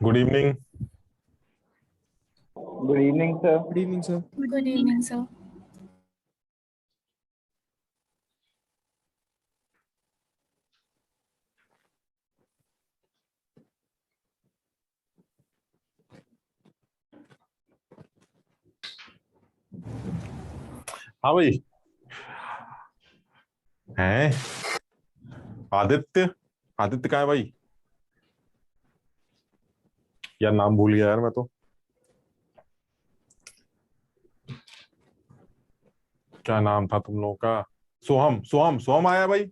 Good evening. Good evening sir. Good evening sir. Good evening sir. हाँ भाई। हैं आदित्य, आदित्य कहाँ है भाई? यार नाम भूल गया यार मैं तो। क्या नाम था तुम लोगों का? सोहम, सोहम, सोहम आया भाई?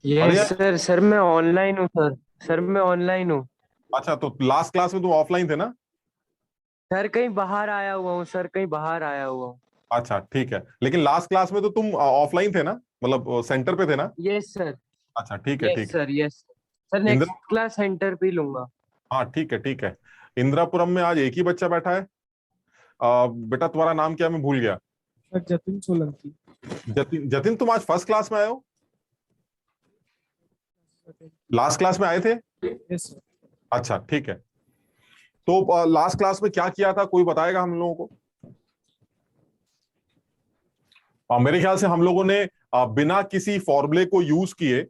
अरे यस यार, सर। सर मैं ऑनलाइन हूँ सर। सर मैं ऑनलाइन हूँ। अच्छा तो लास्ट क्लास में तुम ऑफलाइन थे ना? सर कहीं बाहर आया हुआ हूँ सर, कहीं बाहर आया हुआ हूँ। अच्छा ठीक है, लेकिन लास्ट क्लास में तो तुम ऑफलाइन थे ना, मतलब सेंटर पे थे ना? Yes sir. अच्छा ठीक है, यस ठीक है। Sir. Yes sir. Indira, next class centre पे ही लूंगा। हाँ ठीक है, ठीक है। इंदिरापुरम में आज एक ही बच्चा बैठा है। बेटा तुम्हारा नाम क्या है? मैं भूल गया। सर जतिन सोलंकी। जतिन, जतिन तुम आज फर्स्ट क्लास में आए हो? लास्ट क्लास में आए थे? Yes sir. अच्छा ठीक है। तो लास्ट क्लास में क्या किया था, कोई बताएगा हम लोगों को? मेरे ख्याल से हम लोगों ने बिना किसी फॉर्मूले को यूज किए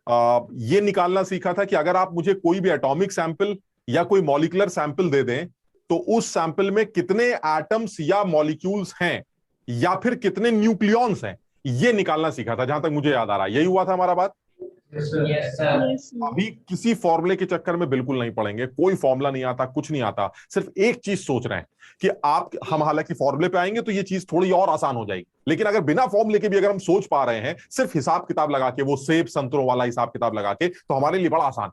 ये निकालना सीखा था कि अगर आप मुझे कोई भी एटॉमिक सैंपल या कोई मॉलिक्यूलर सैंपल दे दें तो उस सैंपल में कितने एटम्स या मॉलिक्यूल्स हैं या फिर कितने न्यूक्लियॉन्स हैं, ये निकालना सीखा था, जहां तक मुझे याद आ रहा है। यही हुआ था हमारा बात। Yes sir. अभी किसी फॉर्मूले के चक्कर में बिल्कुल नहीं पड़ेंगे, कोई फॉर्मूला नहीं आता, कुछ नहीं आता। सिर्फ एक चीज सोच रहे हैं कि आप, हम हालांकि फॉर्मूले पे आएंगे तो ये चीज थोड़ी और आसान हो जाएगी, लेकिन अगर बिना फॉर्मूले के भी अगर हम सोच पा रहे हैं, सिर्फ हिसाब किताब लगा के, वो सेब संतरों वाला हिसाब किताब लगा के, तो हमारे लिए बड़ा आसान।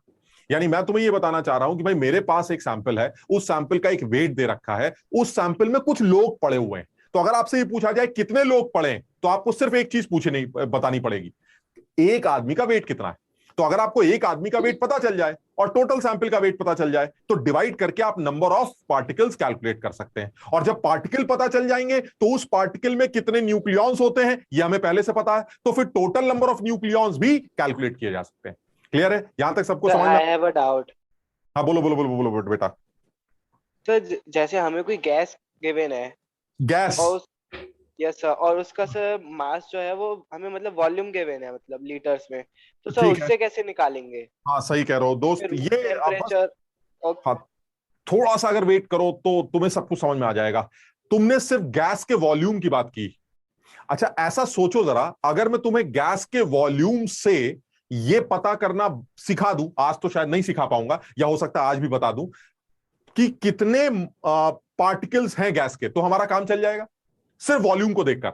यानी मैं तुम्हें ये बताना चाह रहा हूं कि भाई मेरे पास एक सैंपल है, उस सैंपल का एक वेट दे रखा है, उस सैंपल में कुछ लोग पड़े हुए हैं। तो अगर आपसे ये पूछा जाए कितने लोग पड़े, तो आपको सिर्फ एक चीज पूछनी बतानी पड़ेगी, एक आदमी का वेट कितना है। तो अगर आपको एक आदमी का वेट पता चल जाए और टोटल सैंपल का वेट पता चल जाए, तो डिवाइड करके आप नंबर ऑफ पार्टिकल्स कैलकुलेट कर सकते हैं। और जब पार्टिकल पता चल जाएंगे तो उस पार्टिकल में कितने न्यूक्लियॉन्स होते हैं ये हमें पहले से पता है, तो फिर टोटल नंबर ऑफ न्यूक्लियॉन्स भी कैलकुलेट किए जा सकते हैं। क्लियर है? यहां तक सबको समझ में? I have a doubt. हाँ बोलो बोलो बोलो बोलो बोलो बेटा। तो जैसे हमें कोई गैस गिवन है गैस। और यस सर, और उसका सर मास जो है वो हमें मतलब वॉल्यूम गिवन है, मतलब लीटर्स में, तो सर ठीक है, उससे कैसे निकालेंगे? हाँ सही कह रहे हो दोस्त, फिर ये बस। टेम्परेचर और हाँ, थोड़ा सा अगर वेट करो तो तुम्हें सब कुछ समझ में आ जाएगा। तुमने सिर्फ गैस के वॉल्यूम की बात की। अच्छा ऐसा सोचो जरा, अगर मैं तुम्हें गैस के वॉल्यूम से ये पता करना सिखा दूं, आज तो शायद नहीं सिखा पाऊंगा, या हो सकता है आज भी बता दूं कि कितने पार्टिकल्स हैं गैस के, तो हमारा काम चल जाएगा सिर्फ वॉल्यूम को देखकर।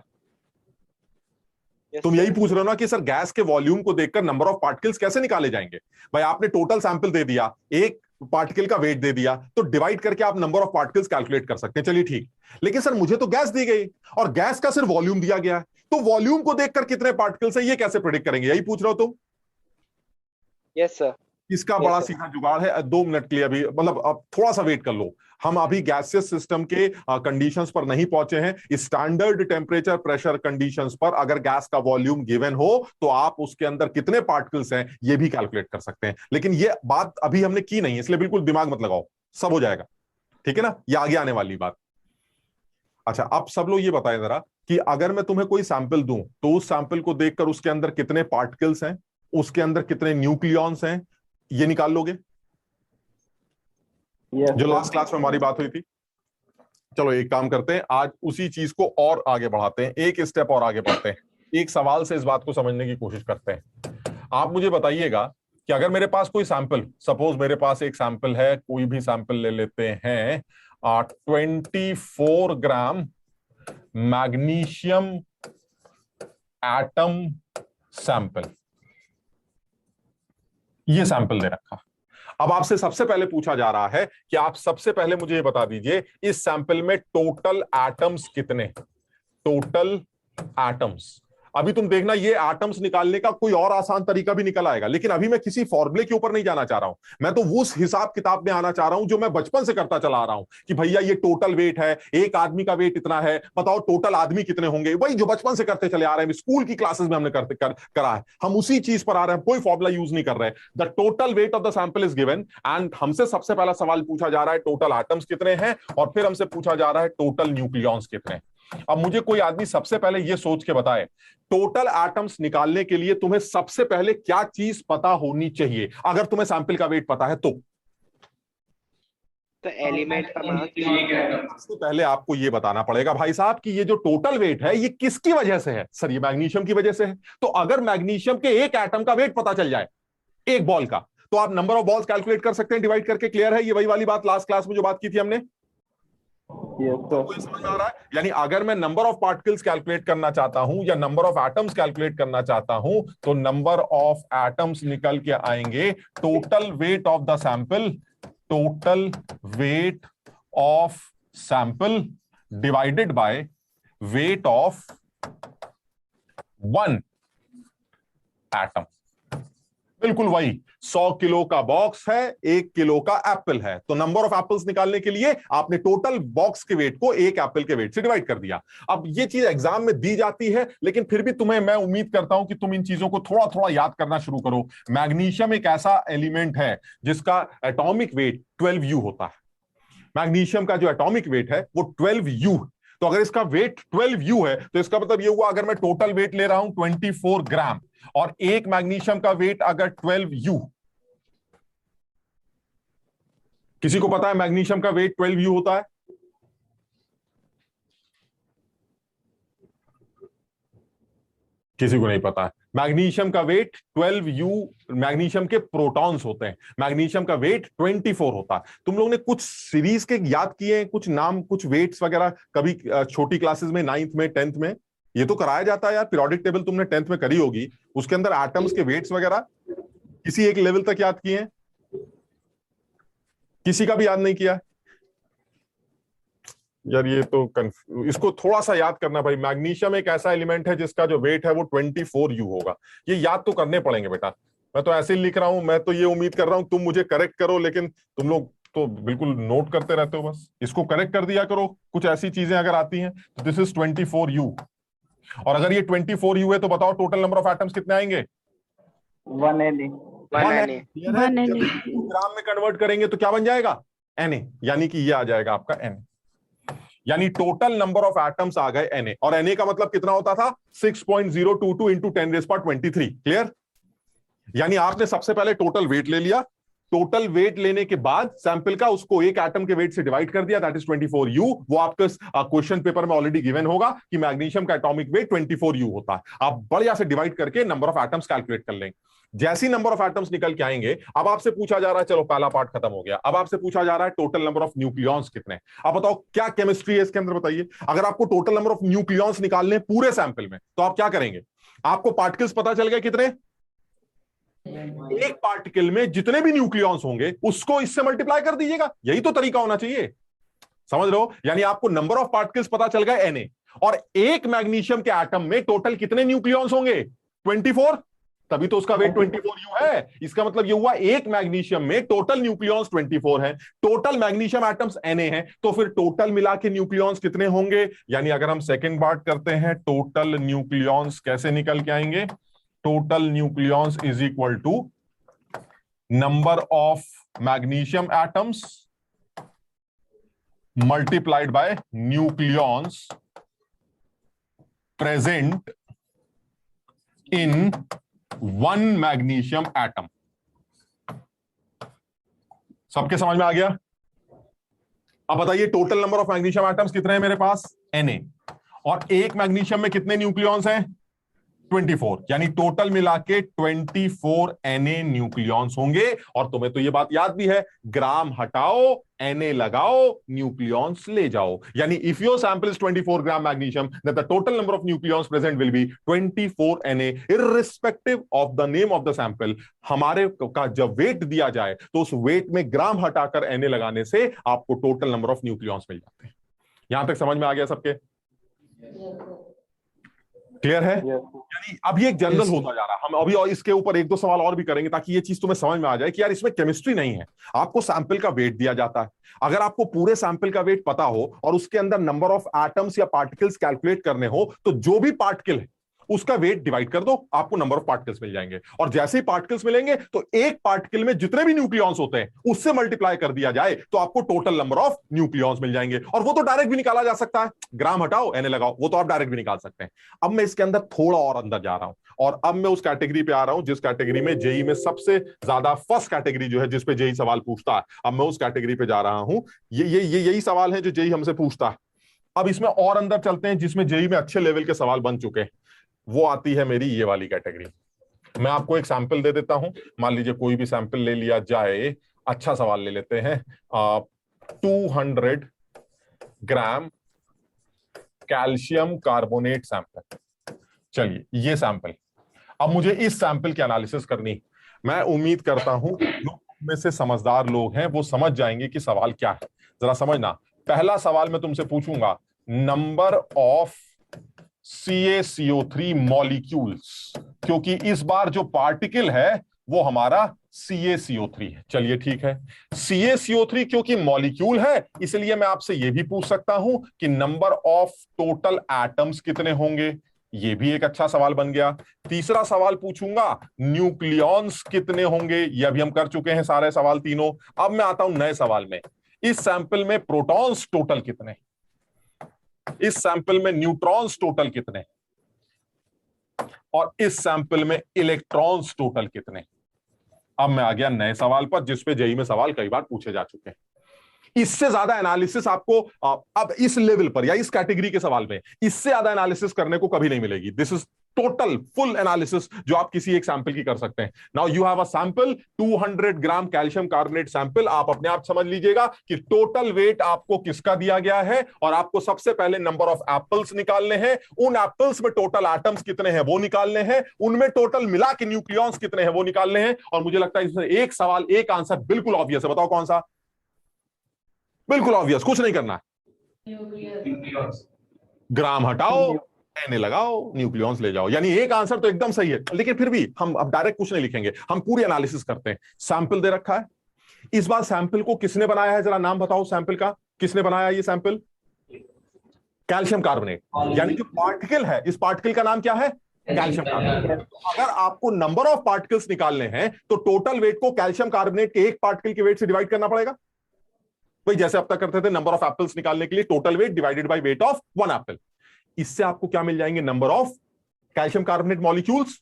यस तुम यही सर। पूछ रहे हो ना कि सर गैस के वॉल्यूम को देखकर नंबर ऑफ पार्टिकल्स कैसे निकाले जाएंगे? भाई आपने टोटल सैंपल दे दिया, एक पार्टिकल का वेट दे दिया, तो डिवाइड करके आप नंबर ऑफ पार्टिकल्स कैलकुलेट कर सकते हैं। चलिए ठीक, लेकिन सर मुझे तो गैस दी गई और गैस का सिर्फ वॉल्यूम दिया गया है, तो वॉल्यूम को देखकर कितने पार्टिकल्स हैं ये कैसे प्रेडिक्ट करेंगे? यही पूछ रहे हो तुम? Yes sir. इसका यस बड़ा सर। सीधा जुगाड़ है, 2 मिनट के लिए अभी, मतलब अब थोड़ा सा वेट कर लो। हम अभी गैसियस सिस्टम के कंडीशंस पर नहीं पहुंचे हैं। स्टैंडर्ड टेम्परेचर प्रेशर कंडीशंस पर अगर गैस का वॉल्यूम गिवन हो तो आप उसके अंदर कितने पार्टिकल्स हैं ये भी कैलकुलेट कर सकते हैं, लेकिन ये बात अभी हमने की नहीं है, इसलिए बिल्कुल दिमाग मत लगाओ, सब हो जाएगा। ठीक है ना, ये आगे आने वाली बात। अच्छा अब सब लोग ये बताएं जरा कि अगर मैं तुम्हें कोई सैंपल दूं तो उस सैंपल को देखकर उसके अंदर कितने पार्टिकल्स हैं, उसके अंदर कितने न्यूक्लियॉन्स हैं, ये निकाल लोगे यस जो लास्ट क्लास में हमारी बात हुई थी? चलो एक काम करते हैं, आज उसी चीज को और आगे बढ़ाते हैं, एक स्टेप और आगे बढ़ते हैं, एक सवाल से इस बात को समझने की कोशिश करते हैं। आप मुझे बताइएगा कि अगर मेरे पास कोई सैंपल, सपोज मेरे पास एक सैंपल है, कोई भी सैंपल ले लेते हैं, 24 ग्राम मैग्नीशियम एटम सैंपल, ये सैंपल दे रखा। अब आपसे सबसे पहले पूछा जा रहा है कि आप सबसे पहले मुझे ये बता दीजिए इस सैंपल में टोटल एटम्स कितने, टोटल एटम्स। अभी तुम देखना ये एटम्स निकालने का कोई और आसान तरीका भी निकल आएगा, लेकिन अभी मैं किसी फॉर्मूले के ऊपर नहीं जाना चाह रहा हूं, मैं तो उस हिसाब किताब में आना चाह रहा हूं जो मैं बचपन से करता चला आ रहा हूं कि भैया ये टोटल वेट है, एक आदमी का वेट इतना है, बताओ टोटल आदमी कितने होंगे, वही जो बचपन से करते चले आ रहे हैं, स्कूल की क्लासेस में हमने करा है, हम उसी चीज पर आ रहे हैं, कोई फॉर्मूला यूज नहीं कर रहे हैं। The total weight of the sample is given and हमसे सबसे पहला सवाल पूछा जा रहा है टोटल एटम्स कितने हैं, और फिर हमसे पूछा जा रहा है टोटल न्यूक्लियॉन्स कितने। अब मुझे कोई आदमी सबसे पहले यह सोच के बताए टोटल एटम्स निकालने के लिए तुम्हें सबसे पहले क्या चीज पता होनी चाहिए, अगर तुम्हें सैंपल का वेट पता है तो एलिमेंट का मास। सबसे पहले आपको यह बताना पड़ेगा भाई साहब कि ये जो टोटल वेट है ये किसकी वजह से है। सर ये मैग्नीशियम की वजह से है, तो अगर मैग्नीशियम के एक एटम का वेट पता चल जाए एक बॉल का, तो आप नंबर ऑफ बॉल्स कैलकुलेट कर सकते हैं डिवाइड करके। क्लियर है? ये वही वाली बात लास्ट क्लास में जो बात की थी हमने, समझ में आ रहा है? यानी अगर मैं नंबर ऑफ पार्टिकल्स कैलकुलेट करना चाहता हूं या नंबर ऑफ एटम्स कैलकुलेट करना चाहता हूं तो नंबर ऑफ एटम्स निकल के आएंगे total weight of the sample, total weight of sample divided by weight of one atom. बिल्कुल वही, 100 किलो का बॉक्स है, 1 किलो का एप्पल है, तो नंबर ऑफ एप्पल्स निकालने के लिए आपने टोटल बॉक्स के वेट को एक एप्पल के वेट से डिवाइड कर दिया। अब ये चीज एग्जाम में दी जाती है, लेकिन फिर भी तुम्हें, मैं उम्मीद करता हूं कि तुम इन चीजों को थोड़ा थोड़ा याद करना शुरू करो। मैग्नीशियम एक ऐसा एलिमेंट है जिसका एटॉमिक वेट 12U होता है। मैग्नीशियम का जो एटॉमिक वेट है वो 12U, तो अगर इसका वेट 12U है तो इसका मतलब ये हुआ अगर मैं टोटल वेट ले रहा हूं 24 ग्राम और एक मैग्नीशियम का वेट अगर 12U, किसी को पता है मैग्नीशियम का वेट 12U होता है? किसी को नहीं पता है। मैग्नीशियम का वेट 12U, मैग्नीशियम के प्रोटॉन्स होते हैं, मैग्नीशियम का वेट 24 होता है। तुम लोगों ने कुछ सीरीज के याद किए हैं, कुछ नाम, कुछ वेट्स वगैरह कभी छोटी क्लासेस में, 9th में, 10th में ये तो कराया जाता है यार। पीरियोडिक टेबल तुमने 10th में करी होगी, उसके अंदर एटम्स के वेट्स वगैरह किसी एक लेवल तक याद किए हैं? किसी का भी याद नहीं किया यार? ये तो इसको थोड़ा सा याद करना भाई। मैग्नीशियम एक ऐसा एलिमेंट है जिसका जो वेट है वो 24U होगा। ये याद तो करने पड़ेंगे बेटा, मैं तो ऐसे ही लिख रहा हूं, मैं तो ये उम्मीद कर रहा हूं तुम मुझे करेक्ट करो, लेकिन तुम लोग तो बिल्कुल नोट करते रहते हो, बस इसको करेक्ट कर दिया करो। कुछ ऐसी चीजें अगर आती हैं तो दिस इज 24U, और अगर ये 24U है तो बताओ टोटल नंबर ऑफ एटम्स कितने आएंगे? 1Na। ग्राम में कन्वर्ट करेंगे तो क्या बन जाएगा? Na, यानी कि ये आ जाएगा आपका Na, यानी टोटल नंबर ऑफ एटम्स आ गए Na, और Na का मतलब कितना होता था? 6.022 इंटू 10⁻23। क्लियर? यानी आपने सबसे पहले टोटल वेट ले लिया, टोटल वेट लेने के बाद सैंपल का उसको एक एटम के वेट से डिवाइड कर दिया, दैट इज 24U। वो आपके क्वेश्चन पेपर में ऑलरेडी गिवन होगा कि मैग्नीशियम का एटॉमिक वेट 24U होता है। आप बढ़िया से डिवाइड करके नंबर ऑफ एटम्स कैलकुलेट कर लेंगे। जैसी नंबर ऑफ एटम्स निकल के आएंगे, अब आपसे पूछा जा रहा है, चलो पहला पार्ट खत्म हो गया, अब आपसे पूछा जा रहा है टोटल नंबर ऑफ न्यूक्लियॉन्स कितने। अब बताओ क्या केमिस्ट्री है इसके अंदर, बताइए। अगर आपको टोटल नंबर ऑफ न्यूक्लियॉन्स निकालने पूरे सैंपल में तो आप क्या करेंगे? आपको पार्टिकल्स पता चल गए कितने, एक पार्टिकल में जितने भी न्यूक्लियॉन्स होंगे उसको इससे मल्टीप्लाई कर दीजिएगा, यही तो तरीका होना चाहिए। समझ रहे हो? यानी आपको नंबर ऑफ पार्टिकल्स पता चल गए Na, और एक मैग्नीशियम के एटम में टोटल कितने न्यूक्लियॉन्स होंगे? 24, तभी तो उसका वेट 24U है। इसका मतलब यह हुआ एक मैग्नीशियम में टोटल न्यूक्लियॉन्स 24 हैं, टोटल मैग्नीशियम एटम्स Na हैं, तो फिर टोटल मिला के न्यूक्लियॉन्स कितने होंगे? यानी अगर हम सेकंड पार्ट करते हैं, टोटल न्यूक्लियॉन्स कैसे निकल के आएंगे? Total nucleons is equal to number of magnesium atoms multiplied by nucleons present in one magnesium atom. सबके समझ में आ गया? अब बताइए total number of magnesium atoms कितने हैं मेरे पास? Na। और एक मैग्नीशियम में कितने न्यूक्लियॉन्स हैं? 24, यानी टोटल मिला के 24 Na न्यूक्लियॉन्स होंगे। और तुम्हें तो ये बात याद भी है, ग्राम हटाओ Na लगाओ, न्यूक्लियॉन्स ले जाओ। यानी if your sample is 24 gram magnesium, then the total number of nucleons present will be 24 Na irrespective of the name of the sample. हमारे का जब वेट दिया जाए तो उस वेट में ग्राम हटाकर Na लगाने से आपको टोटल नंबर ऑफ न्यूक्लियॉन्स मिल जाते हैं। यहां तक समझ में आ गया सबके? क्लियर है? यानी अब ये एक जनरल होता जा रहा है। हम अभी और इसके ऊपर एक दो सवाल और भी करेंगे ताकि ये चीज तुम्हें समझ में आ जाए कि यार इसमें केमिस्ट्री नहीं है। आपको सैंपल का वेट दिया जाता है। अगर आपको पूरे सैंपल का वेट पता हो और उसके अंदर नंबर ऑफ एटम्स या पार्टिकल्स कैलकुलेट करने हो, तो जो भी पार्टिकल है उसका वेट डिवाइड कर दो, आपको नंबर ऑफ पार्टिकल्स मिल जाएंगे। और जैसे ही पार्टिकल्स मिलेंगे तो एक पार्टिकल में जितने भी न्यूक्लियॉन्स होते हैं उससे मल्टीप्लाई कर दिया जाए तो आपको टोटल नंबर ऑफ न्यूक्लियॉन्स मिल जाएंगे। और वो तो डायरेक्ट भी निकाला जा सकता है, ग्राम हटाओ Na लगाओ, वो तो आप डायरेक्ट भी निकाल सकते हैं। अब मैं इसके अंदर थोड़ा और अंदर जा रहा हूं और अब मैं उस कैटेगरी पे आ रहा हूं जिस कैटेगरी में जेई में सबसे ज्यादा फर्स्ट कैटेगरी जो है जिसपे जेई सवाल पूछता है। अब मैं उस कैटेगरी पे जा रहा हूं। यही सवाल है जो जेई हमसे पूछता है। अब इसमें और अंदर चलते हैं जिसमें जेई में अच्छे लेवल के सवाल बन चुके हैं। वो आती है मेरी ये वाली कैटेगरी। मैं आपको एक सैंपल दे देता हूं। मान लीजिए कोई भी सैंपल ले लिया जाए, अच्छा सवाल ले लेते हैं। 200 ग्राम कैल्शियम कार्बोनेट सैंपल। चलिए ये सैंपल, अब मुझे इस सैंपल की एनालिसिस करनी। मैं उम्मीद करता हूं जो में से समझदार लोग हैं वो समझ जाएंगे कि सवाल क्या है। जरा समझना। पहला सवाल मैं तुमसे पूछूंगा, नंबर ऑफ CaCO3 मॉलिक्यूल्स, क्योंकि इस बार जो पार्टिकल है वो हमारा CaCO3 है। चलिए ठीक है, CaCO3 क्योंकि मॉलिक्यूल है इसलिए मैं आपसे यह भी पूछ सकता हूं कि नंबर ऑफ टोटल एटम्स कितने होंगे। ये भी एक अच्छा सवाल बन गया। तीसरा सवाल पूछूंगा, न्यूक्लियॉन्स कितने होंगे। ये भी हम कर चुके हैं सारे सवाल तीनों। अब मैं आता हूं नए सवाल में। इस सैंपल में प्रोटॉन्स टोटल कितने, इस सैंपल में न्यूट्रॉन्स टोटल कितने, और इस सैंपल में इलेक्ट्रॉन्स टोटल कितने। अब मैं आ गया नए सवाल पर जिसपे जेई में सवाल कई बार पूछे जा चुके हैं। इससे ज्यादा एनालिसिस आपको अब इस लेवल पर या इस कैटेगरी के सवाल में इससे ज्यादा एनालिसिस करने को कभी नहीं मिलेगी। This is total full analysis जो आप किसी एक सैंपल की कर सकते हैं। Now you have a sample 200 gram calcium carbonate sample. आप अपने आप समझ लीजिएगा कि टोटल वेट आपको किसका दिया गया है और आपको सबसे पहले नंबर ऑफ एप्पल्स निकालने हैं। उन एप्पल्स में टोटल एटम्स कितने हैं वो निकालने हैं। उनमें टोटल मिला के न्यूक्लियॉन्स कितने हैं वो निकालने हैं। और मुझे लगता है इसमें एक सवाल एक आंसर बिल्कुल ऑब्वियस है। बताओ कौन सा? बिल्कुल ऑब्वियस, कुछ नहीं करना है। ग्राम हटाओ, Na लगाओ, न्यूक्लियॉन्स ले जाओ। यानी एक आंसर तो एकदम सही है। लेकिन फिर भी हम अब डायरेक्ट कुछ नहीं लिखेंगे, हम पूरी एनालिसिस करते हैं। सैंपल दे रखा है। इस बार सैंपल को किसने बनाया है, जरा नाम बताओ सैंपल का। किसने बनाया ये सैंपल? Calcium carbonate. यानी जो पार्टिकल है, इस पार्टिकल का नाम क्या है? Calcium carbonate. अगर आपको नंबर ऑफ पार्टिकल्स निकालने हैं तो टोटल वेट को कैल्शियम कार्बोनेट के एक पार्टिकल के वेट से डिवाइड करना पड़ेगा। भाई जैसे अब तक करते थे, नंबर ऑफ एप्पल्स निकालने के लिए total weight divided by weight of one Apple. इससे आपको क्या मिल जाएंगे? Number of calcium carbonate molecules.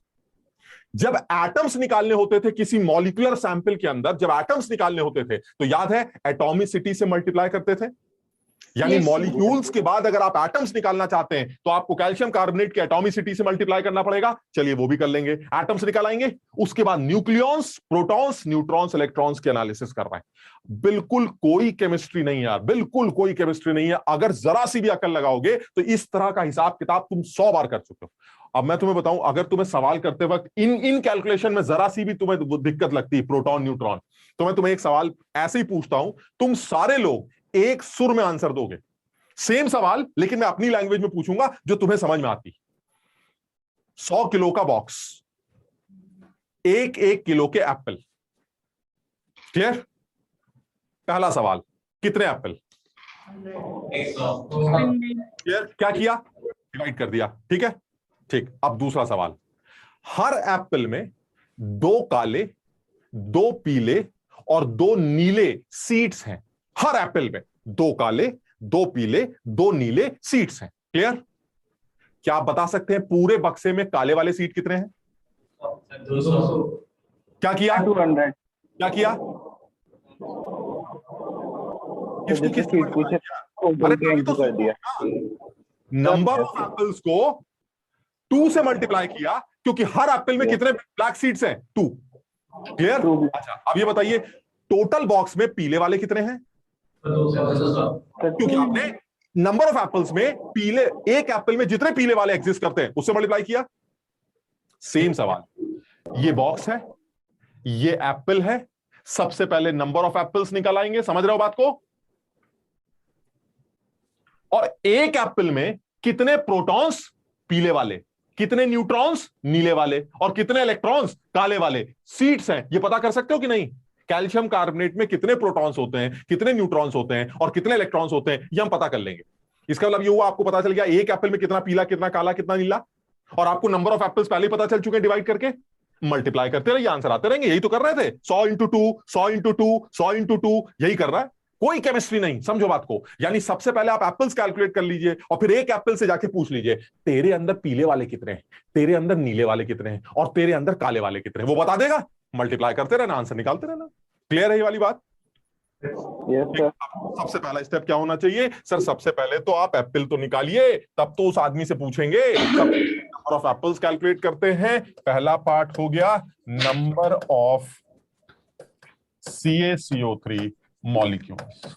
जब एटम्स निकालने होते थे किसी मॉलिक्यूलर सैंपल के अंदर, जब एटम्स निकालने होते थे तो याद है एटॉमिसिटी से मल्टीप्लाई करते थे। यानी मॉलिक्यूल्स के बाद अगर आप एटम्स निकालना चाहते हैं तो आपको कैल्शियम कार्बोनेट की एटॉमिसिटी से मल्टीप्लाई करना पड़ेगा। चलिए वो भी कर लेंगे, एटम्स निकालेंगे। उसके बाद न्यूक्लियॉन्स, प्रोटॉन्स, न्यूट्रॉन्स, इलेक्ट्रॉन्स की एनालिसिस कर रहे हैं। बिल्कुल कोई केमिस्ट्री नहीं है यार, बिल्कुल कोई केमिस्ट्री नहीं है। अगर जरा सी भी अकल लगाओगे तो इस तरह का हिसाब किताब तुम 100 बार कर चुके हो। अब मैं तुम्हें बताऊं, अगर तुम्हें सवाल करते वक्त इन कैलकुलेशन में जरा सी भी तुम्हें दिक्कत लगती है, प्रोटॉन न्यूट्रॉन, तो मैं तुम्हें एक सवाल ऐसे ही पूछता हूं, तुम सारे लोग एक सुर में आंसर दोगे। सेम सवाल लेकिन मैं अपनी लैंग्वेज में पूछूंगा जो तुम्हें समझ में आती। 100 किलो का बॉक्स, 1 किलो के एप्पल। क्लियर? पहला सवाल, कितने एप्पल? क्लियर? क्या किया? डिवाइड कर दिया। ठीक है, ठीक। अब दूसरा सवाल, हर एप्पल में 2 काले, 2 पीले और 2 नीले सीड्स हैं। हर एप्पल में 2 काले, 2 पीले, 2 नीले सीड्स हैं। क्लियर? क्या आप बता सकते हैं पूरे बक्से में काले वाले सीड कितने हैं? 200। क्या किया? 200। क्या किया? इसको जैसे किससे सीट मल्टीप्लाई पूछे किया? तो अरे दो तभी इंटू तो कर दिया। नंबर ऑफ एप्पल्स को 2 से मल्टीप्लाई किया, क्योंकि हर एप्पल में कितने ब्लैक सीड्स हैं? 2। क्लियर? अच्छा, अब ये बताइए टोटल बॉक्स में पीले वाले कितने हैं? क्योंकि आपने नंबर ऑफ एप्पल्स में पीले, एक एप्पल में जितने पीले वाले एग्जिस्ट करते हैं उससे मल्टीप्लाई किया। सेम सवाल, ये बॉक्स है, ये एप्पल है, सबसे पहले नंबर ऑफ एप्पल्स निकल आएंगे, समझ रहे हो बात को? और एक एप्पल में कितने प्रोटॉन्स? पीले वाले, कितने न्यूट्रॉन्स? नीले वाले, और कितने इलेक्ट्रॉन्स? काले वाले। सीड्स हैं, ये पता कर सकते हो कि नहीं? कैल्शियम कार्बोनेट में कितने प्रोटॉन्स होते हैं, कितने न्यूट्रॉन्स होते हैं, और कितने इलेक्ट्रॉन्स होते हैं, ये हम पता कर लेंगे। इसका मतलब ये हुआ, आपको पता चल गया एक एप्पल में कितना पीला, कितना काला, कितना नीला, और आपको नंबर ऑफ एप्पल्स पहले ही पता चल चुके हैं, डिवाइड करके मल्टीप्लाई करते रहिए, आंसर आते रहेंगे। यही तो कर रहे थे, 100 इंटू 2, 100 इंटू 2, 100 इंटू 2, यही कर रहा है। कोई केमिस्ट्री नहीं, समझो बात को। यानी सबसे पहले आप एप्पल्स कैलकुलेट कर लीजिए, और फिर एक एप्पल से जाके पूछ लीजिए तेरे अंदर पीले वाले कितने हैं, तेरे अंदर नीले वाले कितने हैं, और तेरे अंदर काले वाले कितने हैं, वो बता देगा। मल्टीप्लाई करते रहना, आंसर निकालते रहना। क्लियर है ये वाली बात? सबसे पहला स्टेप क्या होना चाहिए सर? सबसे पहले तो आप एप्पल तो निकालिए, तब तो उस आदमी से पूछेंगे। नंबर ऑफ एप्पल्स कैलकुलेट करते हैं। पहला पार्ट हो गया नंबर ऑफ CaCO3 मॉलिक्यूल्स।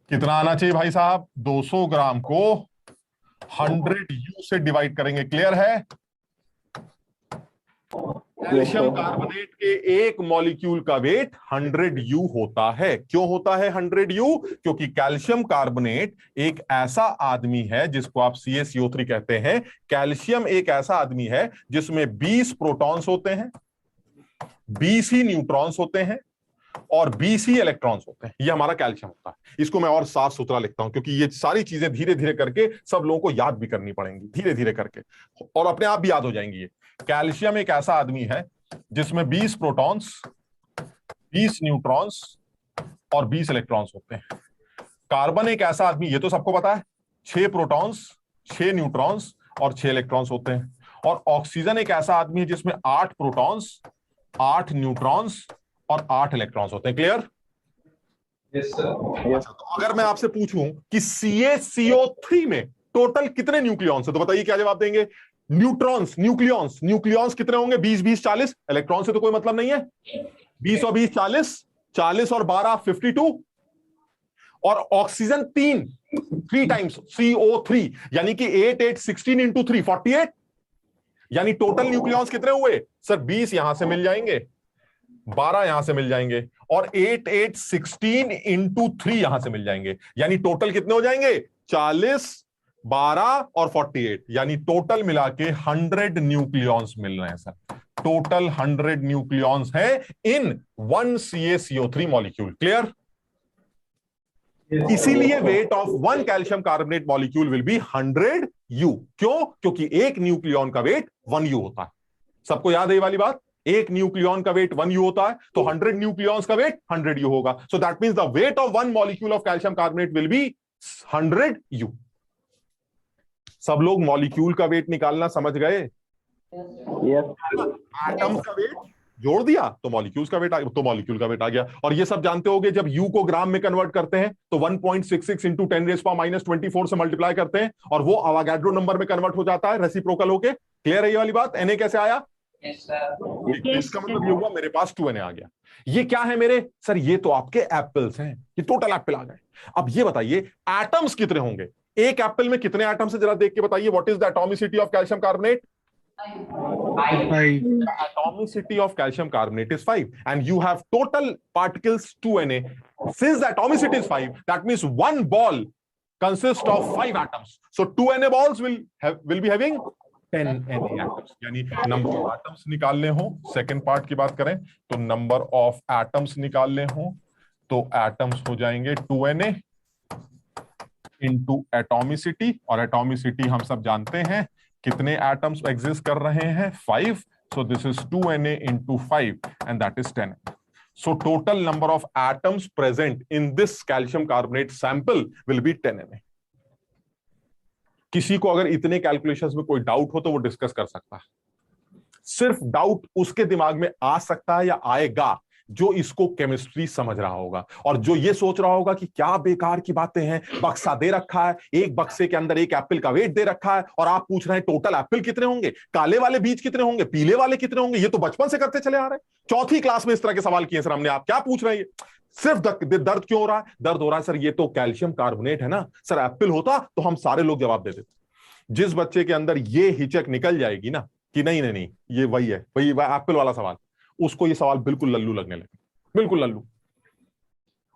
कितना आना चाहिए भाई साहब? 200 ग्राम को 100U से डिवाइड करेंगे। क्लियर है? कैल्शियम कार्बोनेट के एक मॉलिक्यूल का वेट 100U होता है। क्यों होता है 100U? क्योंकि कैल्शियम कार्बोनेट एक ऐसा आदमी है जिसको आप CaCO3 कहते हैं। कैल्शियम एक ऐसा आदमी है जिसमें 20 प्रोटॉन्स होते हैं, 20 ही न्यूट्रॉन्स होते हैं, और 20 ही इलेक्ट्रॉन्स होते हैं। ये हमारा कैल्शियम होता है। इसको मैं और साफ सुथरा लिखता हूं, क्योंकि ये सारी चीजें धीरे धीरे करके सब लोगों को याद भी करनी पड़ेंगी, धीरे धीरे करके, और अपने आप भी याद हो जाएंगी। ये कैल्शियम एक ऐसा आदमी है जिसमें 20 प्रोटॉन्स, 20 न्यूट्रॉन्स और 20 इलेक्ट्रॉन्स होते हैं। कार्बन एक ऐसा आदमी, ये तो सबको पता है, 6 प्रोटॉन्स, 6 न्यूट्रॉन्स और 6 इलेक्ट्रॉन्स होते हैं। और ऑक्सीजन एक ऐसा आदमी है जिसमें 8 प्रोटॉन्स, 8 न्यूट्रॉन्स और 8 इलेक्ट्रॉन्स होते हैं। क्लियर? Yes sir. तो अगर मैं आपसे पूछूं कि CaCO3 में टोटल कितने न्यूक्लियॉन्स है, तो बताइए क्या जवाब देंगे? न्यूट्रॉन्स, न्यूक्लियॉन्स कितने होंगे? 20 20 40। इलेक्ट्रॉन से तो कोई मतलब नहीं है। 20 और 20 40, 40 और 12 52, और ऑक्सीजन 3 टाइम्स CO3, यानी कि 8 8 16 इंटू 3 48। यानी टोटल न्यूक्लियॉन्स कितने हुए सर? 20 यहां से मिल जाएंगे, 12 यहां से मिल जाएंगे, और 8 8 16 इंटू 3 यहां से मिल जाएंगे। यानी टोटल कितने हो जाएंगे? 40, 12 और 48। यानी टोटल मिला के 100 न्यूक्लियॉन्स मिल रहे हैं सर। टोटल 100 न्यूक्लियॉन्स है इन 1 CaCO3 मॉलिक्यूल। क्लियर? इसीलिए wait of 1 calcium carbonate molecule will be 100U। क्यों? क्योंकि एक न्यूक्लियॉन का वेट 1U होता है। सबको याद है ये वाली बात? एक न्यूक्लियॉन का वेट 1U होता है, तो 100 न्यूक्लियॉन्स का वेट 100U होगा। सो that means the wait of 1 molecule of calcium carbonate will be 100U। सब लोग मॉलिक्यूल का वेट निकालना समझ गए? एटम्स का वेट जोड़ दिया तो मॉलिक्यूल्स का वेट आ गया, तो मॉलिक्यूल का वेट आ गया। और ये सब जानते होगे, जब U को ग्राम में कन्वर्ट करते हैं तो 1.66 इंटू 10⁻⁻24 से मल्टीप्लाई करते हैं, और वो अवागाड्रो नंबर में कन्वर्ट हो जाता है रेसिप्रोकल होके। क्लियर है ये वाली बात? Na कैसे आया? इसका मतलब ये हुआ मेरे पास 2Na आ गया। ये क्या है मेरे सर? ये तो आपके एप्पल्स हैं, ये टोटल एप्पल आ गए। अब ये बताइए एटम्स कितने होंगे एक एप्पल में? कितने एटम्स है जरा देख के बताइए। What is the atomicity of calcium carbonate? 5. Atomicity of calcium carbonate is 5, and you have total particles 2Na. Since the atomicity is 5, that means one ball consists of 5 atoms. So 2Na balls will be having 10Na atoms. यानी number of atoms निकालने हो, second part की बात करें तो number of atoms निकालने हो तो एटम्स हो जाएंगे 2Na इंटू एटॉमिसिटी, और एटॉमिसिटी हम सब जानते हैं कितने एटम्स एग्जिस्ट कर रहे हैं? 5. So this is 2Na into 5, and that is 10. So total number of atoms present in this calcium carbonate sample will be 10Na. किसी को अगर इतने कैलकुलेशंस में कोई डाउट हो तो वो डिस्कस कर सकता है। सिर्फ डाउट उसके दिमाग में आ सकता है या आएगा जो इसको केमिस्ट्री समझ रहा होगा और जो ये सोच रहा होगा कि क्या बेकार की बातें हैं, बक्सा दे रखा है, एक बक्से के अंदर एक एप्पल का वेट दे रखा है और आप पूछ रहे हैं टोटल एप्पल कितने होंगे, काले वाले बीज कितने होंगे, पीले वाले कितने होंगे। ये तो बचपन से करते चले आ रहे हैं, चौथी क्लास में इस तरह के सवाल किए सर हमने। आप क्या पूछ रहे हैं? सिर्फ दर्द क्यों हो रहा है? दर्द हो रहा है सर ये तो कैल्शियम कार्बोनेट है ना। सर एप्पल होता तो हम सारे लोग जवाब दे देते। जिस बच्चे के अंदर ये हिचक निकल जाएगी ना कि नहीं नहीं नहीं ये वही है, वही एप्पल वाला सवाल, उसको ये सवाल बिल्कुल लल्लू लगने लगे, बिल्कुल लल्लू।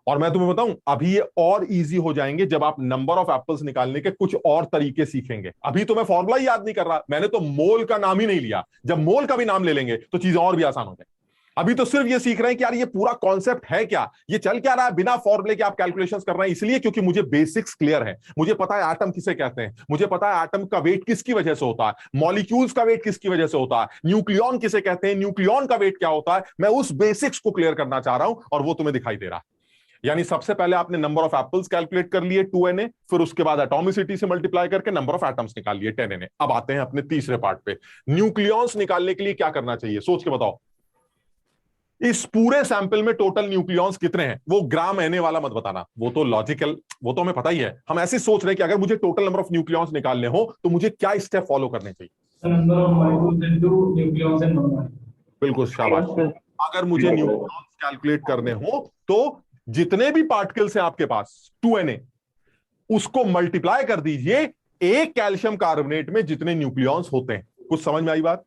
और मैं तुम्हें बताऊं अभी ये और इजी हो जाएंगे जब आप नंबर ऑफ एप्पल्स निकालने के कुछ और तरीके सीखेंगे। अभी तो मैं फॉर्मूला ही याद नहीं कर रहा, मैंने तो मोल का नाम ही नहीं लिया। जब मोल का भी नाम ले लेंगे तो चीजें और भी आसान हो जाएंगी। अभी तो सिर्फ ये सीख रहे हैं कि यार ये पूरा कॉन्सेप्ट है क्या, ये चल क्या रहा है, बिना फॉर्मूले के आप कैलकुलेशंस कर रहे हैं। इसलिए क्योंकि मुझे बेसिक्स क्लियर है, मुझे पता है एटम किसे कहते हैं, मुझे पता है एटम का वेट किसकी वजह से होता है, मॉलिक्यूल्स का वेट किसकी वजह से होता है, न्यूक्लियॉन किसे कहते हैं, न्यूक्लियॉन का वेट क्या होता है। मैं उस बेसिक्स को क्लियर करना चाह रहा हूं और वो तुम्हें दिखाई दे रहा है। यानी सबसे पहले आपने नंबर ऑफ एप्पल्स कैलकुलेट कर लिए 2Na, फिर उसके बाद एटॉमिसिटी से मल्टीप्लाई करके नंबर ऑफ एटम्स निकाल लिए 10Na। अब आते हैं अपने तीसरे पार्ट पे, न्यूक्लियॉन्स निकालने के लिए क्या करना चाहिए, सोच के बताओ। इस पूरे सैंपल में टोटल न्यूक्लियॉन्स कितने हैं? वो ग्राम एनए वाला मत बताना, वो तो लॉजिकल, वो तो हमें पता ही है। हम ऐसे सोच रहे हैं कि अगर मुझे टोटल नंबर ऑफ न्यूक्लियॉन्स निकालने हो तो मुझे क्या स्टेप फॉलो करने चाहिए? Number of molecules into nucleons and non-molecules. बिल्कुल शाबाश। अगर मुझे न्यूक्लियॉन्स कैलकुलेट करने हो तो जितने भी पार्टिकल्स हैं आपके पास 2Na, उसको मल्टीप्लाई कर दीजिए एक कैल्शियम कार्बोनेट में जितने न्यूक्लियॉन्स होते हैं। कुछ समझ में आई बात?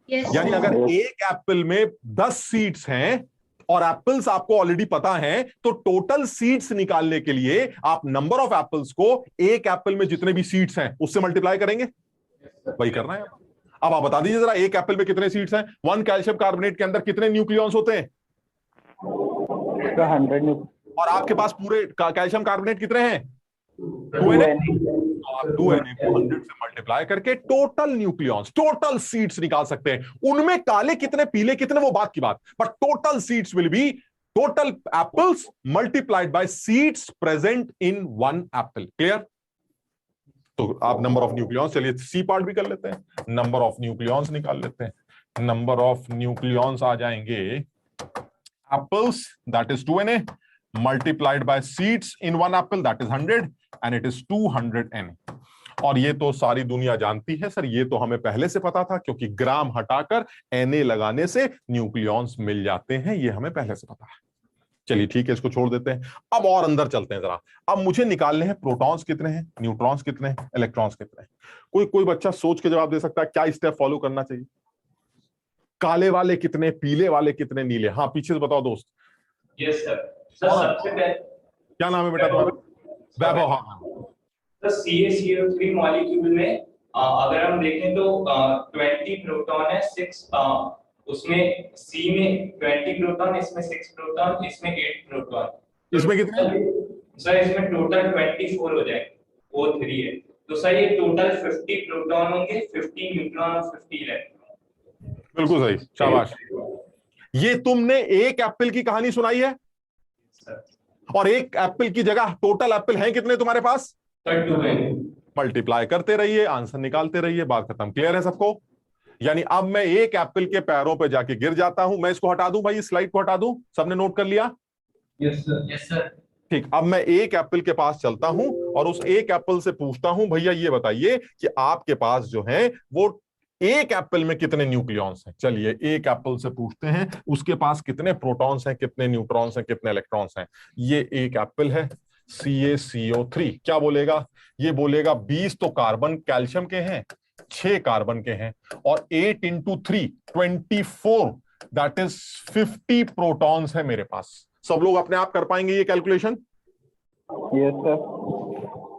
यानी अगर एक एप्पल में 10 सीड्स हैं और एप्पल्स आपको ऑलरेडी पता है, तो टोटल सीड्स निकालने के लिए आप नंबर ऑफ एप्पल्स को एक एप्पल में जितने भी सीड्स हैं उससे मल्टीप्लाई करेंगे। वही करना है। अब आप बता दीजिए जरा, एक एप्पल में कितने सीड्स हैं? 1 कैल्शियम कार्बोनेट के अंदर कितने न्यूक्लियॉन्स होते हैं? 100। और आपके पास पूरे कैल्शियम कार्बोनेट कितने हैं? 2Na। आप 2Na को 100 से मल्टीप्लाई करके टोटल न्यूक्लियॉन्स, टोटल सीड्स निकाल सकते हैं। उनमें काले कितने पीले कितने वो बात की बात, but total seeds will be total apples multiplied by seeds present in 1 Apple. Clear? तो आप नंबर ऑफ न्यूक्लियॉन्स, चलिए सी पार्ट भी कर लेते हैं, नंबर ऑफ न्यूक्लियॉन्स निकाल लेते हैं। नंबर ऑफ न्यूक्लियॉन्स आ जाएंगे apples, that is 2Na, multiplied by seeds in 1 apple, that is 100, and it is 200Na। और ये तो सारी दुनिया जानती है सर, ये तो हमें पहले से पता था, क्योंकि ग्राम हटाकर Na लगाने से न्यूक्लियॉन्स मिल जाते हैं, ये हमें पहले से पता है। चलिए ठीक है, इसको छोड़ देते हैं। अब और अंदर चलते हैं जरा। अब मुझे निकालने हैं प्रोटॉन्स कितने हैं, न्यूट्रॉन्स कितने हैं, इलेक्ट्रॉन्स कितने हैं। कोई बच्चा सोच के जवाब दे सकता है क्या स्टेप फॉलो करना चाहिए? काले वाले कितने, पीले वाले कितने, नीले? हाँ पीछे से बताओ दोस्त। Yes sir. सर सबसे पहले क्या नाम है बेटा तुम्हारा? वैभव। हाँ तो CaCO3 मॉलिक्यूल में अगर हम देखें तो 20 प्रोटॉन है, 6 उसमें C में 20 प्रोटॉन, इसमें 6 प्रोटॉन, इसमें 8 प्रोटॉन। इसमें कितने? सर इसमें टोटल 24 हो जाएंगे, O3 है। तो सर ये टोटल 50 प्रोटॉन होंगे, 50 न्यूट्रॉन और 50 इलेक्ट्रॉन। बिल्कुल सही, शाबाश। ये तुमने एक एप्पल की कहानी सुनाई है, और एक एप्पल की जगह टोटल एप्पल हैं कितने तुम्हारे पास? 2 मल्टीप्लाई करते रहिए, आंसर निकालते रहिए, बात खत्म। क्लियर है सबको? यानी अब मैं एक एप्पल के पैरों पे जाके गिर जाता हूं। मैं इसको हटा दूं भाई, इस स्लाइड को हटा दूं, सबने नोट कर लिया? Yes sir. Yes sir. ठीक, अब मैं एक एप्पल के पास चलता हूं और उस एक एप्पल से पूछता हूं, भैया ये बताइए कि आपके पास जो है वो एक एप्पल में कितने न्यूक्लियॉन्स हैं। चलिए एक एप्पल से पूछते हैं, उसके पास कितने प्रोटॉन्स हैं, कितने न्यूट्रॉन्स हैं, कितने इलेक्ट्रॉन्स हैं। ये एक एप्पल है, CaCO3 क्या बोलेगा? ये बोलेगा 20 तो कार्बन कैल्शियम के हैं, 6 कार्बन के हैं, और 8 इंटू 3 24, दैट इज 50 प्रोटॉन्स है मेरे पास। सब लोग अपने आप कर पाएंगे ये कैलकुलेशन? Yes sir.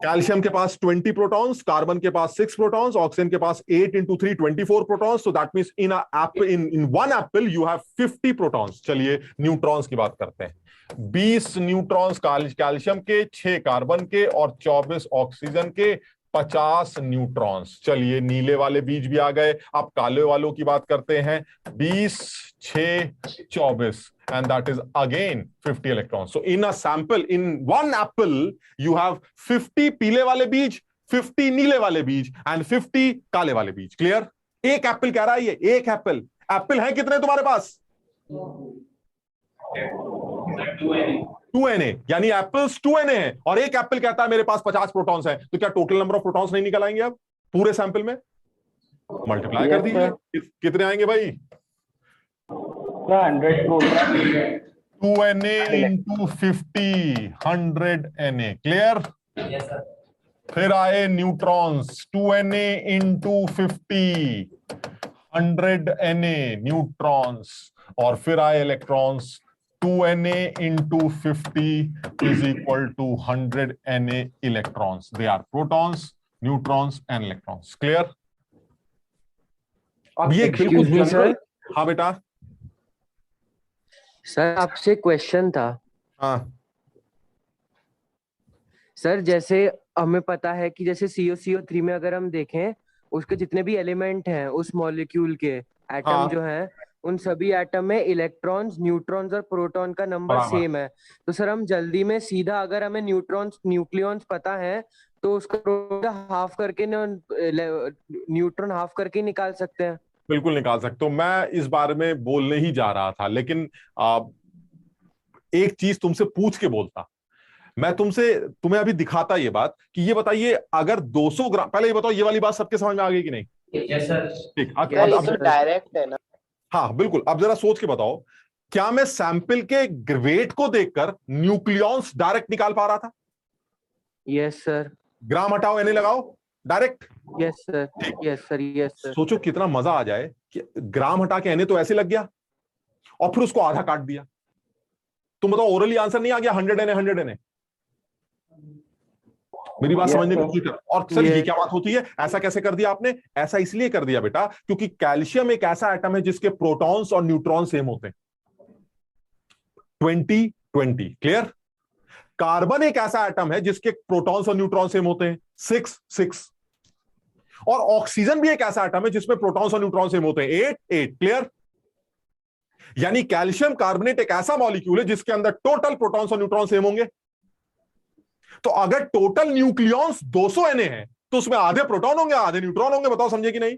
कैल्शियम के पास 20 प्रोटॉन्स, कार्बन के पास 6 प्रोटॉन्स, ऑक्सीजन के पास 8 into 3 24 protons. So that means in in 1 Apple you have 50 protons. चलिए न्यूट्रॉन्स की बात करते हैं। 20 न्यूट्रॉन्स कैल्शियम के, 6 कार्बन के और 24 ऑक्सीजन के, 50 न्यूट्रॉन्स। चलिए नीले वाले बीज भी आ गए। अब काले वालों की बात करते हैं। 20, 6, 24 and that is again 50 electrons. So in a sample, in 1 apple, you have 50 पीले वाले बीज, 50 नीले वाले बीज and 50 काले वाले बीज। क्लियर? एक एप्पल कह रहा है ये, एक एप्पल। एप्पल है कितने तुम्हारे पास? Sir 2Na। 2Na, यानी एप्पल्स 2Na है, और एक एप्पल कहता है मेरे पास 50 प्रोटॉन्स हैं, तो क्या टोटल नंबर ऑफ प्रोटॉन्स नहीं निकल आएंगे अब पूरे सैंपल में? मल्टीप्लाई कर दीजिए, कितने आएंगे भाई? 100 proton 2Na into 50, 100Na, clear? Yes sir. फिर आए neutrons, 2Na into 50, 100Na neutrons, और फिर आए electrons, 2Na into 50 is equal to 100Na electrons. They are protons, neutrons and electrons. Clear? अब ये बिल्कुल Excuse me, जनरल। sir. हाँ बेटा। सर आपसे क्वेश्चन था। हाँ सर जैसे हमें पता है कि जैसे CO3 में अगर हम देखें, उसके जितने भी एलिमेंट हैं उस मॉलिक्यूल के एटम हाँ। जो है, उन सभी एटम में इलेक्ट्रॉन्स, न्यूट्रॉन्स और प्रोटॉन का नंबर बराबर। सेम है। तो सर हम जल्दी में सीधा, अगर हमें न्यूट्रॉन्स न्यूक्लियॉन्स पता है, तो उसका हाफ करके न्यूट्रॉन हाफ करके निकाल सकते हैं। बिल्कुल निकाल सकते हो, मैं इस बारे में बोलने ही जा रहा था, लेकिन एक चीज तुमसे पूछ के बोलता। मैं तुम्हें अभी दिखाता ये बात कि ये बताइए, अगर 200 ग्राम, पहले ये बताओ, ये वाली बात सबके समझ में आ गई कि नहीं? Yes sir. ठीक। सर ये तो डायरेक्ट है ना? हाँ बिल्कुल। अब जरा सोच के बताओ, क्या मैं सैंपल के वेट को देखकर न्यूक्लियॉन्स डायरेक्ट निकाल पा रहा था? Yes sir. ग्राम हटाओ, Na लगाओ, direct. Yes sir. Yes sir. Yes sir. सोचो कितना मजा आ जाए कि ग्राम हटा के Na तो ऐसे लग गया, और फिर उसको आधा काट दिया। तुम बताओ, ओरली आंसर नहीं आ गया 100 Na 100 Na? मेरी बात समझने की कोशिश करो। और सर ये क्या बात होती है, ऐसा कैसे कर दिया आपने? ऐसा इसलिए कर दिया बेटा, क्योंकि कैल्शियम एक ऐसा एटम है जिसके प्रोटॉन्स और न्यूट्रॉन सेम होते हैं, 20-20। क्लियर? कार्बन एक ऐसा एटम है जिसके प्रोटॉन्स और न्यूट्रॉन सेम होते हैं, 6-6। और ऑक्सीजन भी एक ऐसा एटम है जिसमें प्रोटॉन्स और न्यूट्रॉन सेम होते हैं, 8-8। क्लियर? यानी कैल्शियम कार्बोनेट एक ऐसा मॉलिक्यूल है जिसके अंदर टोटल प्रोटॉन्स और न्यूट्रॉन सेम होंगे। तो अगर टोटल न्यूक्लियॉन्स 200 Na है, तो उसमें आधे प्रोटॉन होंगे, आधे न्यूट्रॉन होंगे। बताओ समझे कि नहीं?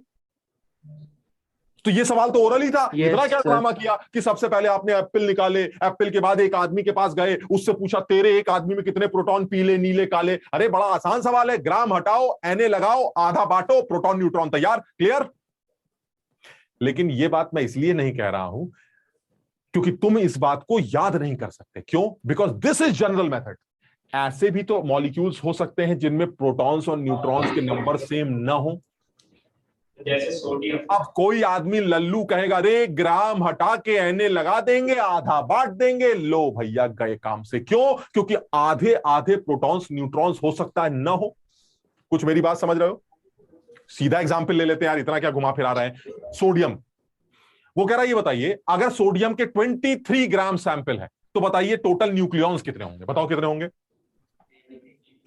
तो ये सवाल तो ओरल ही था। इतना क्या ड्रामा किया कि सबसे पहले आपने एप्पल निकाले, एप्पल के बाद एक आदमी के पास गए, उससे पूछा तेरे एक आदमी में कितने प्रोटॉन, पीले, नीले, काले। अरे बड़ा आसान सवाल है, ग्राम हटाओ, Na लगाओ, आधा बांटो, प्रोटॉन न्यूट्रॉन तैयार। क्लियर? लेकिन ये बात मैं इसलिए नहीं कह रहा हूं क्योंकि तुम इस बात को याद नहीं कर सकते। क्यों? Because this is general method. ऐसे भी तो मॉलिक्यूल्स हो सकते हैं जिनमें प्रोटॉन्स और न्यूट्रॉन्स के नंबर सेम ना हो, जैसे सोडियम। अब कोई आदमी लल्लू कहेगा अरे ग्राम हटा के Na लगा देंगे, आधा बांट देंगे, लो भैया गए काम से। क्यों? क्योंकि आधे आधे प्रोटॉन्स न्यूट्रॉन्स हो सकता है ना हो। कुछ मेरी बात समझ रहे हो? सीधा एग्जाम्पल ले लेते हैं यार, इतना क्या घुमा फिरा रहे हैं। सोडियम, वो कह रहा है ये बताइए, अगर सोडियम के 23 ग्राम सैंपल है, तो बताइए टोटल न्यूक्लियॉन्स कितने होंगे? बताओ कितने होंगे?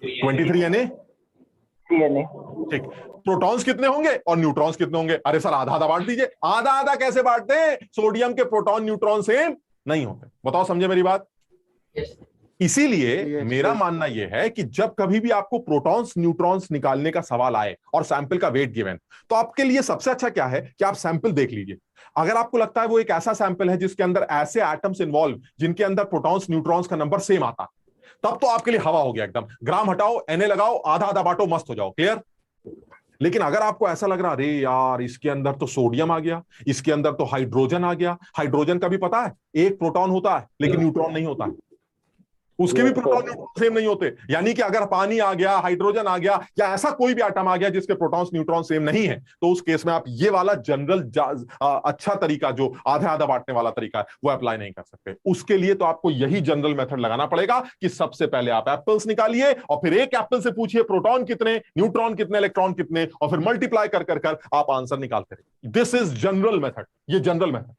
23 Na। ठीक। प्रोटॉन्स कितने होंगे और न्यूट्रॉन्स कितने होंगे? अरे सर आधा आधा बांट दीजिए। आधा आधा कैसे बांटते हैं? सोडियम के प्रोटॉन न्यूट्रॉन सेम नहीं होते। बताओ समझे मेरी बात? इसीलिए मेरा मानना यह है कि जब कभी भी आपको प्रोटॉन्स न्यूट्रॉन्स निकालने का सवाल आए और सैंपल का वेट गिवन, तो आपके लिए सबसे अच्छा क्या है कि आप सैंपल देख लीजिए। अगर आपको लगता है वो एक ऐसा सैंपल है जिसके अंदर ऐसे एटम्स इन्वॉल्व जिनके अंदर प्रोटॉन्स न्यूट्रॉन्स का नंबर सेम आता, तब तो आपके लिए हवा हो गया एकदम। ग्राम हटाओ, Na लगाओ, आधा आधा बांटो, मस्त हो जाओ। क्लियर? लेकिन अगर आपको ऐसा लग रहा अरे यार इसके अंदर तो सोडियम आ गया, इसके अंदर तो हाइड्रोजन आ गया, हाइड्रोजन का भी पता है एक प्रोटॉन होता है लेकिन न्यूट्रॉन नहीं होता है, उसके भी प्रोटॉन न्यूट्रॉन सेम नहीं होते। यानी कि अगर पानी आ गया, हाइड्रोजन आ गया, या ऐसा कोई भी एटम आ गया जिसके प्रोटॉन्स न्यूट्रॉन सेम नहीं है, तो उस केस में आप ये वाला जनरल अच्छा तरीका जो आधा आधा बांटने वाला तरीका है वो अप्लाई नहीं कर सकते। उसके लिए तो आपको यही जनरल मेथड लगाना पड़ेगा कि सबसे पहले आप एप्पल्स निकालिए और फिर एक एप्पल से पूछिए प्रोटॉन कितने, न्यूट्रॉन कितने, इलेक्ट्रॉन कितने, और फिर मल्टीप्लाई कर कर कर आप आंसर निकालते रहिए। This is general method. ये जनरल मेथड।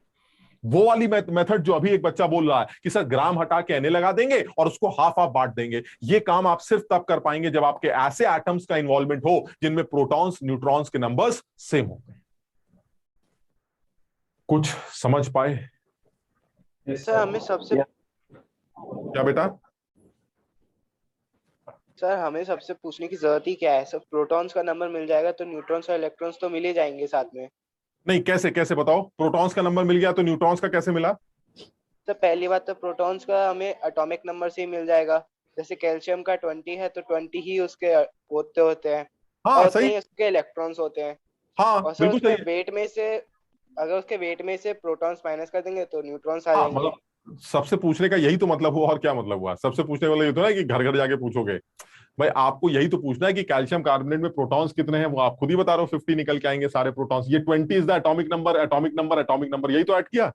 वो वाली मेथड जो अभी एक बच्चा बोल रहा है कि सर ग्राम हटा के Na लगा देंगे और उसको हाफ हाफ बांट देंगे, ये काम आप सिर्फ तब कर पाएंगे जब आपके ऐसे एटम्स का इन्वॉल्वमेंट हो जिनमें प्रोटॉन्स न्यूट्रॉन्स के नंबर्स सेम होते हैं। कुछ समझ पाए? सर हमें सबसे क्या बेटा? सर हमें सबसे पूछने की जरूरत ही क्या है? सब प्रोटॉन्स का नंबर मिल जाएगा तो न्यूट्रॉन्स और इलेक्ट्रॉन्स तो मिल ही जाएंगे साथ में। नहीं, कैसे कैसे बताओ? प्रोटॉन्स का नंबर मिल गया तो न्यूट्रॉन्स का कैसे मिला? तो पहली बात तो प्रोटॉन्स का हमें एटॉमिक नंबर से ही मिल जाएगा, जैसे कैल्शियम का 20 है तो 20 ही उसके होते होते हैं, हाँ और उतने सही, ही उसके इलेक्ट्रॉन्स होते हैं। हाँ और सर बिल्कुल उसमें सही है। वेट में से, अगर उसके वेट में से प्रोटॉन्स माइनस कर देंगे तो न्यूट्रॉन्स आ हाँ जाएंगे। मतलब सबसे पूछने का यही तो मतलब हुआ, और क्या मतलब हुआ? सबसे पूछने वाला ये तो ना कि घर घर जाके पूछोगे। भाई आपको यही तो पूछना है कि कैल्शियम कार्बोनेट में प्रोटॉन्स कितने हैं, वो आप खुद ही बता रहे हो 50 निकल के आएंगे सारे प्रोटॉन्स। ये 20 is the atomic number, atomic number, atomic number, यही तो ऐड किया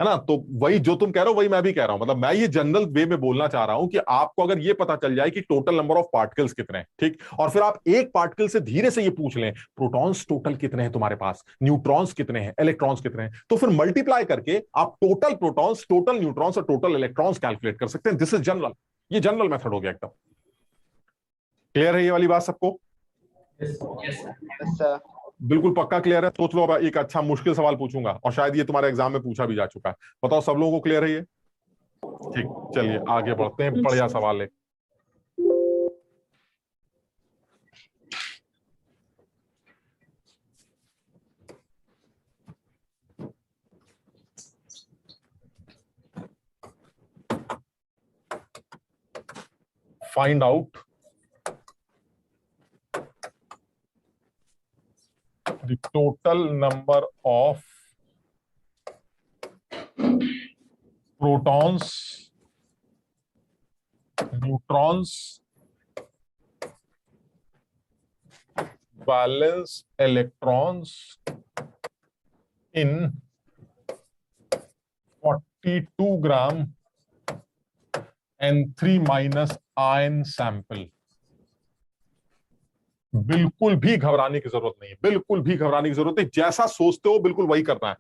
है ना। तो वही जो तुम कह रहे हो वही मैं भी कह रहा हूं, मतलब मैं ये जनरल वे में बोलना चाह रहा हूं कि आपको अगर ये पता चल जाए कि टोटल नंबर ऑफ पार्टिकल्स कितने हैं, ठीक, और फिर आप एक पार्टिकल से धीरे से ये पूछ लें प्रोटॉन्स टोटल कितने हैं तुम्हारे पास, न्यूट्रॉन्स कितने हैं, इलेक्ट्रॉन्स कितने हैं, तो फिर मल्टीप्लाई करके आप टोटल प्रोटॉन्स, टोटल न्यूट्रॉन्स और टोटल इलेक्ट्रॉन्स कैलकुलेट कर सकते हैं। दिस इज जनरल, ये जनरल मेथड हो गया एकदम। क्लियर है ये वाली बात सबको? अच्छा, बिल्कुल पक्का क्लियर है? सोच लो अब एक अच्छा मुश्किल सवाल पूछूंगा और शायद ये तुम्हारे एग्जाम में पूछा भी जा चुका है। बताओ सब लोगों को क्लियर है ये? ठीक, चलिए आगे बढ़ते हैं, बढ़िया सवाल है। Find out the total number of protons, neutrons, valence electrons in 42 gram N3 minus ion sample। बिल्कुल भी घबराने की जरूरत नहीं है, बिल्कुल भी घबराने की जरूरत नहीं, जैसा सोचते हो बिल्कुल वही करना है।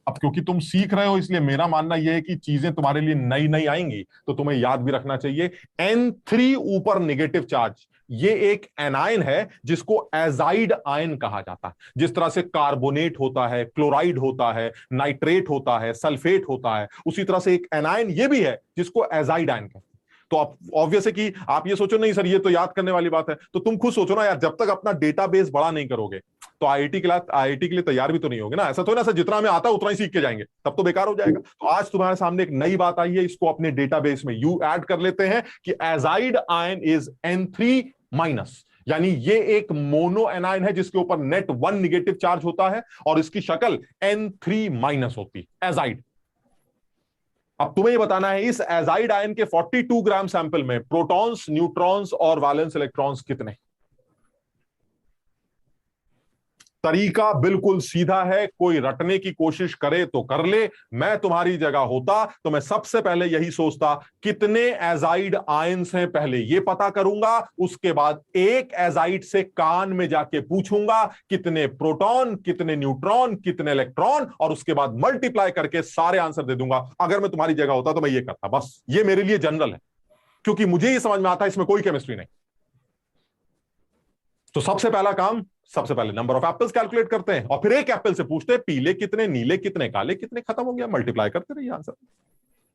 अब क्योंकि तुम सीख रहे हो इसलिए मेरा मानना यह है कि चीजें तुम्हारे लिए नई नई आएंगी तो तुम्हें याद भी रखना चाहिए। N3 ऊपर नेगेटिव चार्ज, ये एक एनायन है जिसको एजाइड आयन कहा जाता है। जिस तरह से कार्बोनेट होता है, क्लोराइड होता है, नाइट्रेट होता है, सल्फेट होता है, उसी तरह से एक एनायन ये भी है जिसको एजाइड आयन कहते हैं। तो आप ऑब्वियस है कि आप ये सोचो नहीं सर ये तो याद करने वाली बात है, तो तुम खुद सोचो ना यार, जब तक अपना डेटाबेस बड़ा नहीं करोगे तो आईआईटी के लिए तैयार भी तो नहीं होगे ना। ऐसा तो ना सर जितना हमें आता है उतना ही सीख के जाएंगे, तब तो बेकार हो जाएगा। तो आज तुम्हारे सामने एक नई बात आई है, इसको अपने डेटाबेस में यू ऐड कर लेते हैं कि azide ion is N3 minus, यानी ये एक मोनो एनायन है जिसके ऊपर नेट 1 निगेटिव चार्ज होता है और इसकी शक्ल N3 माइनस होती है, एजाइड। अब तुम्हें ये बताना है इस एजाइड आयन के 42 ग्राम सैंपल में प्रोटॉन्स, न्यूट्रॉन्स और वैलेंस इलेक्ट्रॉन्स कितने। तरीका बिल्कुल सीधा है, कोई रटने की कोशिश करे तो कर ले। मैं तुम्हारी जगह होता तो मैं सबसे पहले यही सोचता कितने एजाइड आयंस हैं पहले ये पता करूंगा, उसके बाद एक एजाइड से कान में जाके पूछूंगा कितने प्रोटॉन, कितने न्यूट्रॉन, कितने इलेक्ट्रॉन, और उसके बाद मल्टीप्लाई करके सारे आंसर दे दूंगा। अगर मैं तुम्हारी जगह होता तो मैं ये करता। बस ये मेरे लिए जनरल है क्योंकि मुझे ये समझ में आता है इसमें कोई केमिस्ट्री नहीं। तो सबसे पहला काम, सबसे पहले नंबर ऑफ एप्पल्स कैलकुलेट करते हैं और फिर एक एप्पल से पूछते हैं पीले कितने, नीले कितने, काले कितने, खत्म हो गया, मल्टीप्लाई करते रहिए आंसर।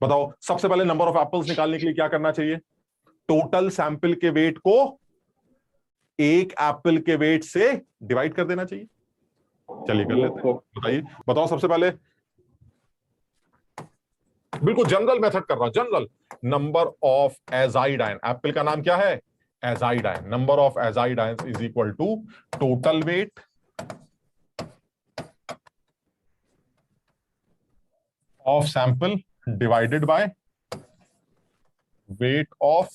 बताओ सबसे पहले नंबर ऑफ एप्पल्स निकालने के लिए क्या करना चाहिए? टोटल सैंपल के वेट को एक एप्पल के वेट से डिवाइड कर देना चाहिए। चलिए कर लेते हैं, बताइए, बताओ सबसे पहले। बिल्कुल जनरल मेथड कर रहा हूं, general. Number of azide ion, apple का नाम क्या है? Azide ion. Number of azide ion is equal to total weight of sample divided by weight of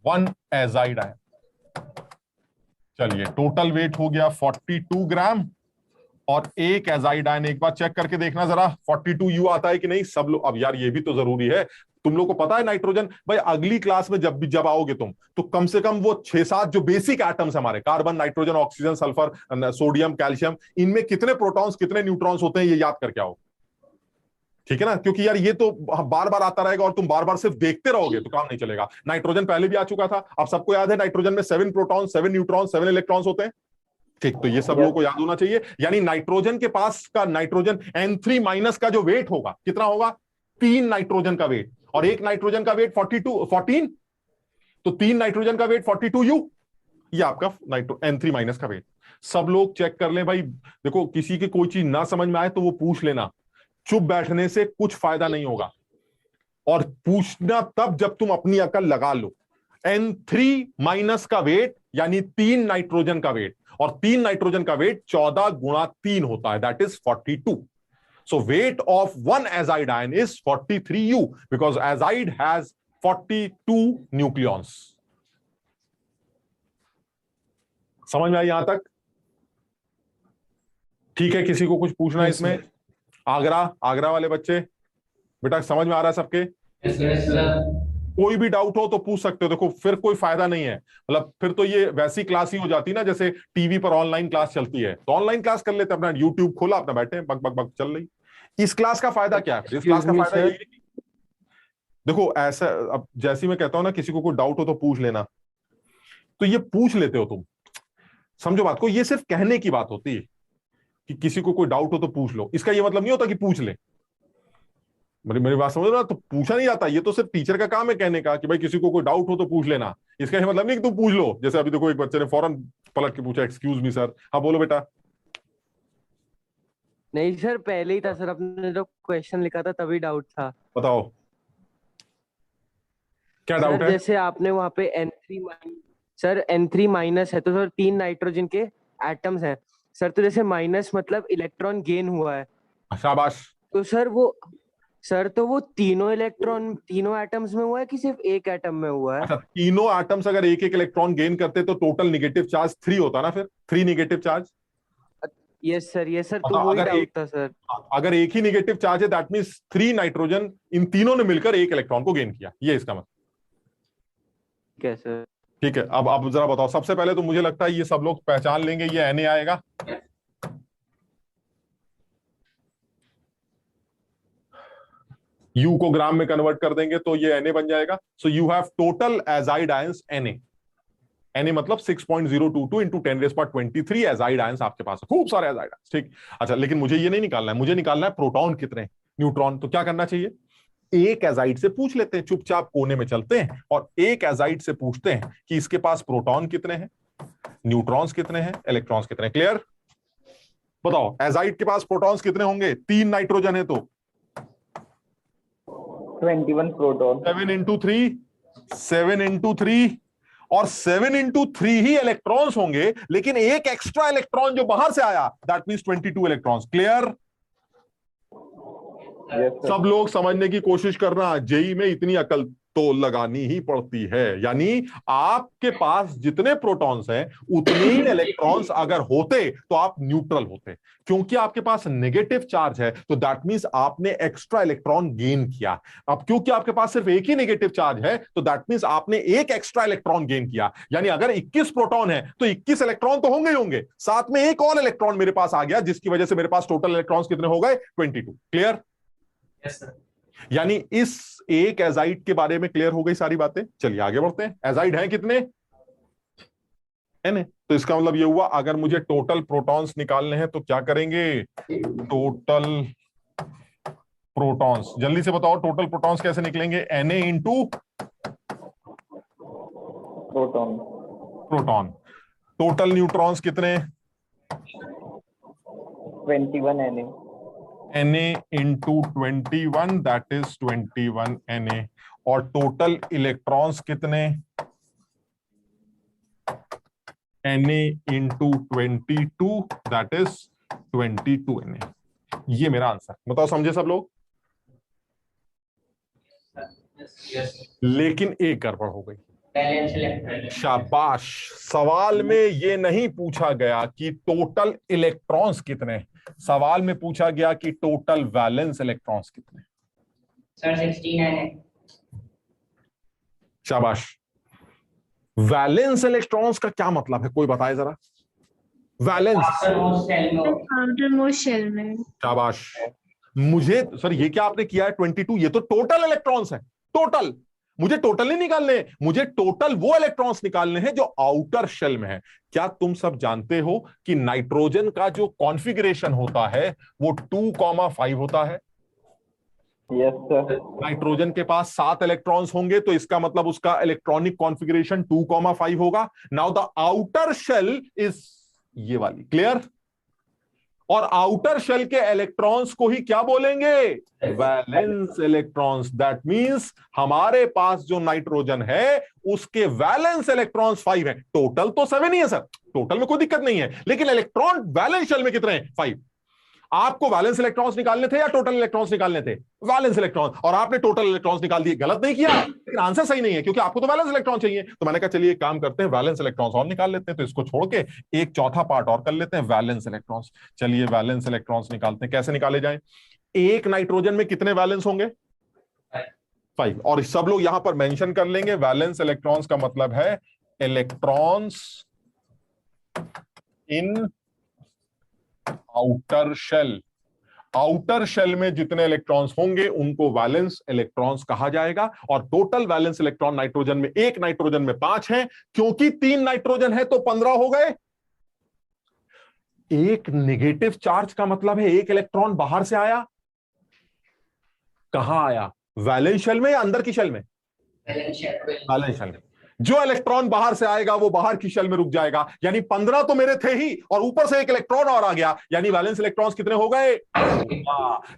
1 azide ion. चलिए टोटल वेट हो गया 42 ग्राम और एक एजाइड आयन, एक बार चेक करके देखना जरा 42U आता है कि नहीं सब लोग। अब यार ये भी तो जरूरी है, तुम लोग को पता है नाइट्रोजन, भाई अगली क्लास में जब आओगे तुम तो कम से कम वो 6-7 जो बेसिक एटम्स हमारे, carbon, nitrogen, oxygen, sulphur, sodium, calcium, इनमें कितने प्रोटॉन्स कितने न्यूट्रॉन्स होते हैं ये याद करके आओ, ठीक है ना। क्योंकि यार ये तो बार बार आता रहेगा और तुम बार बार सिर्फ देखते रहोगे तो काम नहीं चलेगा। नाइट्रोजन पहले भी आ चुका था, अब सबको याद है नाइट्रोजन में 7 प्रोटॉन, 7 न्यूट्रॉन, 7 इलेक्ट्रॉन्स होते हैं, ठीक। तो ये सब लोगों को याद होना चाहिए। यानी नाइट्रोजन के पास का नाइट्रोजन N3 माइनस का जो वेट होगा कितना होगा? 3 नाइट्रोजन का वेट, और एक नाइट्रोजन का वेट 14, तो 3 नाइट्रोजन का वेट 42U, ये आपका N3 माइनस का वेट। सब लोग चेक कर लें भाई, देखो किसी की कोई चीज ना समझ में आए तो वो पूछ लेना चुप बैठने से कुछ फायदा नहीं होगा, और पूछना तब जब तुम अपनी अकल लगा लो। N3 माइनस का वेट यानी 3 नाइट्रोजन का वेट, और 3 नाइट्रोजन का वेट 14 गुणा 3 होता है, that is 42। So weight of one azide ion is 43U because azide has 42 nucleons. समझ में आई यहां तक? ठीक है, किसी को कुछ पूछना है इसमें? आगरा वाले बच्चे, बेटा समझ में आ रहा है सबके? कोई भी डाउट हो तो पूछ सकते हो। देखो फिर कोई फायदा नहीं है, मतलब फिर तो ये वैसी क्लास ही हो जाती ना जैसे टीवी पर ऑनलाइन क्लास चलती है, तो ऑनलाइन क्लास कर लेते, अपना यूट्यूब खोला, अपना बैठे, बक बक बक चल रही। इस क्लास का फायदा क्या है? इस क्लास का फायदा यही है कि देखो ऐसा, अब जैसे मैं कहता हूं ना किसी को कोई डाउट हो तो पूछ लेना, तो ये पूछ लेते हो तुम, समझो बात को। ये सिर्फ कहने की बात होती है कि किसी को कोई डाउट हो तो पूछ लो, इसका ये मतलब नहीं होता कि पूछ ले। मेरी बात समझ रहे हो ना? तो पूछा नहीं जाता, ये तो सिर्फ टीचर का काम है कहने का कि भाई किसी को कोई डाउट हो तो पूछ लेना। इसका ये मतलब नहीं कि तुम पूछ लो। जैसे अभी देखो एक बच्चे ने फौरन पलट के पूछा, एक्सक्यूज मी सर। हाँ बोलो बेटा। नहीं सर, पहले ही था सर, आपने जो क्वेश्चन लिखा था तभी डाउट था। बताओ क्या डाउट है? जैसे आपने वहां पे N3 माइनस है, तो सर 3 नाइट्रोजन के एटम्स हैं सर, तो जैसे माइनस मतलब इलेक्ट्रॉन गेन हुआ है। शाबाश। तो सर वो तीनों इलेक्ट्रॉन तीनों एटम्स में हुआ है कि सिर्फ एक एटम में हुआ है? अच्छा, तीनों एटम्स अगर एक एक इलेक्ट्रॉन गेन करते तो टोटल नेगेटिव चार्ज 3 होता ना, फिर 3 नेगेटिव चार्ज। यस सर, तो वही डाउट था सर। अगर एक ही नेगेटिव चार्ज है दैट मींस 3 नाइट्रोजन इन तीनों ने मिलकर एक इलेक्ट्रॉन को गेन किया, ये इसका मतलब। कैसे? ठीक है, अब जरा बताओ। सबसे पहले तो मुझे लगता है ये सब लोग पहचान लेंगे, ये Na आएगा। U को ग्राम में कन्वर्ट कर देंगे तो ये Na बन जाएगा। So you have total azide ions Na मतलब 6.022 इंटू 10⁻23 एजाइड आयंस आपके पास है, खूब सारे एजाइड आयंस। ठीक, अच्छा, लेकिन मुझे ये नहीं निकालना है, मुझे निकालना है प्रोटॉन कितने, न्यूट्रॉन। तो क्या करना चाहिए? एक एजाइड से पूछ लेते हैं, चुपचाप कोने में चलते हैं और एक एजाइड से पूछते हैं कि इसके पास प्रोटॉन कितने हैं, न्यूट्रॉन्स कितने हैं, इलेक्ट्रॉन्स कितने हैं। क्लियर? बताओ एजाइड के पास प्रोटॉन्स कितने होंगे? 3 नाइट्रोजन है तो 21 प्रोटॉन। 7 इंटू 3 और 7 इंटू 3 ही इलेक्ट्रॉन्स होंगे, लेकिन एक एक्स्ट्रा इलेक्ट्रॉन जो बाहर से आया दैट मींस 22 इलेक्ट्रॉन्स। क्लियर? सब लोग समझने की कोशिश करना, जेई में इतनी अकल तो लगानी ही पड़ती है। यानी आपके पास जितने प्रोटॉन्स हैं उतने ही इलेक्ट्रॉन्स अगर होते तो आप न्यूट्रल होते, क्योंकि आपके पास नेगेटिव चार्ज है तो दैट मींस आपने एक्स्ट्रा इलेक्ट्रॉन गेन किया। अब क्योंकि आपके पास सिर्फ एक ही नेगेटिव चार्ज है तो दैट मींस आपने एक एक्स्ट्रा इलेक्ट्रॉन गेन किया। यानी अगर 21 प्रोटॉन है तो 21 इलेक्ट्रॉन तो होंगे ही होंगे, साथ में एक और इलेक्ट्रॉन मेरे पास आ गया जिसकी वजह से मेरे पास टोटल इलेक्ट्रॉन्स कितने हो गए? 22। क्लियर? Yes sir. यानी इस एक एजाइड के बारे में क्लियर हो गई सारी बातें। चलिए आगे बढ़ते हैं। एजाइड है कितने? Na। तो इसका मतलब ये हुआ अगर मुझे टोटल प्रोटॉन्स निकालने हैं तो क्या करेंगे? टोटल प्रोटॉन्स, जल्दी से बताओ टोटल प्रोटॉन्स कैसे निकलेंगे? Na into proton. Total neutrons कितने? 21 Na। Na into 21 that is 21 Na। और टोटल इलेक्ट्रॉन्स कितने? Na into 22 that is 22 Na। ये मेरा आंसर। बताओ समझे सब लोग? लेकिन एक गड़बड़ हो गई। शाबाश। सवाल में ये नहीं पूछा गया कि टोटल इलेक्ट्रॉन्स कितने, सवाल में पूछा गया कि टोटल वैलेंस इलेक्ट्रॉन्स कितने। सर 16 है। शाबाश। वैलेंस इलेक्ट्रॉन्स का क्या मतलब है, कोई बताए जरा? वैलेंस आउटरमोस्ट शेल में। शाबाश। मुझे सर ये क्या आपने किया है? 22 ये तो टोटल इलेक्ट्रॉन्स है, टोटल। मुझे टोटल नहीं निकालने, मुझे टोटल वो इलेक्ट्रॉन्स निकालने हैं जो आउटर शेल में है। क्या तुम सब जानते हो कि नाइट्रोजन का जो कॉन्फ़िगरेशन होता है वो 2,5 होता है? Yes sir. नाइट्रोजन के पास 7 इलेक्ट्रॉन्स होंगे तो इसका मतलब उसका इलेक्ट्रॉनिक कॉन्फ़िगरेशन 2,5 होगा। Now the outer shell is ये वाली। क्लियर? और आउटर शेल के इलेक्ट्रॉन्स को ही क्या बोलेंगे? Valence electrons. दैट मींस हमारे पास जो नाइट्रोजन है उसके वैलेंस इलेक्ट्रॉन्स 5 है। टोटल तो 7 ही है सर, टोटल में कोई दिक्कत नहीं है, लेकिन इलेक्ट्रॉन वैलेंस शेल में कितने हैं? 5। आपको वैलेंस इलेक्ट्रॉन्स निकालने थे या टोटल इलेक्ट्रॉन्स निकालने थे? वैलेंस इलेक्ट्रॉन, और आपने टोटल इलेक्ट्रॉन्स निकाल दिए। गलत नहीं किया, लेकिन आंसर सही नहीं है, क्योंकि आपको तो वैलेंस इलेक्ट्रॉन चाहिए। तो मैंने कहा चलिए एक काम करते हैं, वैलेंस इलेक्ट्रॉन्स और निकाल लेते हैं। तो इसको छोड़ के एक चौथा पार्ट और कर लेते हैं, वैलेंस इलेक्ट्रॉन्स। चलिए वैलेंस इलेक्ट्रॉन्स निकालते हैं। कैसे निकाले जाए? एक नाइट्रोजन में कितने वैलेंस होंगे? 5। और सब लोग यहां पर मेंशन कर लेंगे, वैलेंस इलेक्ट्रॉन्स का मतलब है electrons in outer shell. Outer shell में जितने इलेक्ट्रॉन्स होंगे उनको वैलेंस इलेक्ट्रॉन्स कहा जाएगा। और टोटल वैलेंस इलेक्ट्रॉन नाइट्रोजन में, एक नाइट्रोजन में 5 हैं, क्योंकि 3 नाइट्रोजन है तो 15 हो गए। एक नेगेटिव चार्ज का मतलब है एक इलेक्ट्रॉन बाहर से आया। कहां आया? वैलेंस शेल में या अंदर की शेल में? वैलेंस शेल में। जो इलेक्ट्रॉन बाहर से आएगा वो बाहर की शेल में रुक जाएगा। यानी 15 तो मेरे थे ही, और ऊपर से एक इलेक्ट्रॉन और आ गया, यानी वैलेंस इलेक्ट्रॉन्स कितने हो गए?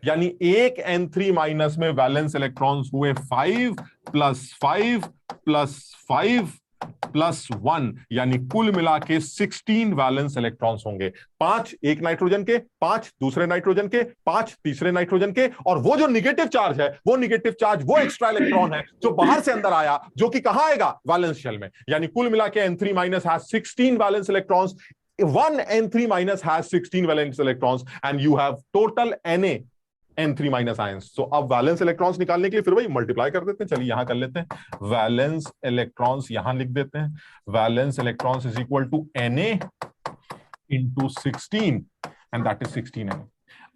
यानी एक N3 माइनस में वैलेंस इलेक्ट्रॉन्स हुए 5 + 5 + 5 + 1, यानी कुल मिला के 16 वैलेंस इलेक्ट्रॉन्स होंगे। 5 एक नाइट्रोजन के, 5 दूसरे नाइट्रोजन के, 5 तीसरे नाइट्रोजन के, और वो जो निगेटिव चार्ज है, वो निगेटिव चार्ज वो एक्स्ट्रा इलेक्ट्रॉन है जो बाहर से अंदर आया, जो कि कहां आएगा? वैलेंस शेल में। यानी कुल मिला के N3 minus has 16 valence electrons. 1 N3 minus has 16 valence electrons, and you have total Na N3 minus ions. तो अब वैलेंस इलेक्ट्रॉन्स निकालने के लिए फिर वही मल्टीप्लाई कर देते हैं। चलिए यहां कर लेते हैं, वैलेंस इलेक्ट्रॉन्स यहां लिख देते हैं। Valence electrons is equal to Na into 16, and that is 16 Na।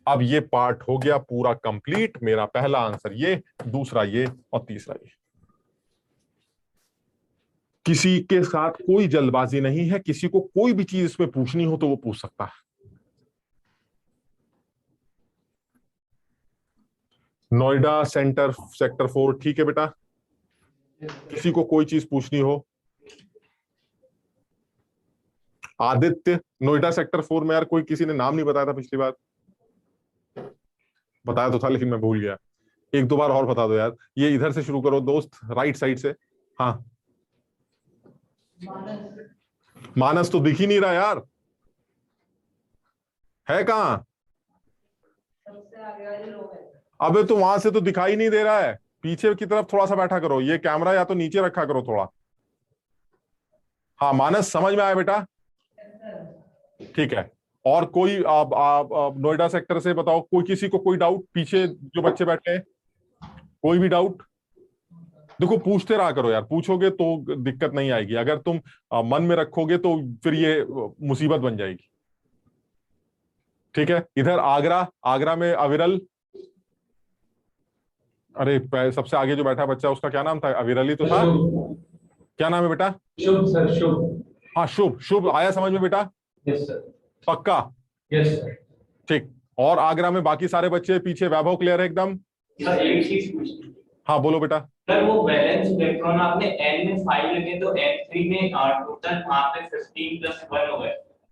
अब ये पार्ट हो गया पूरा कंप्लीट। मेरा पहला आंसर ये, दूसरा ये, और तीसरा ये। किसी के साथ कोई जल्दबाजी नहीं है, किसी को कोई भी चीज इसमें पूछनी हो तो वो पूछ सकता है। नोएडा सेंटर सेक्टर 4 ठीक है बेटा? किसी को कोई चीज पूछनी हो? आदित्य, नोएडा सेक्टर 4 में यार कोई किसी ने नाम नहीं बताया था पिछली बार। बताया तो था लेकिन मैं भूल गया। एक दो बार और बता दो यार। ये इधर से शुरू करो दोस्त, राइट साइड से। हाँ, मानस तो दिख ही नहीं रहा यार, है कहां? अबे तो वहां से तो दिखाई नहीं दे रहा है। पीछे की तरफ थोड़ा सा बैठा करो, ये कैमरा या तो नीचे रखा करो थोड़ा। हाँ मानस, समझ में आया बेटा? ठीक है। और कोई नोएडा सेक्टर से बताओ, कोई किसी को कोई डाउट? पीछे जो बच्चे बैठे हैं, कोई भी डाउट? देखो पूछते रहा करो यार, पूछोगे तो दिक्कत नहीं आएगी। अगर तुम मन में रखोगे तो फिर ये मुसीबत बन जाएगी। ठीक है। इधर आगरा, आगरा में अविरल। अरे सबसे आगे जो बैठा बच्चा, उसका क्या नाम था? अविरल ही तो था। क्या नाम है बेटा? शुभ सर, शुभ। हाँ शुभ। शुभ आया समझ में बेटा? Yes sir. पक्का? Yes sir. ठीक। और आगरा में बाकी सारे बच्चे पीछे? वैभव क्लियर है एकदम? सर एक चीज पूछनी। हाँ बोलो बेटा। सर वो वैलेंस इलेक्ट्रॉन आपने N में 5 लगे तो N3 में टोटल वहां पे 15 + 1 हो गए।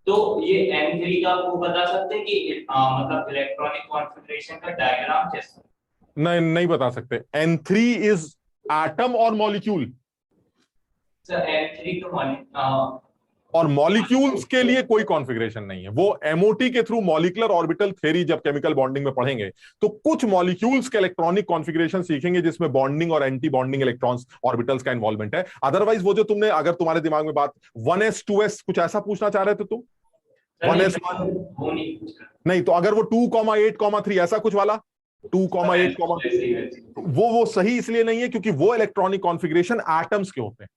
तो ये N3 का आपको बता सकते हैं कि मतलब इलेक्ट्रॉनिक कॉन्फ़िगरेशन का डायग्राम कैसा? नहीं बता सकते। N3 इज एटम और मॉलिक्यूल। सर N3 तो और मॉलिक्यूल्स के लिए कोई कॉन्फ़िगरेशन नहीं है। वो एमओटी के थ्रू, मॉलिक्यूलर ऑर्बिटल थ्योरी, जब केमिकल बॉन्डिंग में पढ़ेंगे तो कुछ मॉलिक्यूल्स के इलेक्ट्रॉनिक कॉन्फ़िगरेशन सीखेंगे जिसमें बॉन्डिंग और एंटी बॉन्डिंग इलेक्ट्रॉन्स ऑर्बिटल्स का इन्वॉल्वमेंट है। अदरवाइज वो जो तुमने, अगर तुम्हारे दिमाग में बात 1s 2s कुछ ऐसा पूछना चाह रहे थे तुम, 1s1 नहीं, तो अगर वो 2,8,3 ऐसा कुछ वाला 2,8, वो सही इसलिए नहीं है क्योंकि वो इलेक्ट्रॉनिक कॉन्फ़िगरेशन एटम्स के होते हैं।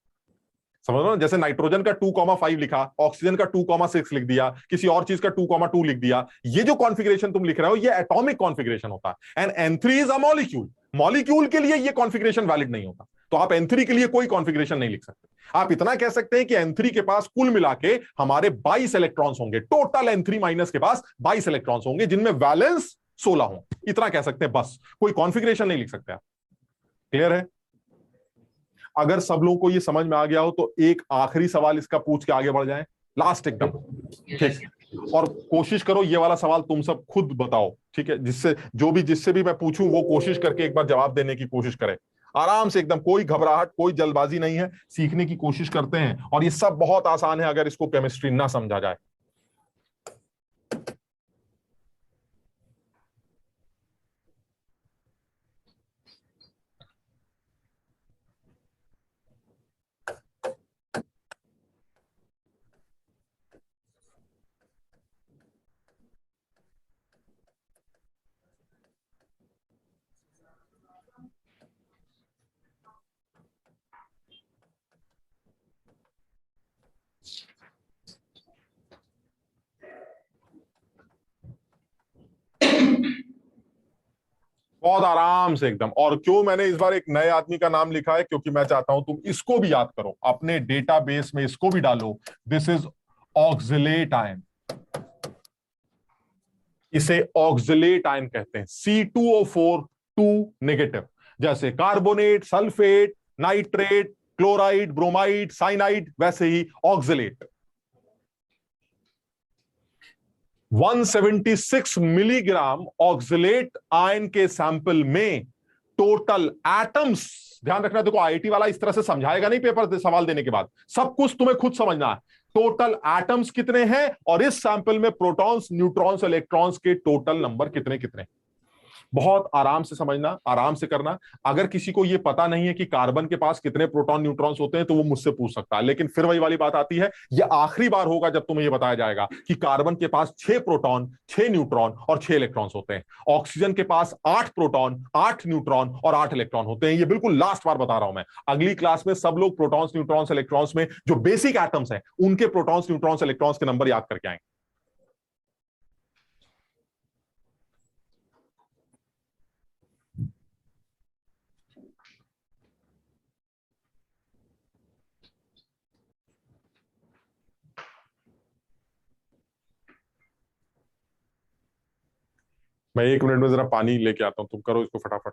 समझ लो ना? जैसे नाइट्रोजन का 2,5 लिखा, ऑक्सीजन का 2,6 लिख दिया, किसी और चीज का 2,2 लिख दिया, ये जो कॉन्फ़िगरेशन तुम लिख रहे हो ये एटॉमिक कॉन्फ़िगरेशन होता है। And N3 is a molecule. Molecule के लिए ये कॉन्फ़िगरेशन वैलिड नहीं होता, तो आप N3 के लिए कोई कॉन्फ़िगरेशन नहीं लिख सकते। आप इतना कह सकते हैं कि N3 के पास कुल मिला के हमारे 22 इलेक्ट्रॉन्स होंगे। टोटल N3 माइनस के पास 22 इलेक्ट्रॉन्स होंगे जिनमें वैलेंस 16 हो। इतना कह सकते हैं बस, कोई कॉन्फ़िगरेशन नहीं लिख सकते आप। क्लियर है? अगर सब लोगों को ये समझ में आ गया हो तो एक आखिरी सवाल इसका पूछ के आगे बढ़ जाएं, लास्ट एकदम। ठीक, और कोशिश करो ये वाला सवाल तुम सब खुद बताओ, ठीक है? जिससे भी मैं पूछूं वो कोशिश करके एक बार जवाब देने की कोशिश करे, आराम से एकदम, कोई घबराहट, कोई जल्दबाजी नहीं है, सीखने की कोशिश करते हैं। और ये सब बहुत आसान है अगर इसको केमिस्ट्री ना समझा जाए। बहुत आराम से एकदम। और क्यों मैंने इस बार एक नए आदमी का नाम लिखा है, क्योंकि मैं चाहता हूं तुम इसको भी याद करो, अपने डेटाबेस में इसको भी डालो। दिस इज ऑक्सिलेट आयन, इसे ऑक्सिलेट आयन कहते हैं। C2O4 2 नेगेटिव, जैसे carbonate, sulphate, nitrate, chloride, bromide, cyanide, वैसे ही ऑक्सिलेट। 176 मिलीग्राम ऑक्सिलेट आयन के सैंपल में टोटल एटम्स, ध्यान रखना, देखो आईआईटी वाला इस तरह से समझाएगा नहीं पेपर सवाल देने के बाद, सब कुछ तुम्हें खुद समझना है। टोटल एटम्स कितने हैं और इस सैंपल में प्रोटॉन्स, न्यूट्रॉन्स, इलेक्ट्रॉन्स के टोटल नंबर कितने कितने। बहुत आराम से समझना, आराम से करना। अगर किसी को यह पता नहीं है कि कार्बन के पास कितने प्रोटॉन न्यूट्रॉन्स होते हैं तो वो मुझसे पूछ सकता है, लेकिन फिर वही वाली बात आती है, यह आखिरी बार होगा जब तुम्हें यह बताया जाएगा कि कार्बन के पास 6 प्रोटॉन, 6 न्यूट्रॉन और 6 इलेक्ट्रॉन्स होते हैं। ऑक्सीजन के पास 8 प्रोटॉन, 8 न्यूट्रॉन और 8 इलेक्ट्रॉन होते हैं। ये बिल्कुल लास्ट बार बता रहा हूं मैं। अगली क्लास में सब लोग प्रोटॉन्स, न्यूट्रॉन्स, इलेक्ट्रॉन्स में जो बेसिक एटम्स हैं उनके प्रोटॉन्स, न्यूट्रॉन्स, इलेक्ट्रॉन्स के नंबर याद करके आएंगे। मैं 1 मिनट में जरा पानी लेके आता हूं, तुम करो इसको फटाफट।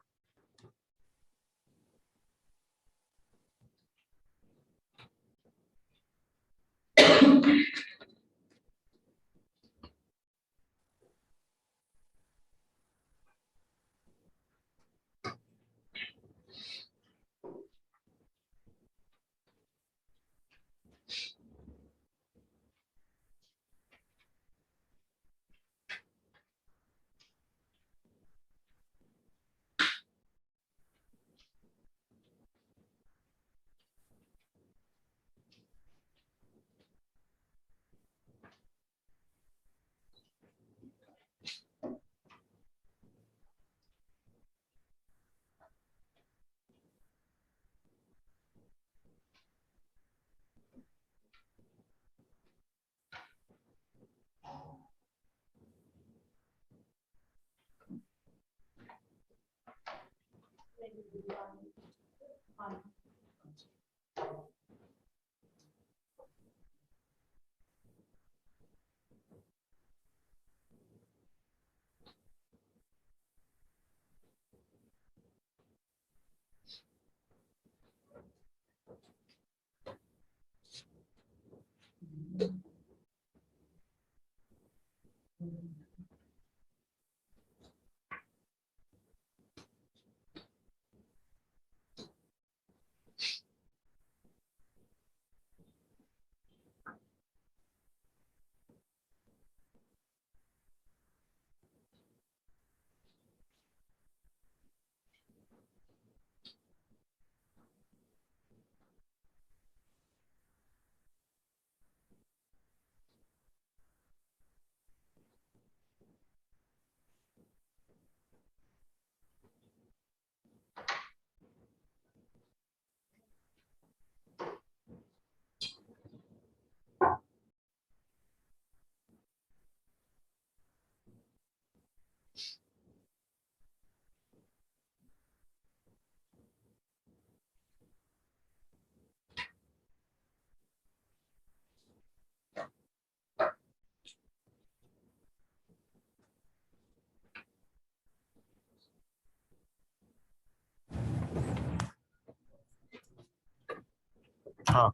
हाँ,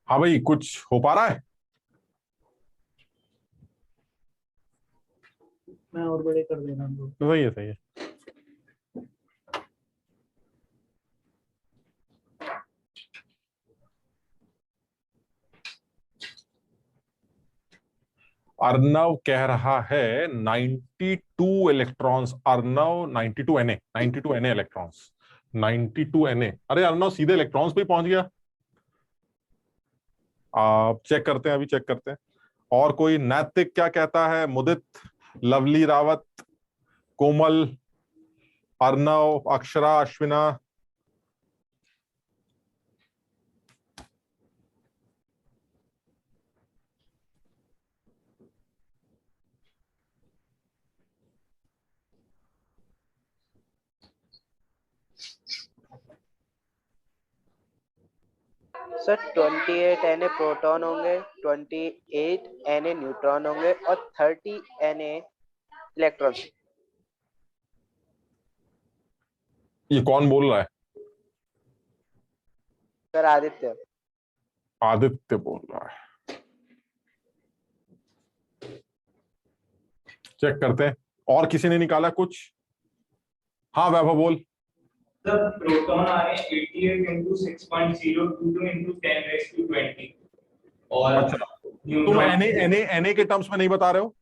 हाँ भाई, कुछ हो पा रहा है? मैं और बड़े कर देना दो। सही है, सही है। अर्नव कह रहा है 92 electrons. Arnav 92 Na, 92 Na electrons, 92 Na। अरे अर्नव सीधे इलेक्ट्रॉन्स पे ही पहुंच गया। आप चेक करते हैं, अभी चेक करते हैं। और कोई नैतिक क्या कहता है? मुदित, लवली रावत, कोमल, अर्नव, अक्षरा, अश्विना। सर 28 Na प्रोटॉन होंगे, 28 Na न्यूट्रॉन होंगे और 30 Na इलेक्ट्रॉन। ये कौन बोल रहा है? सर आदित्य। आदित्य बोल रहा है। चेक करते हैं। और किसी ने निकाला कुछ? हाँ वैभव बोल। सर प्रोटॉन आ रहे हैं 88 into 6.022 into 10 raised to 20 और अच्छा, तुम न्यूट्रॉन एनए के टर्म्स में नहीं बता रहे हो?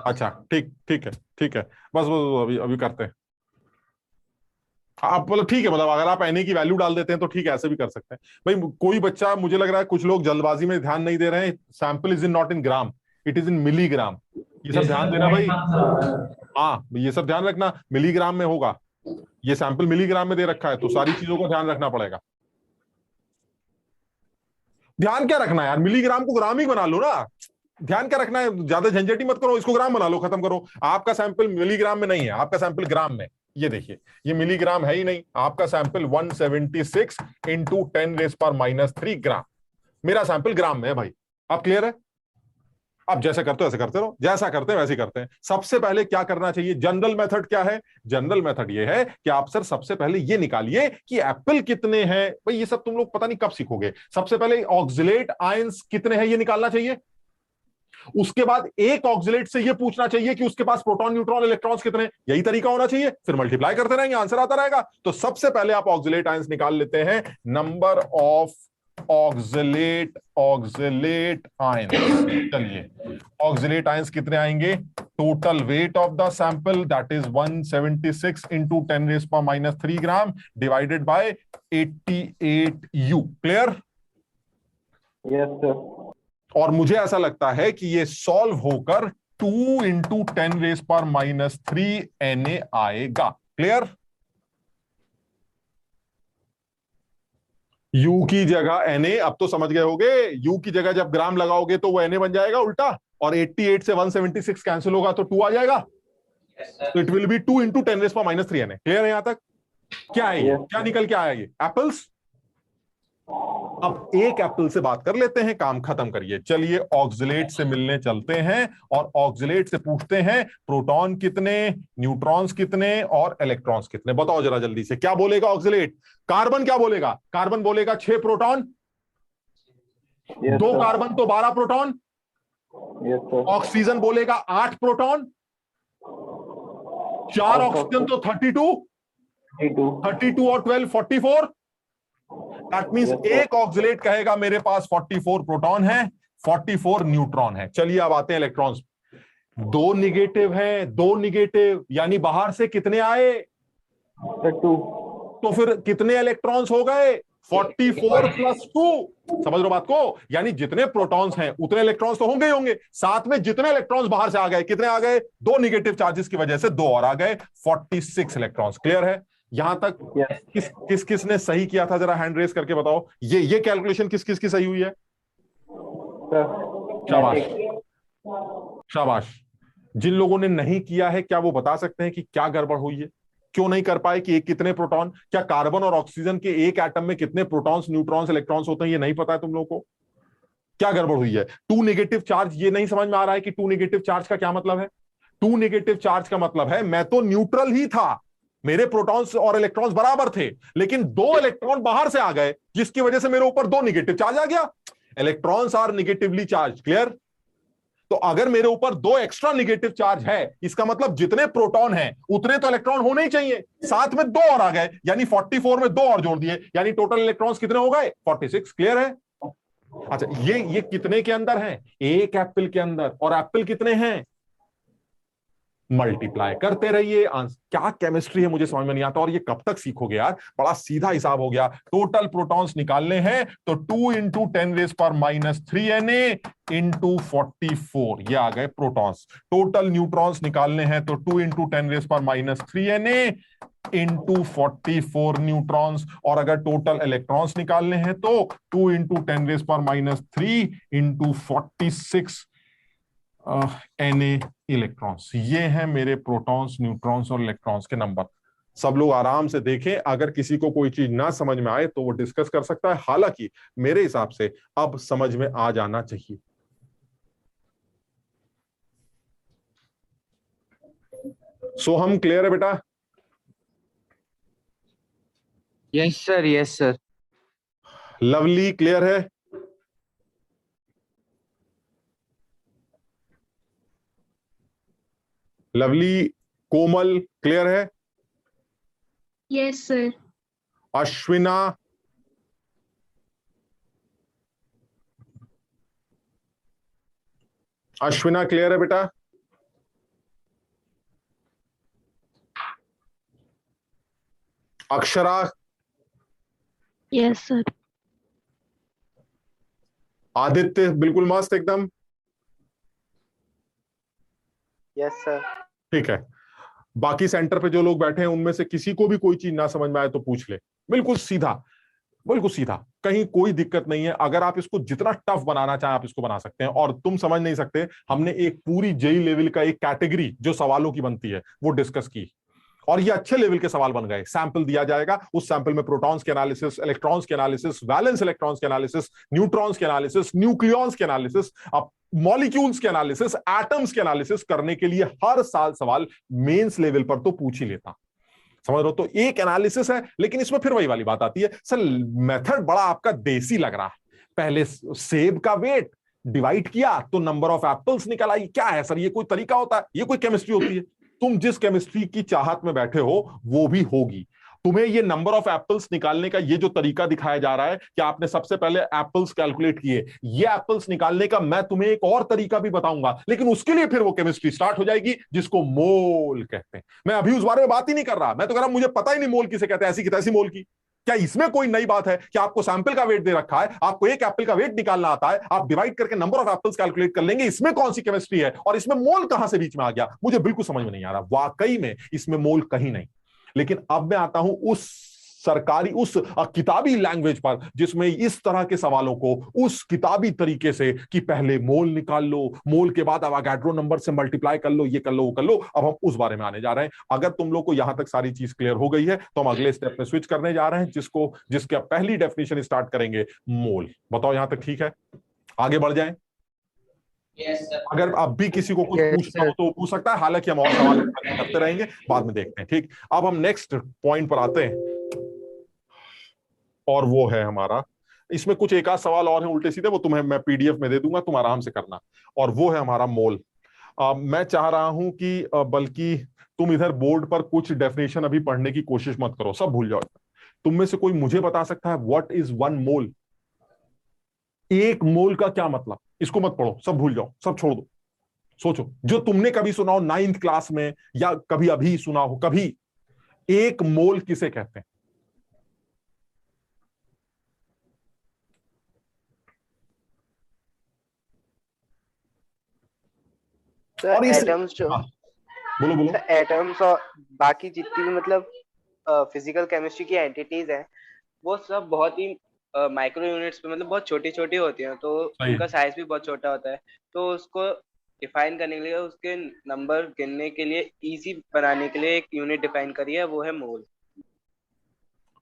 अच्छा, ठीक ठीक है, ठीक है। बस अभी अभी करते हैं। आप मतलब ठीक है, मतलब अगर आप एनए की वैल्यू डाल देते हैं तो ठीक है, ऐसे भी कर सकते हैं। भाई कोई बच्चा, मुझे लग रहा है कुछ लोग जल्दबाजी में ध्यान नहीं दे रहे हैं। Sample is in not in gram, it is in milligram. ये सब ध्यान देना भाई। हाँ, ये सब ध्यान रखना, मिलीग्राम में होगा। ये सैंपल मिलीग्राम में दे रखा है, तो सारी चीजों को ध्यान रखना पड़ेगा। ध्यान क्या रखना है यार, मिलीग्राम को ग्राम ही बना लो ना। ध्यान क्या रखना है, ज्यादा झंझटी मत करो, इसको ग्राम बना लो, खत्म करो। आपका सैंपल मिलीग्राम में नहीं है, आपका सैंपल ग्राम में। ये देखिए, ये मिलीग्राम है ही नहीं, आपका सैंपल 176 इंटू 10⁻³ ग्राम। मेरा सैंपल ग्राम में है भाई। आप क्लियर है? आप जैसे करते हो ऐसे करते रहो, जैसा करते हैं वैसे ही करते हैं। सबसे पहले क्या करना चाहिए? जनरल मेथड क्या है? जनरल मेथड ये है कि आप सर सबसे पहले ये निकालिए कि एप्पल कितने हैं। भाई ये सब तुम लोग पता नहीं कब सीखोगे। सबसे पहले ऑक्सिलेट आयंस कितने हैं ये निकालना चाहिए। उसके बाद एक ऑक्सिलेट से ये पूछना चाहिए कि उसके पास प्रोटॉन, न्यूट्रॉन, इलेक्ट्रॉन्स कितने हैं। यही तरीका होना चाहिए, फिर मल्टीप्लाई करते रहेंगे, आंसर आता रहेगा। तो सबसे पहले आप ऑक्सिलेट आयंस निकाल लेते हैं। Number of oxalate ions. चलिए, ऑक्सिलेट आयंस कितने आएंगे? Total weight of the sample that is 176 into 10⁻³ gram divided by 88U। Clear? Yes sir. और मुझे ऐसा लगता है कि ये सॉल्व होकर 2 इंटू 10⁻³ Na आएगा। क्लियर? U की जगह Na, अब तो समझ गए होगे। U की जगह जब ग्राम लगाओगे तो वो Na बन जाएगा उल्टा, और 88 से 176 कैंसिल होगा तो 2 आ जाएगा। तो it will be 2 into 10⁻³ Na। Clear है यहां तक? क्या है ये? क्या निकल के आया ये? एप्पल्स। अब एक एप्पल से बात कर लेते हैं, काम खत्म करिए। चलिए ऑक्सिलेट से मिलने चलते हैं और ऑक्सिलेट से पूछते हैं प्रोटॉन कितने, न्यूट्रॉन्स कितने और इलेक्ट्रॉन्स कितने। बताओ जरा जल्दी से, क्या बोलेगा ऑक्सिलेट? कार्बन क्या बोलेगा? कार्बन बोलेगा 6 प्रोटॉन, 2 कार्बन तो 12 प्रोटॉन। ऑक्सीजन बोलेगा 8 प्रोटॉन, 4 ऑक्सीजन तो 32 और 12 44। दैट मींस एक ऑक्सिलेट कहेगा मेरे पास 44 प्रोटॉन है, 44 न्यूट्रॉन है। चलिए अब आते हैं इलेक्ट्रॉन्स। 2 निगेटिव है, 2 निगेटिव, यानी बाहर से कितने आए? 2। तो फिर कितने इलेक्ट्रॉन्स हो गए? 44 प्लस 2। समझ लो बात को? यानी जितने प्रोटॉन्स हैं उतने इलेक्ट्रॉन्स तो होंगे ही होंगे, साथ में जितने इलेक्ट्रॉन्स बाहर से आ गए, कितने आ गए? 2 निगेटिव चार्जेस की वजह से 2 और आ गए, 46 इलेक्ट्रॉन्स। क्लियर है यहां तक? किसने सही किया था, जरा हैंड रेस करके बताओ। ये कैलकुलेशन किस की सही हुई है? शाबाश, शाबाश। जिन लोगों ने नहीं किया है, क्या वो बता सकते हैं कि क्या गड़बड़ हुई है? क्यों नहीं कर पाए? कि कितने प्रोटॉन, क्या कार्बन और ऑक्सीजन के एक एटम में कितने प्रोटॉन्स, न्यूट्रॉन्स, इलेक्ट्रॉन्स होते हैं, ये नहीं पता है तुम लोगों को? क्या गड़बड़ हुई है? 2 नेगेटिव चार्ज, ये नहीं समझ में आ रहा है कि 2 नेगेटिव चार्ज का क्या मतलब है? 2 नेगेटिव चार्ज का मतलब है मैं तो न्यूट्रल ही था, मेरे प्रोटॉन्स और इलेक्ट्रॉन्स बराबर थे, लेकिन 2 इलेक्ट्रॉन बाहर से आ गए, जिसकी वजह से मेरे ऊपर 2 निगेटिव चार्ज आ गया। Electrons are negatively charge, clear? तो अगर मेरे ऊपर 2 एक्स्ट्रा निगेटिव चार्ज है, इसका मतलब जितने प्रोटॉन हैं उतने तो इलेक्ट्रॉन होने ही चाहिए, साथ में 2 और आ गए, यानी 44 में 2 और जोड़ दिए, यानी टोटल इलेक्ट्रॉन्स कितने हो गए? 46, क्लियर है? अच्छा, ये कितने के अंदर है? एक एप्पल के अंदर। और एप्पल कितने हैं? मल्टीप्लाई करते रहिए। क्या केमिस्ट्री है मुझे समझ में नहीं आता, और ये कब तक सीखोगे यार? बड़ा सीधा हिसाब हो गया। टोटल प्रोटॉन्स निकालने हैं तो 2 × 10⁻³ Na इंटू 44, ये आ गए प्रोटॉन्स। टोटल न्यूट्रॉन्स निकालने हैं तो 2 × 10⁻³ Na इंटू 44 न्यूट्रॉन्स। और अगर टोटल इलेक्ट्रॉन्स निकालने हैं तो 2 × 10⁻³ इंटू 46 Na इलेक्ट्रॉन्स। ये हैं मेरे प्रोटॉन्स, न्यूट्रॉन्स और इलेक्ट्रॉन्स के नंबर। सब लोग आराम से देखें, अगर किसी को कोई चीज ना समझ में आए तो वो डिस्कस कर सकता है, हालांकि मेरे हिसाब से अब समझ में आ जाना चाहिए। सोहम क्लियर है बेटा? Yes sir, yes sir. Lovely clear है? लवली, कोमल क्लियर है? Yes, sir. अश्विना, अश्विना क्लियर है बेटा? Akshara, Yes, sir. आदित्य बिल्कुल मस्त एकदम? Yes sir. ठीक है। बाकी सेंटर पे जो लोग बैठे हैं उनमें से किसी को भी कोई चीज ना समझ में आए तो पूछ ले, बिल्कुल सीधा, बिल्कुल सीधा, कहीं कोई दिक्कत नहीं है। अगर आप इसको जितना टफ बनाना चाहें आप इसको बना सकते हैं। और तुम समझ नहीं सकते, हमने एक पूरी जेई लेवल का एक कैटेगरी जो सवालों की बनती है वो डिस्कस की, और ये अच्छे लेवल के सवाल बन गए। सैंपल दिया जाएगा, उस सैंपल में प्रोटॉन्स के एनालिसिस, इलेक्ट्रॉन्स के एनालिसिस, वैलेंस इलेक्ट्रॉन्स के एनालिसिस, न्यूट्रॉन्स के एनालिसिस, न्यूक्लियॉन्स के एनालिसिस, अब मॉलिक्यूल्स के एनालिसिस, एटम्स के एनालिसिस करने के लिए हर साल सवाल मेंस लेवल पर तो पूछ ही लेता। समझ रहे हो? तो एक एनालिसिस है, लेकिन इसमें फिर वही वाली बात आती है, सर मेथड बड़ा आपका देसी लग रहा है। पहले सेब का वेट डिवाइड किया तो नंबर ऑफ एप्पल्स निकल आई। क्या है सर, ये कोई तरीका होता है? ये कोई केमिस्ट्री होती है? तुम जिस केमिस्ट्री की चाहत में बैठे हो वो भी होगी। तुम्हें ये नंबर ऑफ एप्पल्स निकालने का ये जो तरीका दिखाया जा रहा है कि आपने सबसे पहले एप्पल्स कैलकुलेट किए, ये एप्पल्स निकालने का मैं तुम्हें एक और तरीका भी बताऊंगा, लेकिन उसके लिए फिर वो केमिस्ट्री स्टार्ट हो जाएगी जिसको मोल कहते हैं। मैं अभी उस बारे में बात ही नहीं कर रहा, मैं तो कह रहा हूं मुझे पता ही नहीं मोल किसे कहते हैं, ऐसी की तैसी मोल की। क्या इसमें कोई नई बात है कि आपको सैंपल का वेट दे रखा है, आपको एक एप्पल का वेट निकालना आता है, आप डिवाइड करके नंबर ऑफ एप्पल्स कैलकुलेट कर लेंगे? इसमें कौन सी केमिस्ट्री है? और इसमें मोल कहां से बीच में आ गया? मुझे बिल्कुल समझ में नहीं आ रहा, वाकई में इसमें मोल कहीं नहीं। लेकिन अब मैं आता हूं उस सरकारी, उस किताबी लैंग्वेज पर जिसमें इस तरह के सवालों को उस किताबी तरीके से कि पहले मोल निकाल लो, मोल के बाद अवोगाड्रो नंबर से मल्टीप्लाई कर लो, ये कर लो, वो कर लो। अब हम उस बारे में आने जा रहे हैं। अगर तुम लोग को यहां तक सारी चीज क्लियर हो गई है तो हम अगले स्टेप पे स्विच करने जा रहे हैं, जिसका पहली डेफिनेशन स्टार्ट करेंगे, मोल। बताओ यहां तक ठीक है? आगे बढ़ जाएं? Yes, sir. अगर अब भी किसी को कुछ Yes, पूछना हो तो पूछ सकता है, हालांकि हम और सवाल करते रहेंगे, बाद में देखते हैं। ठीक, अब हम नेक्स्ट पॉइंट पर आते हैं, और वो है हमारा, इसमें कुछ एक आध सवाल और हैं उल्टे सीधे, वो तुम्हें मैं पीडीएफ में दे दूंगा, तुम आराम से करना। और वो है हमारा मोल। मैं चाह रहा हूं कि बल्कि तुम इधर बोर्ड पर कुछ डेफिनेशन अभी पढ़ने की कोशिश मत करो, सब भूल जाओ। तुम में से कोई मुझे बता सकता है व्हाट इज 1 मोल? एक मोल का क्या मतलब? इसको मत पढ़ो, सब भूल जाओ, सब छोड़ दो। सोचो, जो तुमने कभी सुना हो 9th क्लास में, या कभी अभी सुना हो कभी, एक मोल किसे कहते हैं? सर और इस, एटम्स जो, हाँ, बोलो बोलो। सर एटम्स और बाकी जितनी भी मतलब फिजिकल केमिस्ट्री की एंटिटीज हैं, वो सब बहुत ही माइक्रो यूनिट्स पे, मतलब बहुत छोटी छोटी होती हैं, तो सही है। उनका साइज भी बहुत छोटा होता है। तो उसको डिफाइन करने के लिए, उसके नंबर गिनने के लिए, इजी बनाने के लिए एक यूनिट डिफाइन करी है, वो है मोल।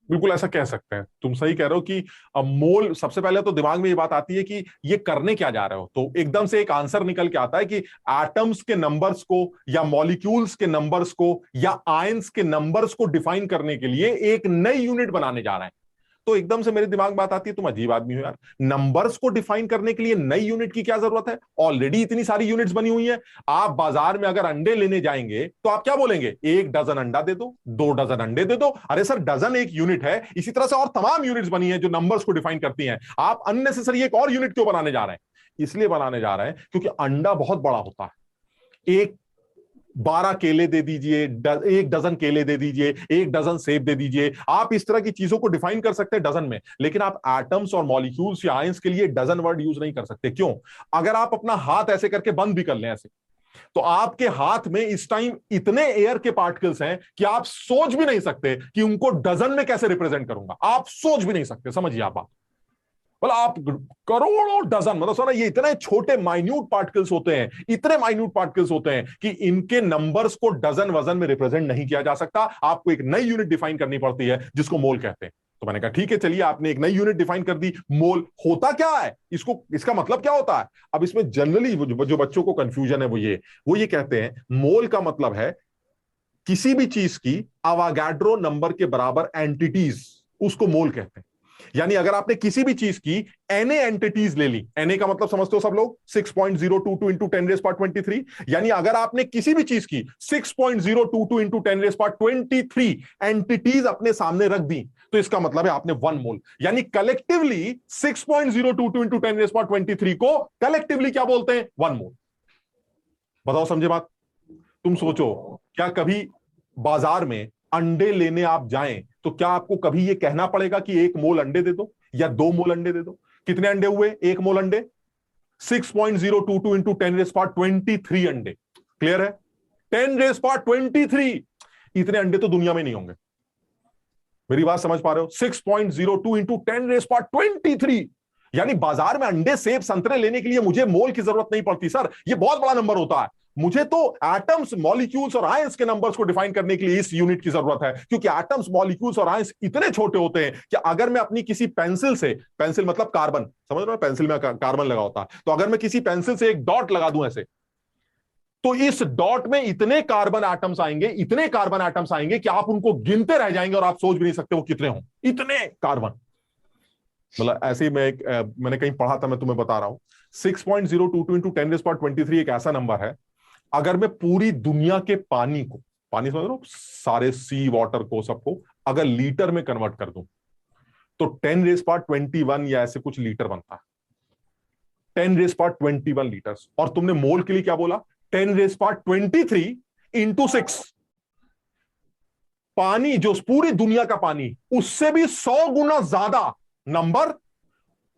बिल्कुल ऐसा कह सकते हैं, तुम सही कह रहे हो कि मोल, सबसे पहले तो दिमाग में ये बात आती है कि ये करने क्या जा रहे हो, तो एकदम से एक आंसर निकल के आता है कि एटम्स के नंबर्स को या मॉलिक्यूल्स के नंबर्स को या आयंस के नंबर्स को डिफाइन करने के लिए एक नई यूनिट बनाने जा रहे हैं। तो एकदम से मेरे दिमाग में बात आती है, तुम अजीब आदमी हो यार, नंबर्स को डिफाइन करने के लिए नई यूनिट की क्या जरूरत है, ऑलरेडी इतनी सारी यूनिट्स बनी हुई है। आप बाजार में अगर अंडे लेने जाएंगे तो आप क्या बोलेंगे, 1 डजन अंडा दे दो, 2 डजन अंडे दे दो। अरे सर, डजन एक यूनिट है, इसी तरह से और तमाम यूनिट्स बनी है जो नंबर्स को डिफाइन करती हैं। आप अननेसेसरी एक और यूनिट क्यों बनाने जा रहे हैं? इसलिए बनाने जा रहे हैं क्योंकि अंडा बहुत बड़ा होता है। 12 केले दे दीजिए, 1 डजन केले दे दीजिए, 1 डजन सेब दे दीजिए, आप इस तरह की चीजों को डिफाइन कर सकते हैं डजन में। लेकिन आप एटम्स और मॉलिक्यूल्स या आयंस के लिए डजन वर्ड यूज नहीं कर सकते। क्यों? अगर आप अपना हाथ ऐसे करके बंद भी कर लें ऐसे, तो आपके हाथ में इस टाइम इतने एयर के पार्टिकल्स हैं कि आप सोच भी नहीं सकते कि उनको डजन में कैसे रिप्रेजेंट करूंगा। आप सोच भी नहीं सकते, समझिए आप बात। मतलब आप करोड़ों डजन, मतलब सर ये इतने छोटे माइन्यूट पार्टिकल्स होते हैं, इतने माइन्यूट पार्टिकल्स होते हैं कि इनके नंबर्स को डजन वजन में रिप्रेजेंट नहीं किया जा सकता। आपको एक नई यूनिट डिफाइन करनी पड़ती है जिसको मोल कहते हैं। तो मैंने कहा ठीक है, चलिए आपने एक नई यूनिट डिफाइन कर दी। मोल होता क्या है, इसको, इसका मतलब क्या होता है? अब इसमें जनरली जो बच्चों को कंफ्यूजन है वो ये कहते हैं मोल का मतलब है किसी भी चीज की अवागाड्रो नंबर के बराबर एंटिटीज, उसको मोल कहते हैं। यानी अगर आपने किसी भी चीज की Na एंटिटीज ले ली, Na का मतलब समझते हो सब लोग, 6.022 इंटू 10⁻23। यानी अगर आपने किसी भी चीज की 6.022 इंटू 10⁻23 एंटिटीज अपने सामने रख दी, तो इसका मतलब है आपने 1 मोल। यानी कलेक्टिवली 6.022 इंटू 10⁻23 को कलेक्टिवली क्या बोलते हैं? 1 मोल। बताओ, समझे बात? तुम सोचो, क्या कभी बाजार में अंडे लेने आप जाएं तो क्या आपको कभी यह कहना पड़ेगा कि 1 मोल अंडे दे दो या 2 मोल अंडे दे दो? कितने अंडे हुए 1 मोल अंडे? 6.022 इंटू 10⁻23 अंडे। क्लियर है? 10⁻23, इतने अंडे तो दुनिया में नहीं होंगे। मेरी बात समझ पा रहे हो? 6.02 इंटू 10⁻23, यानी बाजार में अंडे सेब संतरे लेने के लिए मुझे मोल की जरूरत नहीं पड़ती। सर ये बहुत बड़ा नंबर होता है, मुझे तो एटम्स, मॉलिक्यूल्स और आयंस के नंबर्स को डिफाइन करने के लिए इस यूनिट की जरूरत है। क्योंकि एटम्स, मॉलिक्यूल्स और आयंस इतने छोटे होते हैं कि अगर मैं अपनी किसी पेंसिल से, पेंसिल मतलब कार्बन, समझ रहे हो, पेंसिल में कार्बन लगा होता है, तो अगर मैं किसी पेंसिल से एक डॉट लगा दूं ऐसे, तो इस डॉट में इतने कार्बन एटम्स आएंगे, इतने कार्बन एटम्स आएंगे कि आप उनको गिनते रह जाएंगे और आप सोच भी नहीं सकते वो कितने हों, इतने कार्बन। मतलब ऐसे ही मैंने कहीं पढ़ा था, मैं तुम्हें बता रहा हूं, 6.022 इंटू 10⁻23 एक ऐसा नंबर है, अगर मैं पूरी दुनिया के पानी को, पानी समझ रहे हो, सारे सी वाटर को, सबको अगर लीटर में कन्वर्ट कर दूं तो 10⁻21 या ऐसे कुछ लीटर बनता है। 10⁻21 लीटर। और तुमने मोल के लिए क्या बोला? 10⁻23 इंटू 6। पानी, जो पूरी दुनिया का पानी, उससे भी 100 गुना ज्यादा नंबर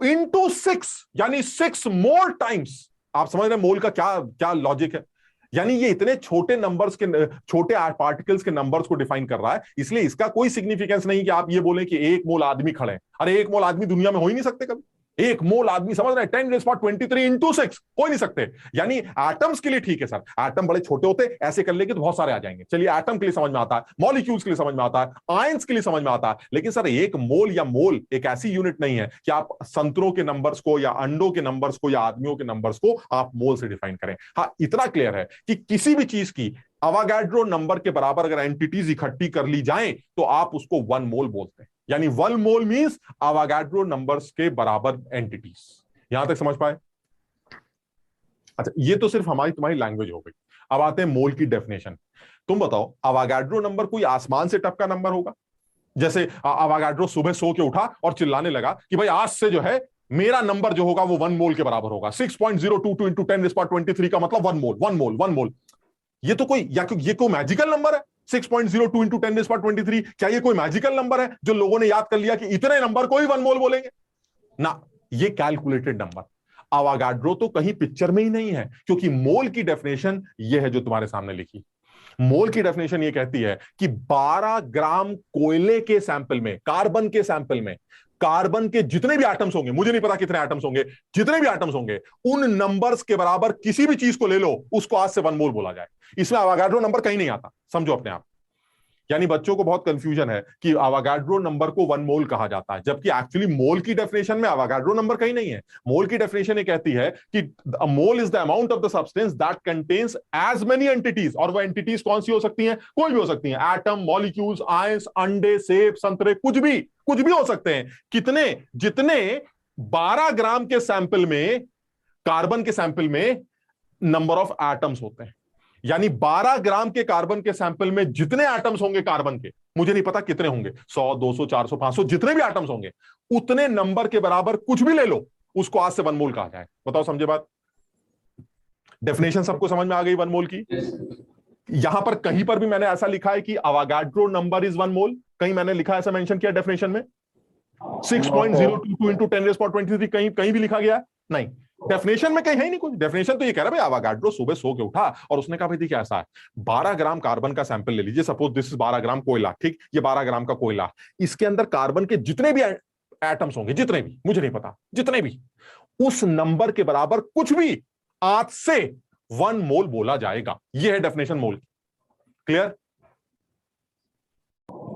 इंटू 6, यानी 6 मोर टाइम्स। आप समझ रहे हैं मोल का क्या क्या लॉजिक है? यानी ये इतने छोटे नंबर्स के, छोटे पार्टिकल्स के नंबर्स को डिफाइन कर रहा है, इसलिए इसका कोई सिग्निफिकेंस नहीं कि आप ये बोले कि 1 मोल आदमी खड़े हैं। अरे 1 मोल आदमी दुनिया में हो ही नहीं सकते कभी। 1 मोल आदमी, समझ रहे हैं, 10⁻23 इंटू 6 हो नहीं सकते। यानी एटम्स के लिए ठीक है सर, एटम बड़े छोटे होते, ऐसे कर लेंगे तो बहुत सारे आ जाएंगे। चलिए एटम के लिए समझ में आता है, मॉलिक्यूल्स के लिए समझ में आता है, आयंस के लिए समझ में आता है। लेकिन सर 1 मोल या मोल एक ऐसी यूनिट नहीं है कि आप संतरों के नंबर्स को या अंडों के नंबर्स को या आदमियों के नंबर्स को आप मोल से डिफाइन करें। हाँ, इतना क्लियर है कि किसी भी चीज की अवागाड्रो नंबर के बराबर अगर एंटिटीज इकट्ठी कर ली जाएं तो आप उसको 1 मोल बोलते हैं। यानी 1 मोल मींस अवागाड्रो नंबर्स के बराबर एंटिटीज। यहां तक समझ पाए? अच्छा, ये तो सिर्फ हमारी तुम्हारी लैंग्वेज हो गई। अब आते हैं मोल की डेफिनेशन। तुम बताओ, अवागाड्रो नंबर कोई आसमान से टपका नंबर होगा? जैसे अवागाड्रो सुबह सो के उठा और चिल्लाने लगा कि भाई आज से जो है मेरा नंबर जो होगा वो 1 मोल के बराबर होगा। 6.022 इंटू 10⁻23 का मतलब 1 मोल, 1 मोल, 1 मोल। ये तो कोई, या ये कोई मैजिकल नंबर है? 6.02 इंटू 10⁻23, क्या ये कोई मैजिकल नंबर है जो लोगों ने याद कर लिया कि इतने नंबर को ही 1 मोल बोलेंगे? ना, ये कैलकुलेटेड नंबर। अवागाड्रो तो कहीं पिक्चर में ही नहीं है, क्योंकि मोल की डेफिनेशन ये है जो तुम्हारे सामने लिखी। मोल की डेफिनेशन ये कहती है कि 12 ग्राम कोयले के सैंपल में, कार्बन के सैंपल में, कार्बन के जितने भी एटम्स होंगे, मुझे नहीं पता कितने एटम्स होंगे, जितने भी एटम्स होंगे, उन नंबर्स के बराबर किसी भी चीज को ले लो, उसको आज से 1 मोल बोला जाए। इसमें अवागाड्रो नंबर कहीं नहीं आता, समझो अपने आप। यानी बच्चों को बहुत कंफ्यूजन है कि अवोगाड्रो नंबर को 1 मोल कहा जाता है, जबकि एक्चुअली मोल की डेफिनेशन में अवोगाड्रो नंबर कहीं नहीं है। मोल की डेफिनेशन ये कहती है कि a mole is the amount of the substance that contains as many entities, और वो एंटिटीज कौन सी हो सकती हैं? कोई भी हो सकती हैं, एटम, मॉलिक्यूल्स, आयंस, अंडे, सेब, संतरे, कुछ भी हो सकते हैं। कितने? जितने 12 ग्राम के सैंपल में, कार्बन के सैंपल में नंबर ऑफ एटम्स होते हैं। यानी 12 ग्राम के कार्बन के सैंपल में जितने एटम्स होंगे कार्बन के, मुझे नहीं पता कितने होंगे, 100, 200, 400, 500, जितने भी एटम्स होंगे, उतने नंबर के बराबर कुछ भी ले लो, उसको आज से 1 मोल कहा जाए। बताओ, समझे बात? डेफिनेशन सबको समझ में आ गई 1 मोल की? यहां पर कहीं पर भी मैंने ऐसा लिखा है कि अवोगाड्रो नंबर इज 1 मोल? कहीं मैंने लिखा, ऐसा मेंशन किया डेफिनेशन में? 6.022 into 10⁻23 कहीं भी लिखा गया? नहीं, डेफिनेशन में कहीं है ही नहीं कुछ। डेफिनेशन तो ये कह रहा है भाई अवोगाड्रो सुबह सो के उठा और उसने कहा भाई देखिए ऐसा है, 12 ग्राम कार्बन का सैंपल ले लीजिए, सपोज दिस इज 12 ग्राम कोयला, ठीक, ये 12 ग्राम का कोयला, इसके अंदर कार्बन के जितने भी एटम्स होंगे, जितने भी, मुझे नहीं पता, जितने भी, उस नंबर के बराबर कुछ भी आज से 1 मोल बोला जाएगा। ये है डेफिनेशन मोल की। क्लियर?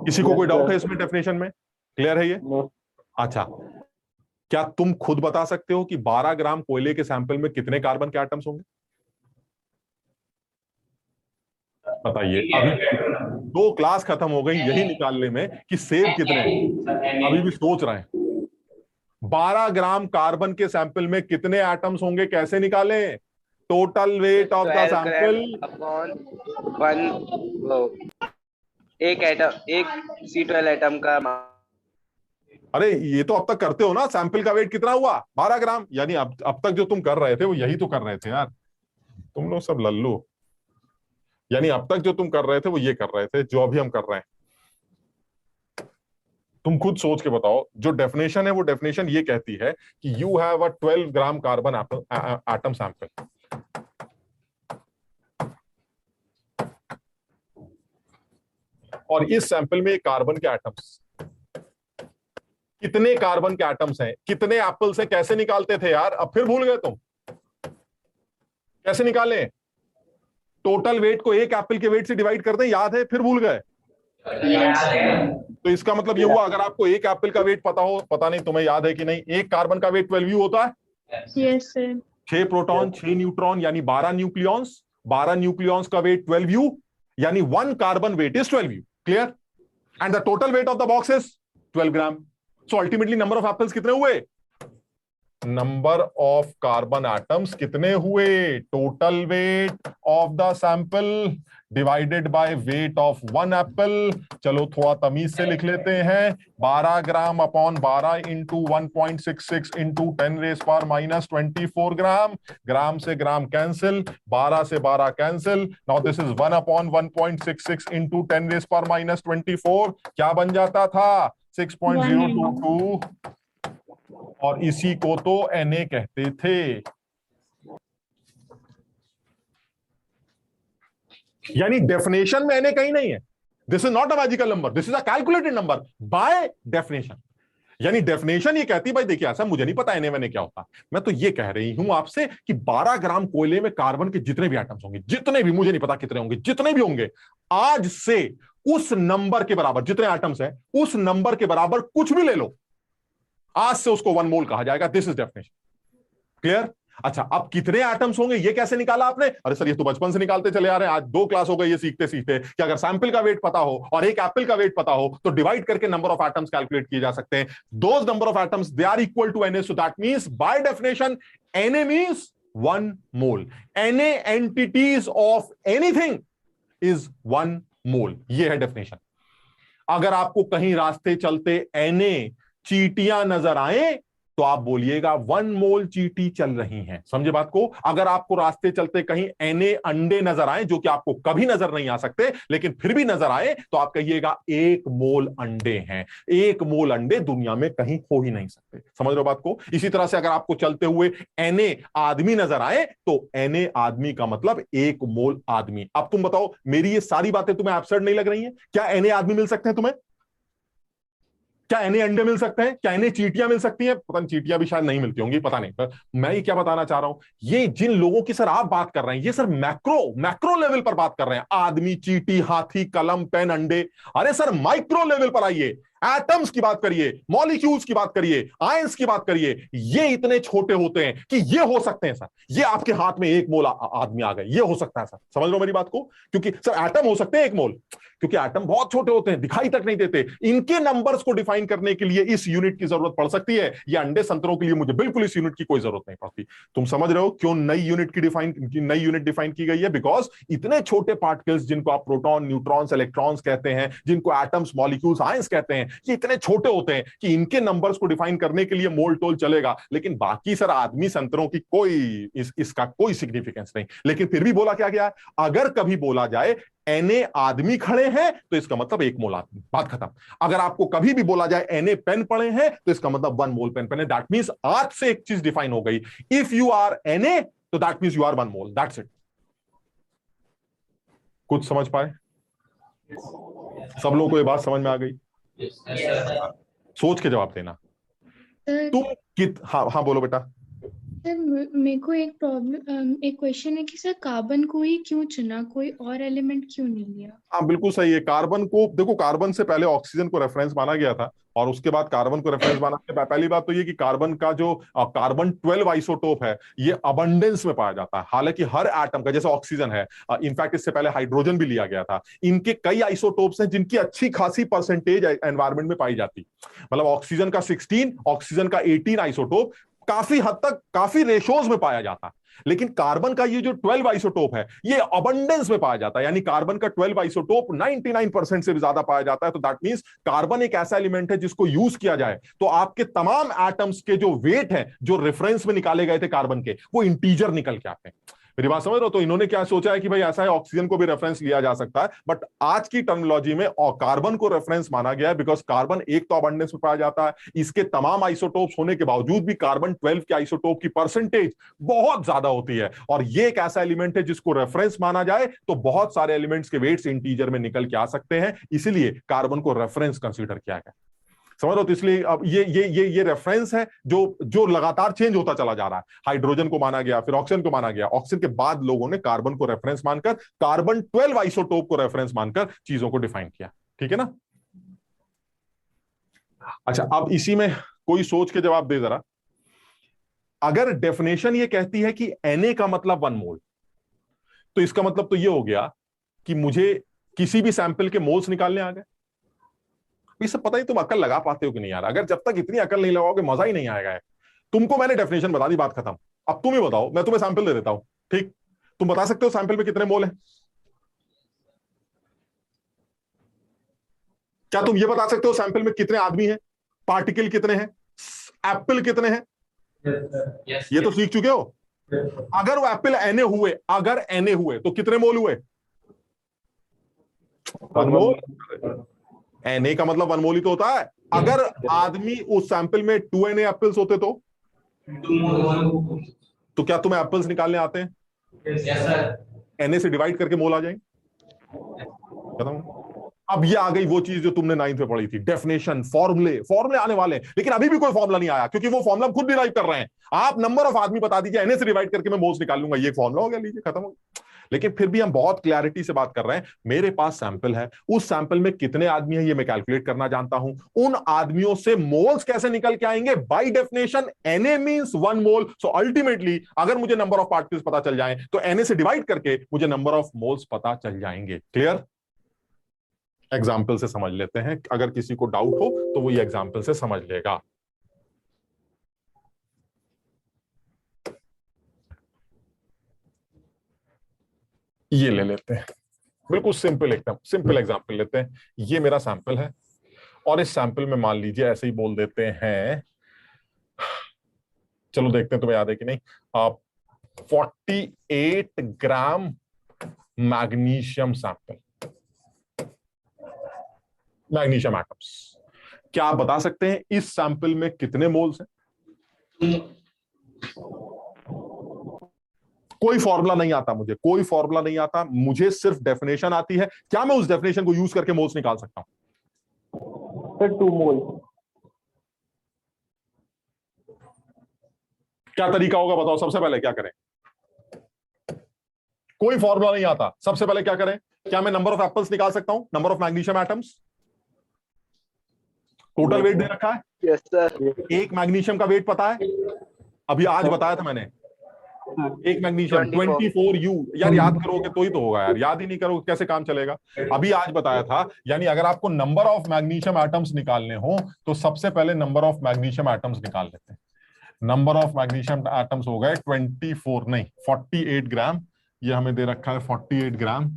किसी को कोई डाउट है इसमें डेफिनेशन में? क्लियर है ये? अच्छा, क्या तुम खुद बता सकते हो कि 12 ग्राम कोयले के सैंपल में कितने कार्बन के एटम्स होंगे? बताइए। अभी 2 क्लास खत्म हो गई यही निकालने में कि सेब कितने हैं, अभी भी सोच रहे हैं। 12 ग्राम कार्बन के सैंपल में कितने एटम्स होंगे, कैसे निकालें? Total weight of the sample upon 1 एक एटम, एक C12 एटम का। अरे ये तो अब तक करते हो ना, सैंपल का वेट कितना हुआ? 12 ग्राम। यानी अब तक जो तुम कर रहे थे वो यही तो कर रहे थे यार, तुम लोग सब लल्लू। यानी अब तक जो तुम कर रहे थे वो ये कर रहे थे जो अभी हम कर रहे हैं। तुम खुद सोच के बताओ, जो डेफिनेशन है वो डेफिनेशन ये कहती है कि you have a 12 gram carbon atom sample, और इस सैंपल में कार्बन के एटम्स, कितने कार्बन के एटम्स हैं, कितने एप्पल से कैसे निकालते थे यार? अब फिर भूल गए तुम? कैसे निकालें? टोटल वेट को एक एप्पल के वेट से डिवाइड कर दें, याद है? फिर भूल गए? तो इसका मतलब ये हुआ, अगर आपको एक एप्पल का वेट पता हो, पता नहीं तुम्हें याद है कि नहीं, एक कार्बन का वेट 12U होता है। Yes sir. 6 प्रोटॉन, 6 न्यूट्रॉन, यानी 12 न्यूक्लियॉन्स। 12 न्यूक्लियॉन्स का वेट 12U, यानी 1 carbon weight is 12U। Clear? And the total weight of the box is 12 gram. So ultimately number of apples कितने हुए? नंबर ऑफ कार्बन एटम्स कितने हुए? Total weight of the sample divided by weight of 1 apple. चलो थोड़ा तमीज से लिख लेते हैं, 12 gram upon 12 into 1.66 into 10⁻⁻24 gram. Gram से ग्राम कैंसिल, 12 से 12 cancel. Now this is 1 upon 1.66 into 10⁻⁻24। क्या बन जाता था? 6.022, और इसी को तो Na कहते थे। यानी डेफिनेशन में Na कहीं नहीं है। This is not a magical number, this is a calculated number by definition. यानी डेफिनेशन ये कहती भाई देखिए ऐसा, मुझे नहीं पता Na क्या होता, मैं तो ये कह रही हूं आपसे कि 12 ग्राम कोयले में कार्बन के जितने भी एटम्स होंगे, जितने भी, मुझे नहीं पता कितने होंगे, जितने भी होंगे, आज से उस नंबर के बराबर, जितने एटम्स हैं उस नंबर के बराबर कुछ भी ले लो, आज से उसको 1 मोल कहा जाएगा। This is definition. क्लियर? अच्छा, अब कितने एटम्स होंगे ये कैसे निकाला आपने? अरे सर ये तो बचपन से निकालते चले आ रहे हैं, आज 2 क्लास हो गई ये सीखते सीखते कि अगर सैंपल का वेट पता हो और एक एप्पल का वेट पता हो तो डिवाइड करके नंबर ऑफ एटम्स कैलकुलेट किए जा सकते हैं। Those number of atoms they are equal to Na, so that means by definition Na means 1 mole. Na entities of anything is 1 mole. ये है डेफिनेशन। अगर आपको कहीं रास्ते चलते Na चीटियां नजर आए तो आप बोलिएगा 1 मोल चींटी चल रही हैं। समझे बात को? अगर आपको रास्ते चलते कहीं Na अंडे नजर आए, जो कि आपको कभी नजर नहीं आ सकते लेकिन फिर भी नजर आए, तो आप कहिएगा 1 मोल अंडे हैं। 1 मोल अंडे दुनिया में कहीं हो ही नहीं सकते। समझ रहे हो बात को? इसी तरह से अगर आपको चलते हुए Na आदमी नजर आए तो Na आदमी का मतलब 1 मोल आदमी। अब तुम बताओ, मेरी ये सारी बातें तुम्हें एब्सर्ड नहीं लग रही हैं? क्या Na आदमी मिल सकते हैं तुम्हें? क्या एने अंडे मिल सकते हैं? क्या एने चींटियां मिल सकती हैं? पता नहीं, चींटियां भी शायद नहीं मिलती होंगी, पता नहीं। पर मैं ये क्या बताना चाह रहा हूं, ये जिन लोगों की सर आप बात कर रहे हैं, ये सर मैक्रो लेवल पर बात कर रहे हैं। आदमी, चींटी, हाथी, कलम, पेन, अंडे। अरे सर माइक्रो लेवल पर आइए, एटम्स की बात करिए, मॉलिक्यूल्स की बात करिए, आयंस की बात करिए। ये इतने छोटे होते हैं कि ये हो सकते हैं सर, ये आपके हाथ में 1 मोल आदमी आ गए, ये हो सकता है सर। समझ लो मेरी बात को? क्योंकि सर एटम हो सकते हैं 1 मोल, क्योंकि एटम बहुत छोटे होते हैं, दिखाई तक नहीं देते। इनके नंबर्स को डिफाइन करने के लिए इस यूनिट की जरूरत पड़ सकती है। ये अंडे संतरों के लिए मुझे बिल्कुल इस यूनिट की कोई जरूरत नहीं पड़ती। तुम समझ रहे हो क्यों नई यूनिट डिफाइन की गई है? बिकॉज इतने छोटे पार्टिकल्स जिनको आप प्रोटॉन, न्यूट्रॉन्स, इलेक्ट्रॉन्स कहते हैं, जिनको एटम्स, मॉलिक्यूल्स, आयंस कहते हैं, ये इतने छोटे होते हैं कि इनके नंबर्स को डिफाइन करने के लिए मोल टोल चलेगा। लेकिन बाकी सर आदमी संतरों की इसका कोई सिग्निफिकेंस नहीं। लेकिन फिर भी बोला क्या गया है, अगर कभी बोला जाए एने आदमी खड़े हैं तो इसका मतलब 1 मोल आदमी, बात खत्म। अगर आपको कभी भी बोला जाए एने पेन पड़े हैं तो इसका मतलब 1 मोल पेन पड़े। दैट मींस आज से एक चीज डिफाइन हो गई, इफ यू आर एने तो that means you are 1 mole, that's it. कुछ समझ पाए? सब लोगों को ये बात समझ में आ गई? सोच के जवाब देना। सर हाँ हाँ बोलो बेटा। सर मेरे को एक एक क्वेश्चन है कि सर कार्बन को ही क्यों चुना, कोई और एलिमेंट क्यों नहीं लिया? हाँ बिल्कुल सही है। कार्बन को देखो, कार्बन से पहले ऑक्सीजन को रेफरेंस माना गया था और उसके बाद कार्बन को रेफरेंस माना गया। पहली बात तो ये कि कार्बन का जो कार्बन 12 आइसोटोप है ये अबंडेंस में पाया जाता है। हालांकि हर एटम का, जैसे ऑक्सीजन है, इनफैक्ट इससे पहले हाइड्रोजन भी लिया गया था, इनके कई आइसोटोप्स हैं जिनकी अच्छी खासी परसेंटेज एनवायरमेंट में पाई जाती। मतलब ऑक्सीजन का 16, ऑक्सीजन का 18 आइसोटोप काफी हद तक, काफी रेशोज में पाया जाता है। लेकिन कार्बन का ये जो 12 आइसोटोप है ये अबंडेंस में पाया जाता है, यानी कार्बन का 12 आइसोटोप 99% से भी ज्यादा पाया जाता है। तो दैट मींस कार्बन एक ऐसा एलिमेंट है जिसको यूज किया जाए तो आपके तमाम एटम्स के जो वेट है, जो रेफरेंस में निकाले गए थे कार्बन के, वो इंटीजर निकल के आते हैं। मेरी बात समझ रहे हो? तो इन्होंने क्या सोचा है कि भाई ऐसा है, ऑक्सीजन को भी रेफरेंस लिया जा सकता है, बट आज की टर्मिनोलॉजी में कार्बन को रेफरेंस माना गया है बिकॉज कार्बन एक तो अबंडेंस में पाया जाता है, इसके तमाम आइसोटोप्स होने के बावजूद भी कार्बन 12 के आइसोटोप की परसेंटेज बहुत ज्यादा होती है। और ये एक ऐसा एलिमेंट है जिसको रेफरेंस माना जाए तो बहुत सारे एलिमेंट्स के वेट्स इंटीजर में निकल के आ सकते हैं, इसीलिए कार्बन को रेफरेंस कंसीडर किया गया। समझ लो? तो इसलिए अब ये रेफरेंस है जो लगातार चेंज होता चला जा रहा है। हाइड्रोजन को माना गया, फिर ऑक्सीजन को माना गया, ऑक्सीजन के बाद लोगों ने कार्बन को रेफरेंस मानकर, कार्बन 12 आइसोटोप को रेफरेंस मानकर चीजों को डिफाइन किया। ठीक है ना? अच्छा, अब इसी में कोई सोच के जवाब दे जरा। अगर डेफिनेशन ये कहती है कि Na का मतलब 1 मोल, तो इसका मतलब तो ये हो गया कि मुझे किसी भी सैंपल के मोल्स निकालने आ गए। ये सब पता ही तुम अकल लगा पाते हो कि नहीं यार? अगर जब तक इतनी अकल नहीं लगाओगे मजा ही नहीं आएगा। तुमको मैंने डेफिनेशन बता दी, बात खत्म। अब तुम ही बताओ, मैं तुम्हें सैंपल दे देता हूं, ठीक? तुम बता सकते हो सैंपल में कितने मोल हैं? क्या तुम ये बता सकते हो सैंपल में कितने आदमी हैं, पार्टिकल कितने हैं, एप्पल कितने हैं? ये तो सीख चुके हो। अगर वो एप्पल एने हुए, अगर एने हुए तो कितने मोल हुए? 1 मोल। एने का मतलब 1 मोल ही तो होता है। अगर आदमी उस सैंपल में 2 एने एप्पल्स होते तो क्या तुम्हें एप्पल्स निकालने आते हैं? एने से डिवाइड करके मोल आ जाएंगे। अब ये आ गई वो चीज जो तुमने 9th में पढ़ी थी, डेफिनेशन, फॉर्मूले आने वाले हैं, लेकिन अभी भी कोई फॉर्मूला नहीं आया क्योंकि वो फॉर्मूला खुद डिराइव कर रहे हैं। आप नंबर ऑफ आदमी बता दीजिए, एनए से डिवाइड करके मैं मोल्स निकाल लूंगा, ये फॉर्मूला हो गया, लीजिए खत्म हो गया। लेकिन फिर भी हम बहुत क्लैरिटी से बात कर रहे हैं। मेरे पास सैंपल है, उस सैंपल में कितने आदमी हैं ये मैं कैलकुलेट करना जानता हूं। उन आदमियों से मोल्स कैसे निकल के आएंगे? बाय डेफिनेशन Na मींस 1 मोल। सो अल्टीमेटली अगर मुझे नंबर ऑफ पार्टिकल्स पता चल जाएं तो Na से डिवाइड करके मुझे नंबर ऑफ मोल्स पता चल जाएंगे। क्लियर? एग्जाम्पल से समझ लेते हैं, अगर किसी को डाउट हो तो वो ये एग्जाम्पल से समझ लेगा। ये ले लेते हैं, बिल्कुल सिंपल, एकदम सिंपल एग्जाम्पल लेते हैं। ये मेरा सैंपल है और इस सैंपल में मान लीजिए ऐसे ही बोल देते हैं, चलो देखते हैं तुम्हें याद है कि नहीं। आप 48 ग्राम मैग्नीशियम सैंपल, मैग्नीशियम एटम्स। क्या आप बता सकते हैं इस सैंपल में कितने मोल्स हैं? कोई फॉर्मूला नहीं आता मुझे, कोई फॉर्मूला नहीं आता मुझे, सिर्फ डेफिनेशन आती है। क्या मैं उस डेफिनेशन को यूज करके मोल्स निकाल सकता हूं? सर 2 मोल। क्या तरीका होगा बताओ? सबसे पहले क्या करें? कोई फॉर्मूला नहीं आता, सबसे पहले क्या करें? क्या मैं नंबर ऑफ एप्पल्स निकाल सकता हूं? Number of magnesium atoms, total weight दे रखा है। Yes sir. एक मैग्नीशियम का वेट पता है? अभी आज बताया था मैंने, एक मैग्नीशियम 24 यू। यार याद करोगे तो ही तो होगा यार, याद ही नहीं करोगे कैसे काम चलेगा? अभी आज बताया था। यानी अगर आपको नंबर ऑफ मैग्नीशियम एटम्स निकालने हो तो सबसे पहले नंबर ऑफ मैग्नीशियम एटम्स निकाल लेते हैं। नंबर ऑफ मैग्नीशियम एटम्स हो गए 24 नहीं 48 ग्राम। ये हमें दे रखा है 48 ग्राम।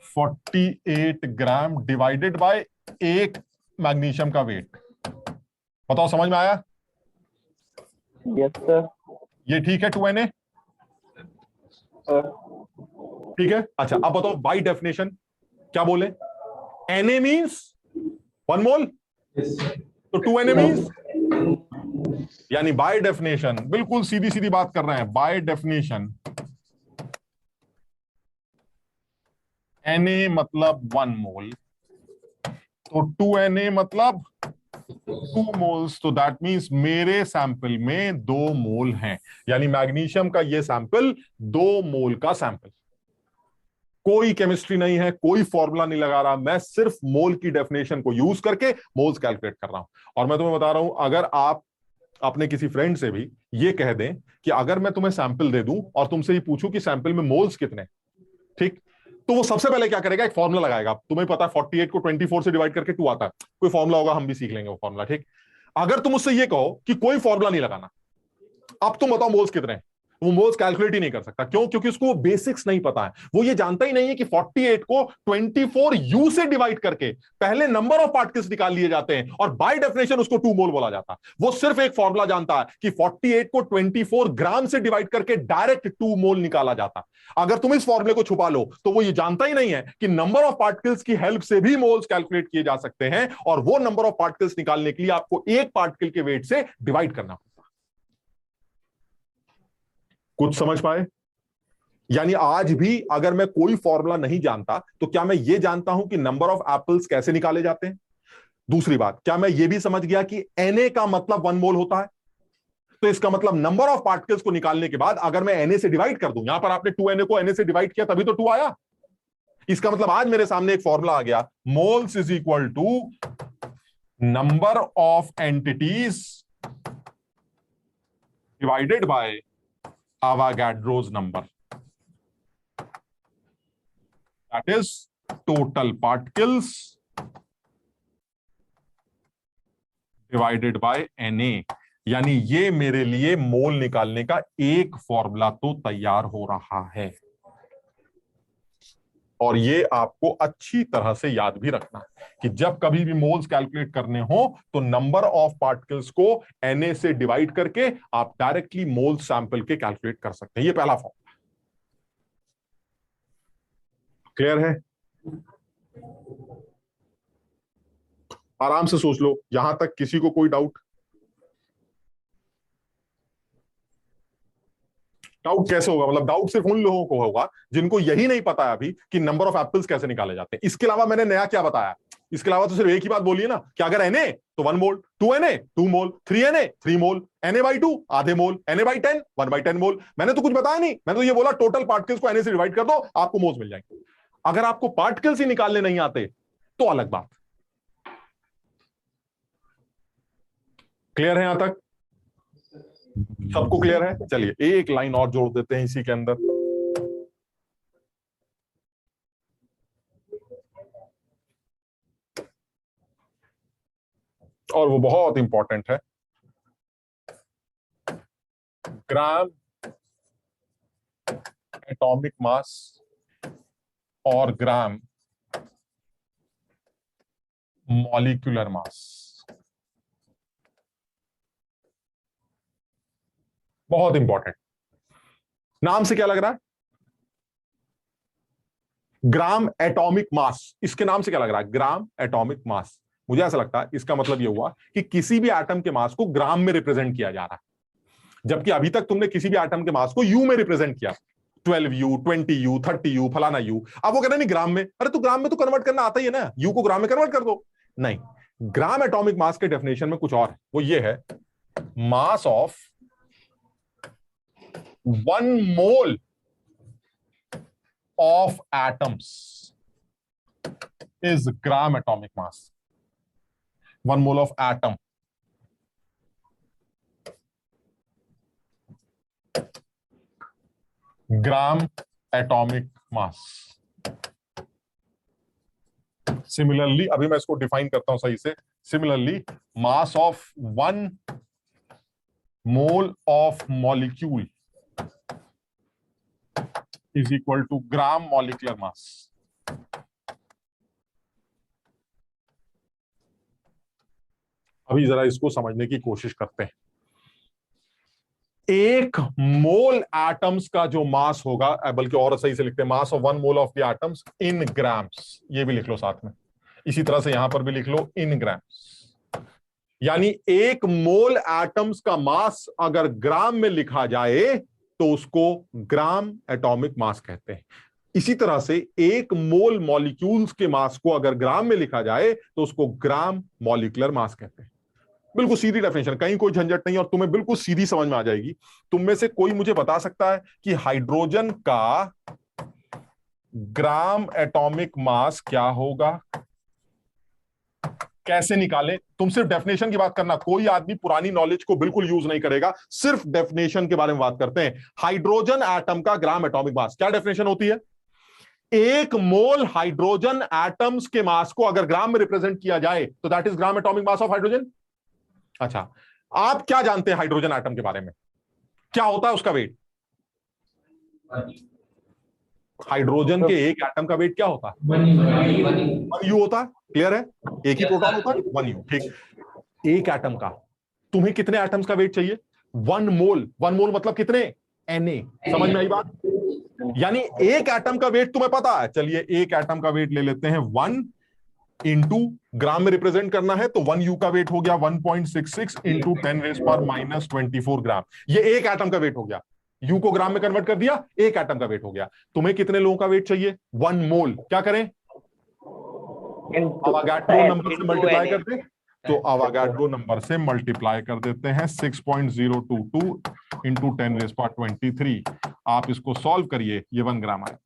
48 ग्राम डिवाइडेड बाय एक मैग्नीशियम का वेट। बताओ समझ में आया? Yes sir. ये ठीक है 2Na? ठीक है। अच्छा अब बताओ बाय डेफिनेशन क्या बोले? Na मींस 1 मोल, तो 2Na मींस, यानी बाय डेफिनेशन, बिल्कुल सीधी सीधी बात कर रहे हैं, बाय डेफिनेशन Na मतलब 1 मोल, तो 2Na मतलब 2 मोल्स, तो दैट मींस मेरे सैंपल में 2 मोल हैं। यानी मैग्नीशियम का ये सैंपल 2 मोल का सैंपल। कोई केमिस्ट्री नहीं है, कोई फॉर्मूला नहीं लगा रहा, मैं सिर्फ मोल की डेफिनेशन को यूज करके मोल्स कैलकुलेट कर रहा हूं। और मैं तुम्हें बता रहा हूं, अगर आप अपने किसी फ्रेंड से भी ये कह दें कि अगर मैं तुम्हें सैंपल दे दूं और तुमसे ही पूछूं कि सैंपल में मोल्स कितने, ठीक, तो वो सबसे पहले क्या करेगा? एक फॉर्मूला लगाएगा। तुम्हें पता है 48 को 24 से डिवाइड करके 2 आता है, कोई फॉर्मूला होगा, हम भी सीख लेंगे वो फॉर्मूला, ठीक। अगर तुम उससे ये कहो कि कोई फॉर्मूला नहीं लगाना, अब तुम बताओ मोल्स कितने हैं, वो मोल्स कैलकुलेट ही नहीं कर सकता। क्यों? क्योंकि उसको वो बेसिक्स नहीं पता है। वो ये जानता ही नहीं है कि 48 को 24 यू से डिवाइड करके पहले नंबर ऑफ पार्टिकल्स निकाल लिए जाते हैं और बाय डेफिनेशन उसको 2 मोल बोला जाता है। वो सिर्फ एक फॉर्मूला जानता है कि 48 को 24 ग्राम से डिवाइड करके डायरेक्ट 2 मोल निकाला जाता है। अगर तुम इस फॉर्मूले को छुपा लो तो वो ये जानता ही नहीं है कि नंबर ऑफ पार्टिकल्स की हेल्प से भी मोल्स कैलकुलेट किए जा सकते हैं, और वो नंबर ऑफ पार्टिकल्स निकालने के लिए आपको एक पार्टिकल के वेट से डिवाइड करना पड़ता है। कुछ समझ पाए? यानी आज भी अगर मैं कोई फॉर्मूला नहीं जानता तो क्या मैं ये जानता हूं कि नंबर ऑफ एप्पल्स कैसे निकाले जाते हैं? दूसरी बात, क्या मैं ये भी समझ गया कि Na का मतलब 1 मोल होता है? तो इसका मतलब नंबर ऑफ पार्टिकल्स को निकालने के बाद अगर मैं Na से डिवाइड कर दूं, यहां पर आपने 2Na को Na से डिवाइड किया तभी तो 2 आया। इसका मतलब आज मेरे सामने एक फॉर्मूला आ गया, moles is equal to number of entities divided by Avogadro's number, that is total particles divided by Na। यानी ये मेरे लिए मोल निकालने का एक फॉर्मूला तो तैयार हो रहा है, और ये आपको अच्छी तरह से याद भी रखना है कि जब कभी भी मोल्स कैलकुलेट करने हो तो नंबर ऑफ पार्टिकल्स को Na से डिवाइड करके आप डायरेक्टली मोल सैंपल के कैलकुलेट कर सकते हैं। ये पहला फॉर्मूला। क्लियर है? आराम से सोच लो, यहां तक किसी को कोई डाउट? डाउट कैसे होगा? मतलब डाउट सिर्फ उन लोगों को होगा जिनको यही नहीं पता है अभी कि नंबर ऑफ एप्पल्स कैसे निकाले जाते हैं। इसके अलावा मैंने नया क्या बताया? इसके अलावा तो सिर्फ एक ही बात बोली है ना कि अगर Na तो 1 मोल, 2Na 2 मोल, 3Na 3 मोल, Na/2 आधे मोल, Na/10 1/10 मोल। मैंने तो कुछ बताया नहीं, मैंने तो ये बोला टोटल पार्टिकल्स को Na से डिवाइड कर दो, आपको मोल्स मिल जाएंगे। अगर आपको पार्टिकल्स ही निकालने नहीं आते तो अलग बात। क्लियर है यहां तक? सबको क्लियर है? चलिए एक लाइन और जोड़ देते हैं इसी के अंदर। और वो बहुत इंपॉर्टेंट है, ग्राम एटॉमिक मास और ग्राम मॉलिक्यूलर मास। बहुत इंपॉर्टेंट। नाम से क्या लग रहा है? ग्राम एटॉमिक मास। इसके नाम से क्या लग रहा है? ग्राम एटॉमिक मास। मुझे ऐसा लगता है इसका मतलब यह हुआ कि किसी भी एटम के मास को ग्राम में रिप्रेजेंट किया जा रहा है, जबकि अभी तक तुमने किसी भी एटम के मास को यू में रिप्रेजेंट किया, 12U 20U 30U फलाना यू। अब वो कह रहे नहीं ग्राम में। अरे तो ग्राम में तो कन्वर्ट करना आता ही है ना, यू को ग्राम में कन्वर्ट कर दो। नहीं, ग्राम एटॉमिक मास के डेफिनेशन में कुछ और है। वो ये है, mass of 1 mole of atoms is gram atomic mass. 1 mole of atom. Gram atomic mass. Similarly, अभी मैं इसको डिफाइन करता हूं सही से. Similarly, mass of 1 mole of molecule is equal to gram molecular mass. अभी जरा इसको समझने की कोशिश करते हैं. एक मोल एटम्स का जो मास होगा, बल्कि और सही से लिखते हैं, mass of 1 mole of the atoms in grams. ये भी लिख लो साथ में. इसी तरह से यहां पर भी लिख लो इन ग्राम्स. यानी एक मोल एटम्स का मास अगर ग्राम में लिखा जाए तो उसको ग्राम एटॉमिक मास कहते हैं. इसी तरह से एक मोल मॉलिक्यूल्स के मास को अगर ग्राम में लिखा जाए तो उसको ग्राम मॉलिक्यूलर मास कहते हैं. बिल्कुल सीधी डेफिनेशन, कहीं कोई झंझट नहीं, और तुम्हें बिल्कुल सीधी समझ में आ जाएगी. तुम में से कोई मुझे बता सकता है कि हाइड्रोजन का ग्राम एटॉमिक मास क्या होगा? कैसे निकालें? तुम सिर्फ डेफिनेशन की बात करना. कोई आदमी पुरानी नॉलेज को बिल्कुल यूज नहीं करेगा, सिर्फ डेफिनेशन के बारे में बात करते हैं. हाइड्रोजन एटम का ग्राम एटॉमिक मास क्या डेफिनेशन होती है? एक मोल हाइड्रोजन एटम्स के मास को अगर ग्राम में रिप्रेजेंट किया जाए तो that is gram atomic mass of hydrogen. अच्छा, आप क्या जानते हैं हाइड्रोजन एटम के बारे में? क्या होता है उसका वेट? हाइड्रोजन के एक एटम का वेट क्या होता है? 1 यू होता है. क्लियर है? एक ही प्रोटॉन होता है, 1 यू. ठीक. एक एटम का तुम्हें कितने एटम्स का वेट चाहिए? 1 मोल. 1 मोल मतलब कितने? Na. समझ में आई बात? यानी एक एटम का वेट तुम्हें पता है. चलिए एक एटम का वेट ले लेते हैं. 1 इंटू ग्राम में रिप्रेजेंट करना है तो 1 यू का वेट हो गया 1.66 इंटू 10⁻⁻24 ग्राम. ये एक एटम का वेट हो गया. यू को ग्राम में कन्वर्ट कर दिया, एक एटम का वेट हो गया. तुम्हें कितने लोगों का वेट चाहिए? 1 मोल. क्या करें? अवागाड्रो नंबर से मल्टीप्लाई कर दे. तो अवागाड्रो नंबर से मल्टीप्लाई कर देते हैं. 6.022 इंटू 10⁻23. आप इसको सॉल्व करिए, ये 1 ग्राम आएगा.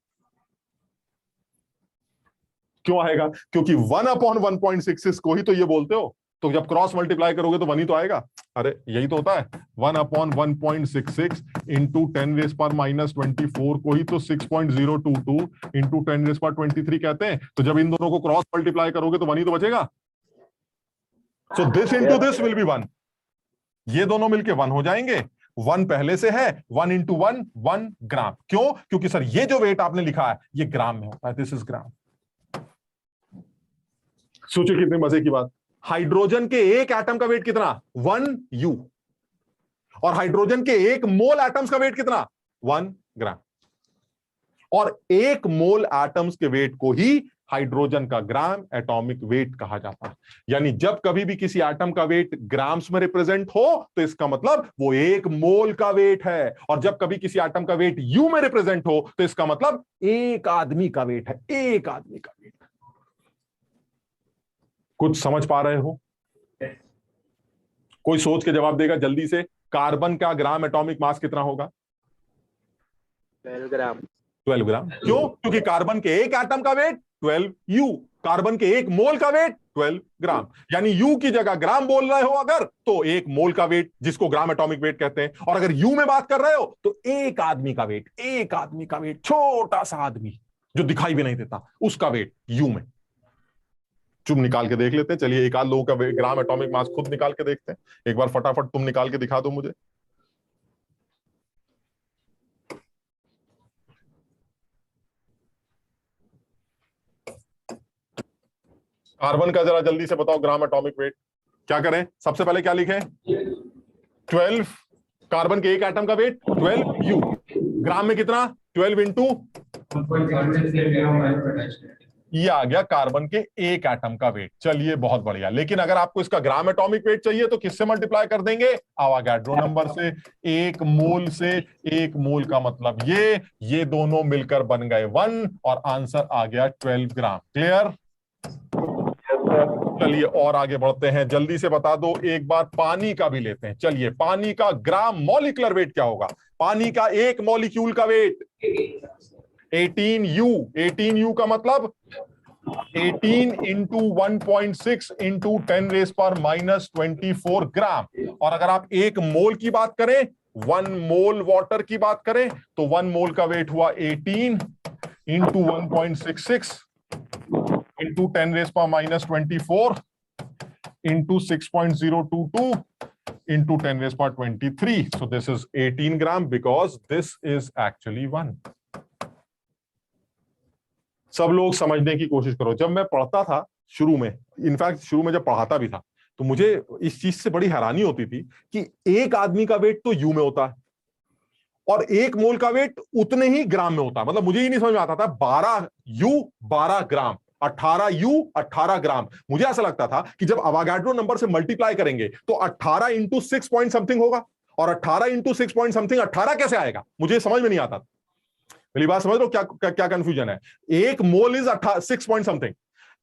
क्यों आएगा? क्योंकि 1/1.66 को ही तो ये बोलते हो. तो जब क्रॉस मल्टीप्लाई करोगे तो 1 ही तो आएगा. अरे यही तो होता है. 1/1.66 इंटू 10⁻⁻24 को ही तो 6.022 इंटू 10⁻23 कहते हैं. तो जब इन दोनों को क्रॉस मल्टीप्लाई करोगे तो 1 ही तो बचेगा. So this into this will be 1. ये दोनों मिलके 1 हो जाएंगे. 1 पहले से है. 1 इंटू 1 ग्राम. क्यों? क्योंकि सर ये जो वेट आपने लिखा है ये ग्राम में होता है. This is gram. सोचिए कितने मजे की बात. हाइड्रोजन के एक एटम का वेट कितना? 1 यू. और हाइड्रोजन के एक मोल एटम्स का वेट कितना? 1 ग्राम. और एक मोल एटम्स के वेट को ही हाइड्रोजन का ग्राम एटॉमिक वेट कहा जाता है. यानी जब कभी भी किसी एटम का वेट ग्राम्स में रिप्रेजेंट हो तो इसका मतलब वो एक मोल का वेट है. और जब कभी किसी एटम का वेट यू में रिप्रेजेंट हो तो इसका मतलब एक आदमी का वेट है. एक आदमी का वेट. कुछ समझ पा रहे हो? कोई सोच के जवाब देगा जल्दी से. कार्बन का ग्राम एटॉमिक मास कितना होगा? 12 ग्राम. 12 ग्राम. क्यों? क्योंकि कार्बन के एक एटम का वेट 12 यू. कार्बन के एक मोल का वेट 12 ग्राम. यानी यू की जगह ग्राम बोल रहे हो अगर, तो एक मोल का वेट जिसको ग्राम एटॉमिक वेट कहते हैं. और अगर यू में बात कर रहे हो तो एक आदमी का वेट. एक आदमी का वेट, छोटा सा आदमी जो दिखाई भी नहीं देता, उसका वेट यू में. चुप निकाल के देख लेते हैं. चलिए एक आध लोगों का ग्राम एटॉमिक मास खुद निकाल के देखते हैं. एक बार फटाफट तुम निकाल के दिखा दो मुझे. कार्बन का जरा जल्दी से बताओ ग्राम एटॉमिक वेट. क्या करें? सबसे पहले क्या लिखें? 12. कार्बन के एक एटम का वेट 12 यू. ग्राम में कितना? 12 इंटू ये आ गया कार्बन के एक एटम का वेट. चलिए बहुत बढ़िया. लेकिन अगर आपको इसका ग्राम एटॉमिक वेट चाहिए तो किससे मल्टीप्लाई कर देंगे? अवागाड्रो नंबर से. एक मोल से. एक मोल का मतलब ये दोनों मिलकर बन गए 1 और आंसर आ गया 12 ग्राम. क्लियर? चलिए और आगे बढ़ते हैं, जल्दी से बता दो एक बार, पानी का भी लेते हैं। चलिए, पानी का ग्राम मॉलिक्यूलर वेट क्या होगा? पानी का एक मॉलिक्यूल का वेट 18U। 18U का मतलब 18 इंटू 1.6 इंटू 10⁻⁻24 ग्राम। और अगर आप एक मोल की बात करें, 1 मोल वाटर की बात करें, तो 1 मोल का वेट हुआ 18 into 1.66 into 10⁻⁻24 into 6.022 into 10⁻23. So this is 18 gram because this is actually 1. सब लोग समझने की कोशिश करो। जब मैं पढ़ता था शुरू में, इनफैक्ट शुरू में जब पढ़ाता भी था, तो मुझे इस चीज से बड़ी हैरानी होती थी कि एक आदमी का वेट तो यू में होता है और एक मोल का वेट उतने ही ग्राम में होता है। मतलब मुझे ही नहीं समझ में आता था 12U 12 ग्राम, 18U 18 ग्राम। मुझे ऐसा लगता था कि जब अवागाड्रो नंबर से मल्टीप्लाई करेंगे तो 18 इंटू 6 पॉइंट समथिंग होगा, और 18 इंटू 6 पॉइंट समथिंग 18 कैसे आएगा, मुझे समझ में नहीं आता। मेरी बात समझ लो, क्या कंफ्यूजन है। एक मोल इज 6 पॉइंट समथिंग,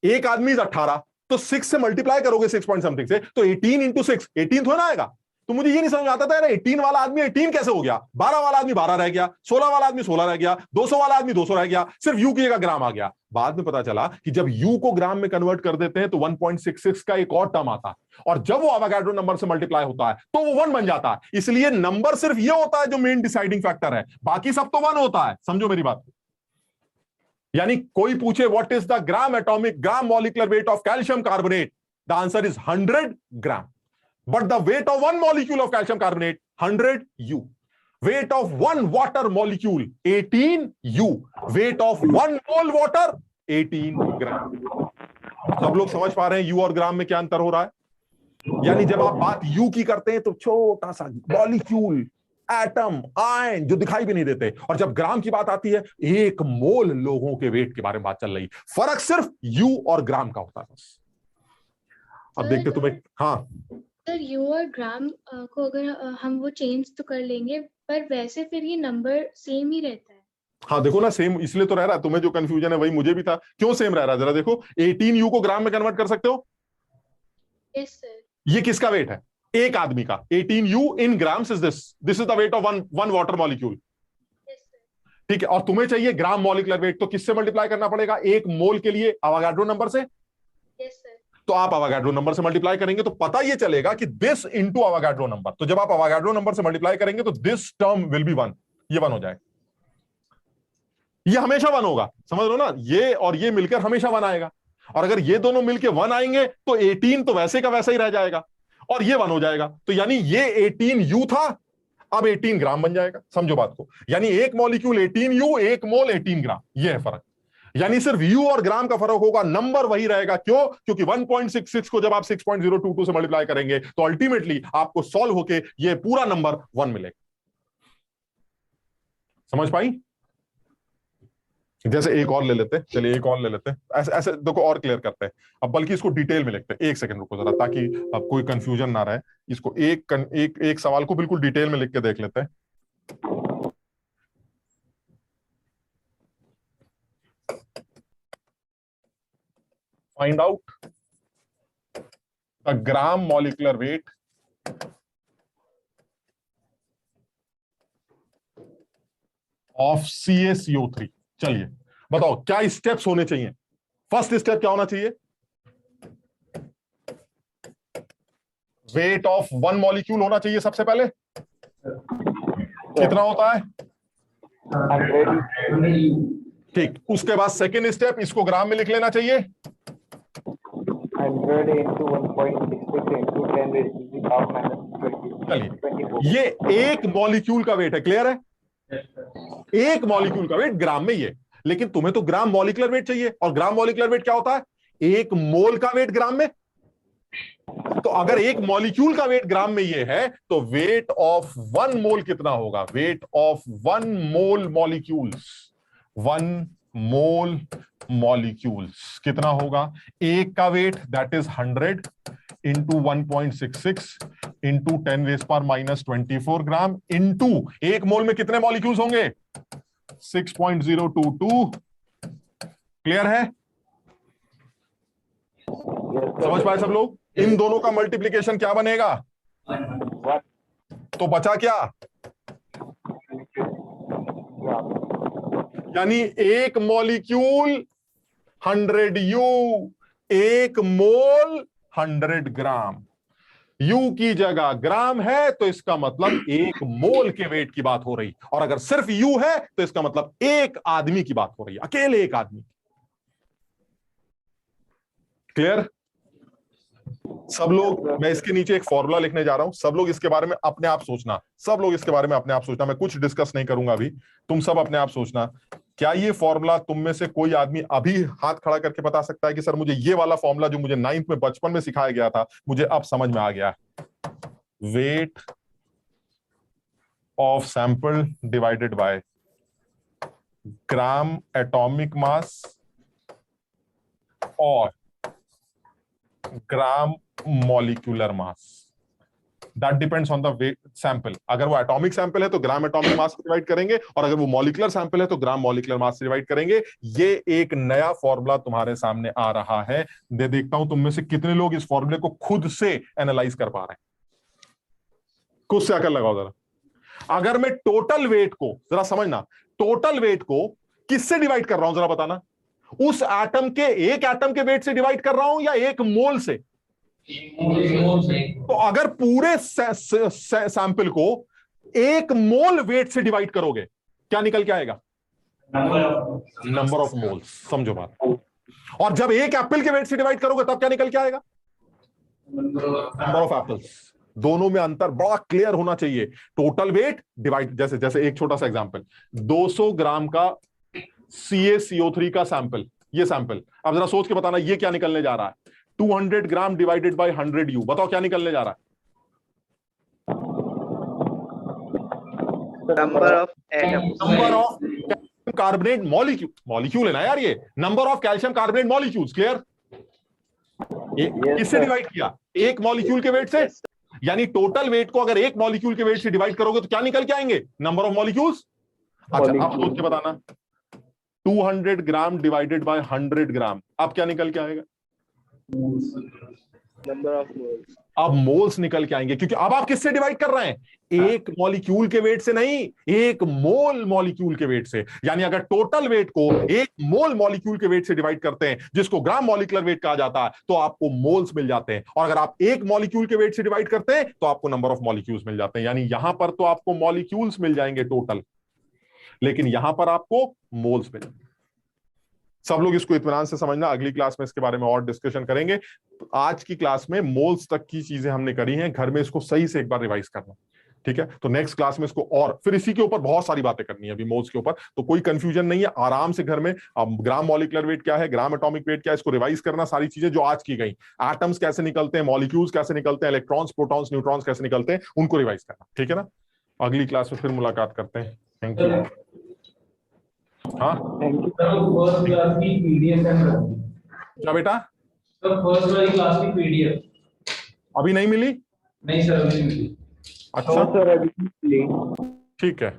एक आदमी इज 18, तो 6 से मल्टीप्लाई करोगे 6 पॉइंट समथिंग से, तो 18 इंटू 6 18 थोड़ा ना आएगा। तो मुझे ये नहीं समझ में आता था, 18 वाला आदमी 18 कैसे हो गया, 12 वाला आदमी 12 रह गया, 16 वाला आदमी 16 रह गया, 200 वाला आदमी 200 रह गया, सिर्फ यू की जगह ग्राम आ गया। बाद में पता चला कि जब यू को ग्राम में कन्वर्ट कर देते हैं तो 1.66 का एक और टर्म आता है, और जब वो अवागाड्रो नंबर से मल्टीप्लाई होता है तो वो 1 बन जाता है। इसलिए नंबर सिर्फ ये होता है जो मेन डिसाइडिंग फैक्टर है, बाकी सब तो 1 होता है। समझो मेरी बात। यानी कोई पूछे what is the gram molecular weight of calcium carbonate, the answer is 100 gram. But the weight of 1 molecule of calcium carbonate 100U. Weight of 1 water molecule 18U. Weight of 1 mole water 18 ग्राम। सब लोग समझ पा रहे हैं you और ग्राम में क्या अंतर हो रहा है? यानी जब आप बात यू की करते हैं तो छोटा सा मॉलिक्यूल, एटम, आयन जो दिखाई भी नहीं देते, और जब ग्राम की बात आती है 1 मोल लोगों के वेट के बारे में बात चल रही। फर्क सिर्फ यू और ग्राम का होता है बस। अब देखते तुम्हें, हाँ सर यू और ग्राम को अगर हम वो चेंज तो कर लेंगे, पर वैसे फिर ये नंबर सेम ही रहता है। हाँ देखो ना, सेम इसलिए तो रह रहा है। तुम्हें जो कंफ्यूजन है वही मुझे भी था, क्यों सेम रह रहा है जरा देखो। 18U को ग्राम में कन्वर्ट कर सकते हो? Yes sir. ये किसका वेट है? एक आदमी का। 18U in grams is this is the weight of one water molecule. Yes sir. ठीक है, और तुम्हें चाहिए ग्राम मॉलिक्यूलर वेट, तो किससे मल्टीप्लाई करना पड़ेगा? 1 मोल के लिए अवागाड्रो नंबर से। Yes sir. तो आप अवागाड्रो नंबर से मल्टीप्लाई करेंगे तो पता ये चलेगा कि दिस इंटू अवागाड्रो नंबर। तो जब आप अवागाड्रो नंबर से मल्टीप्लाई करेंगे तो दिस टर्म विल बी 1, ये 1 हो जाएगा। ये हमेशा 1 होगा, समझ लो ना, ये और ये मिलकर हमेशा 1 आएगा। और अगर ये दोनों मिलकर 1 आएंगे तो 18 तो वैसे का वैसा ही रह जाएगा और ये 1 हो जाएगा। तो यानी ये 18U था, अब 18 ग्राम बन जाएगा। समझो बात को, यानी एक मॉलिक्यूल 18U, एक मोल 18 ग्राम, ये है फर्क। यानी सिर्फ यू और ग्राम का फर्क होगा, नंबर वही रहेगा। क्यों? क्योंकि 1.66 को जब आप 6.022 से मल्टीप्लाई करेंगे तो अल्टीमेटली आपको सॉल्व होके ये पूरा नंबर 1 मिलेगा। समझ पाई? जैसे एक और ले लेते हैं, चलिए एक और ले लेते हैं, ऐसे ऐसे देखो और क्लियर करते हैं। अब बल्कि इसको डिटेल में लिखते हैं। एक सेकंड रुको जरा, ताकि अब कोई कंफ्यूजन ना रहे। इसको एक सवाल को बिल्कुल डिटेल में लिख के देख लेते हैं। Find out the gram molecular weight of CaCO3। चलिए बताओ क्या स्टेप्स होने चाहिए। फर्स्ट स्टेप क्या होना चाहिए? वेट ऑफ 1 मॉलिक्यूल होना चाहिए सबसे पहले। कितना होता है? 100। ठीक, उसके बाद सेकेंड स्टेप, इसको ग्राम में लिख लेना चाहिए। 100 into 1.66 into 10⁻⁻20। चलिए, ये एक मॉलिक्यूल का वेट है, क्लियर है? एक मॉलिक्यूल का वेट ग्राम में ये। लेकिन तुम्हें तो ग्राम मॉलिक्यूलर वेट चाहिए, और ग्राम मॉलिक्यूलर वेट क्या होता है? एक मोल का वेट ग्राम में। तो अगर एक मॉलिक्यूल का वेट ग्राम में ये है तो वेट ऑफ 1 मोल कितना होगा? Weight of 1 mole molecules, 1 mole molecules कितना होगा? एक का weight that is 100 into 1.66 into 10⁻⁻24 gram into एक मोल में कितने मॉलिक्यूल्स होंगे? 6.022। क्लियर है? समझ पाए सब लोग? इन दोनों का मल्टीप्लीकेशन क्या बनेगा? तो बचा क्या? यानी एक मॉलिक्यूल 100 यू, एक मोल 100 ग्राम। यू की जगह ग्राम है तो इसका मतलब एक मोल के वेट की बात हो रही, और अगर सिर्फ यू है तो इसका मतलब एक आदमी की बात हो रही है, अकेले एक आदमी। क्लियर? सब लोग, मैं इसके नीचे एक फॉर्मूला लिखने जा रहा हूं, सब लोग इसके बारे में अपने आप सोचना, सब लोग इसके बारे में अपने आप सोचना, मैं कुछ डिस्कस नहीं करूंगा अभी, तुम सब अपने आप सोचना। क्या ये फॉर्मूला तुम में से कोई आदमी अभी हाथ खड़ा करके बता सकता है कि सर मुझे ये वाला फॉर्मूला जो मुझे 9th में बचपन में सिखाया गया था मुझे अब समझ में आ गया है? Weight of sample divided by gram atomic mass और gram molecular mass, that depends on the weight sample. अगर वो एटॉमिक सैंपल है तो ग्राम एटॉमिक मास से डिवाइड करेंगे, और अगर वो मॉलिक्यूलर सैंपल है तो ग्राम मॉलिक्यूलर मास से डिवाइड करेंगे। ये एक नया फॉर्मूला तुम्हारे सामने आ रहा है। देखता हूं तुम में से कितने लोग इस फॉर्मूले को खुद से एनालाइज कर पा रहे हैं। खुद से आकर लगाओ जरा। अगर मैं टोटल वेट को, जरा समझना, टोटल वेट को किससे डिवाइड कर रहा हूं जरा बताना? उस एटम के, एक एटम के वेट से डिवाइड कर रहा हूं या एक मोल से? तो अगर पूरे सैंपल को एक मोल वेट से डिवाइड करोगे क्या निकल के आएगा? Number of moles. समझो बात। और जब एक एप्पल के वेट से डिवाइड करोगे तब क्या निकल के आएगा? Number of apples. दोनों में अंतर बड़ा क्लियर होना चाहिए। टोटल वेट डिवाइड, जैसे जैसे एक छोटा सा एग्जांपल, 200 ग्राम का CaCO3 का सैंपल, ये सैंपल, अब जरा सोच के बताना ये क्या निकलने जा रहा है? 200 ग्राम डिवाइडेड बाय 100 यू, बताओ क्या निकलने जा रहा है? Number of atoms, number of carbonate molecule, molecule है ना यार ये, number of calcium carbonate molecules. Clear? किससे डिवाइड किया? एक मॉलिक्यूल के वेट से। यानी टोटल वेट को अगर एक मॉलिक्यूल के वेट से डिवाइड करोगे तो क्या निकल के आएंगे? Number of molecules. अच्छा अब सोच के बताना, 200 ग्राम डिवाइडेड बाय 100 ग्राम, अब क्या निकल के आएगा? Number of moles. अब मोल्स निकल के आएंगे, क्योंकि अब आप किससे डिवाइड कर रहे हैं? एक मॉलिक्यूल के वेट से नहीं, एक मोल मॉलिक्यूल के वेट से। यानी अगर टोटल वेट को एक मोल मॉलिक्यूल के वेट से डिवाइड करते हैं, जिसको ग्राम मॉलिक्यूलर वेट कहा जाता है, तो आपको मोल्स मिल जाते हैं। और अगर आप एक मॉलिक्यूल के वेट से डिवाइड करते हैं तो आपको नंबर ऑफ मॉलिक्यूल्स मिल जाते हैं। यानी यहां पर तो आपको मॉलिक्यूल्स मिल जाएंगे टोटल, लेकिन यहां पर आपको मोल्स मिलेंगे। सब लोग इसको इत्मीनान से समझना, अगली क्लास में इसके बारे में और डिस्कशन करेंगे। आज की क्लास में मोल्स तक की चीजें हमने करी हैं, घर में इसको सही से एक बार रिवाइज करना, ठीक है? तो नेक्स्ट क्लास में इसको, और फिर इसी के ऊपर बहुत सारी बातें करनी है अभी मोल्स के ऊपर, तो कोई कंफ्यूजन नहीं है, आराम से घर में ग्राम मॉलिक्यूलर वेट क्या है, ग्राम एटॉमिक वेट क्या है, इसको रिवाइज करना, सारी चीजें जो आज की गई, एटम्स कैसे निकलते हैं, मॉलिक्यूल्स कैसे निकलते हैं, इलेक्ट्रॉन्स प्रोटॉन्स न्यूट्रॉन्स कैसे निकलते हैं, उनको रिवाइज करना, ठीक है ना? अगली क्लास में फिर मुलाकात करते हैं। Thank you. हाँ थैंक यू। फर्स्ट क्लास की पीडीएफ है सर। क्या बेटा? सर फर्स्ट वाली क्लास की पीडीएफ अभी नहीं मिली? नहीं सर नहीं मिली। अच्छा सर अभी ठीक है।